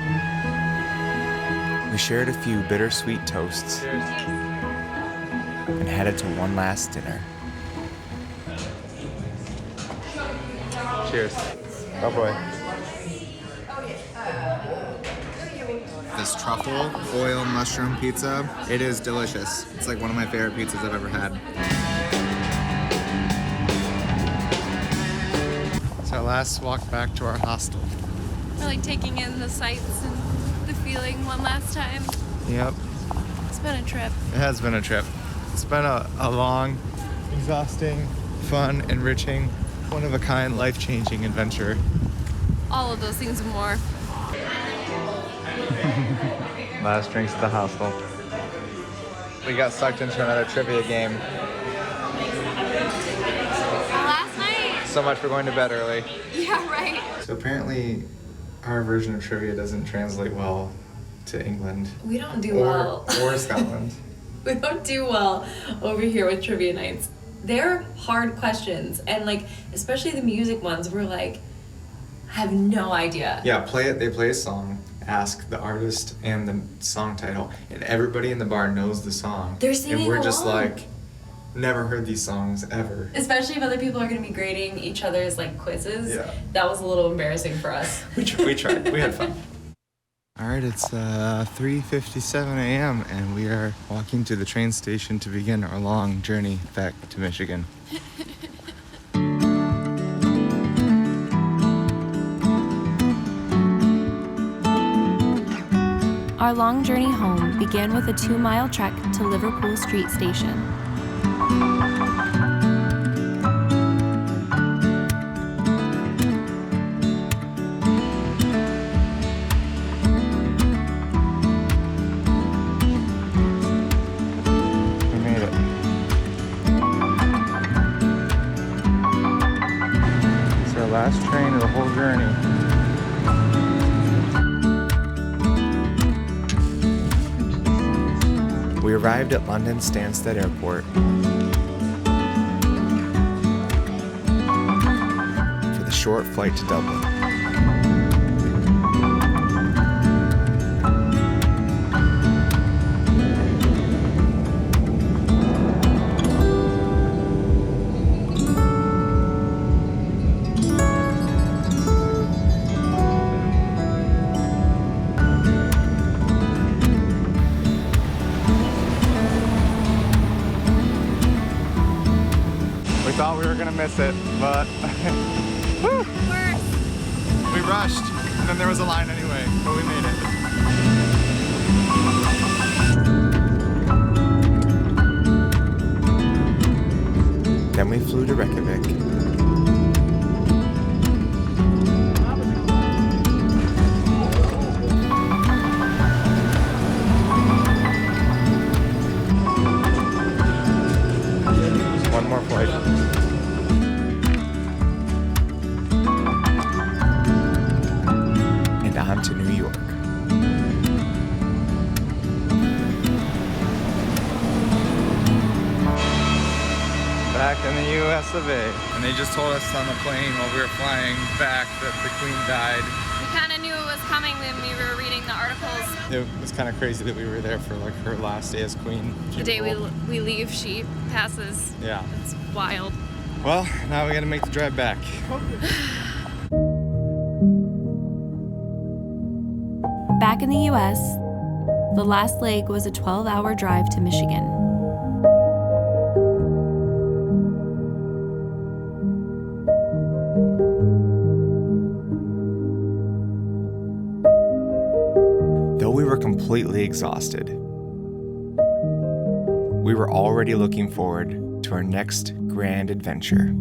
we shared a few bittersweet toasts and headed to one last dinner. Cheers. Oh boy. This truffle oil mushroom pizza, it is delicious. It's like one of my favorite pizzas I've ever had. It's our last walk back to our hostel. We're like taking in the sights and the feeling one last time. Yep, It's been a trip. it has been a trip. It's been a long, exhausting, fun, enriching, one-of-a-kind, life-changing adventure. All of those things and more. Last drinks at the hostel. We got sucked into another trivia game. Last night? So much for going to bed early. Yeah, right. So apparently, our version of trivia doesn't translate well to England. We don't do well. Or Scotland. We don't do well over here with trivia nights. They're hard questions, and like, especially the music ones, we're like, have no idea. Yeah, they play a song, ask the artist and the song title, and everybody in the bar knows the song. They're singing and we're just along. like, never heard these songs ever. Especially if other people are going to be grading each other's like quizzes. Yeah. That was a little embarrassing for us. We tried. We had fun. All right, it's 3:57 a.m. and we are walking to the train station to begin our long journey back to Michigan. Our long journey home began with a 2-mile trek to Liverpool Street Station. We made it. It's our last train of the whole journey. We arrived at London Stansted Airport for the short flight to Dublin. We thought we were gonna miss it, but we rushed, and then there was a line anyway, but we made it. Then we flew to Reykjavik. One more flight. And on to New York. Back in the US of A. And they just told us on the plane while we were flying back that the Queen died. We kind of knew it was coming when we were reading the articles. It was kind of crazy that we were there for like her last day as Queen. The day we leave, she passes. Yeah. It's wild. Well, now we gotta make the drive back. Back in the US, the last leg was a 12-hour drive to Michigan. Though we were completely exhausted, we were already looking forward to our next grand adventure.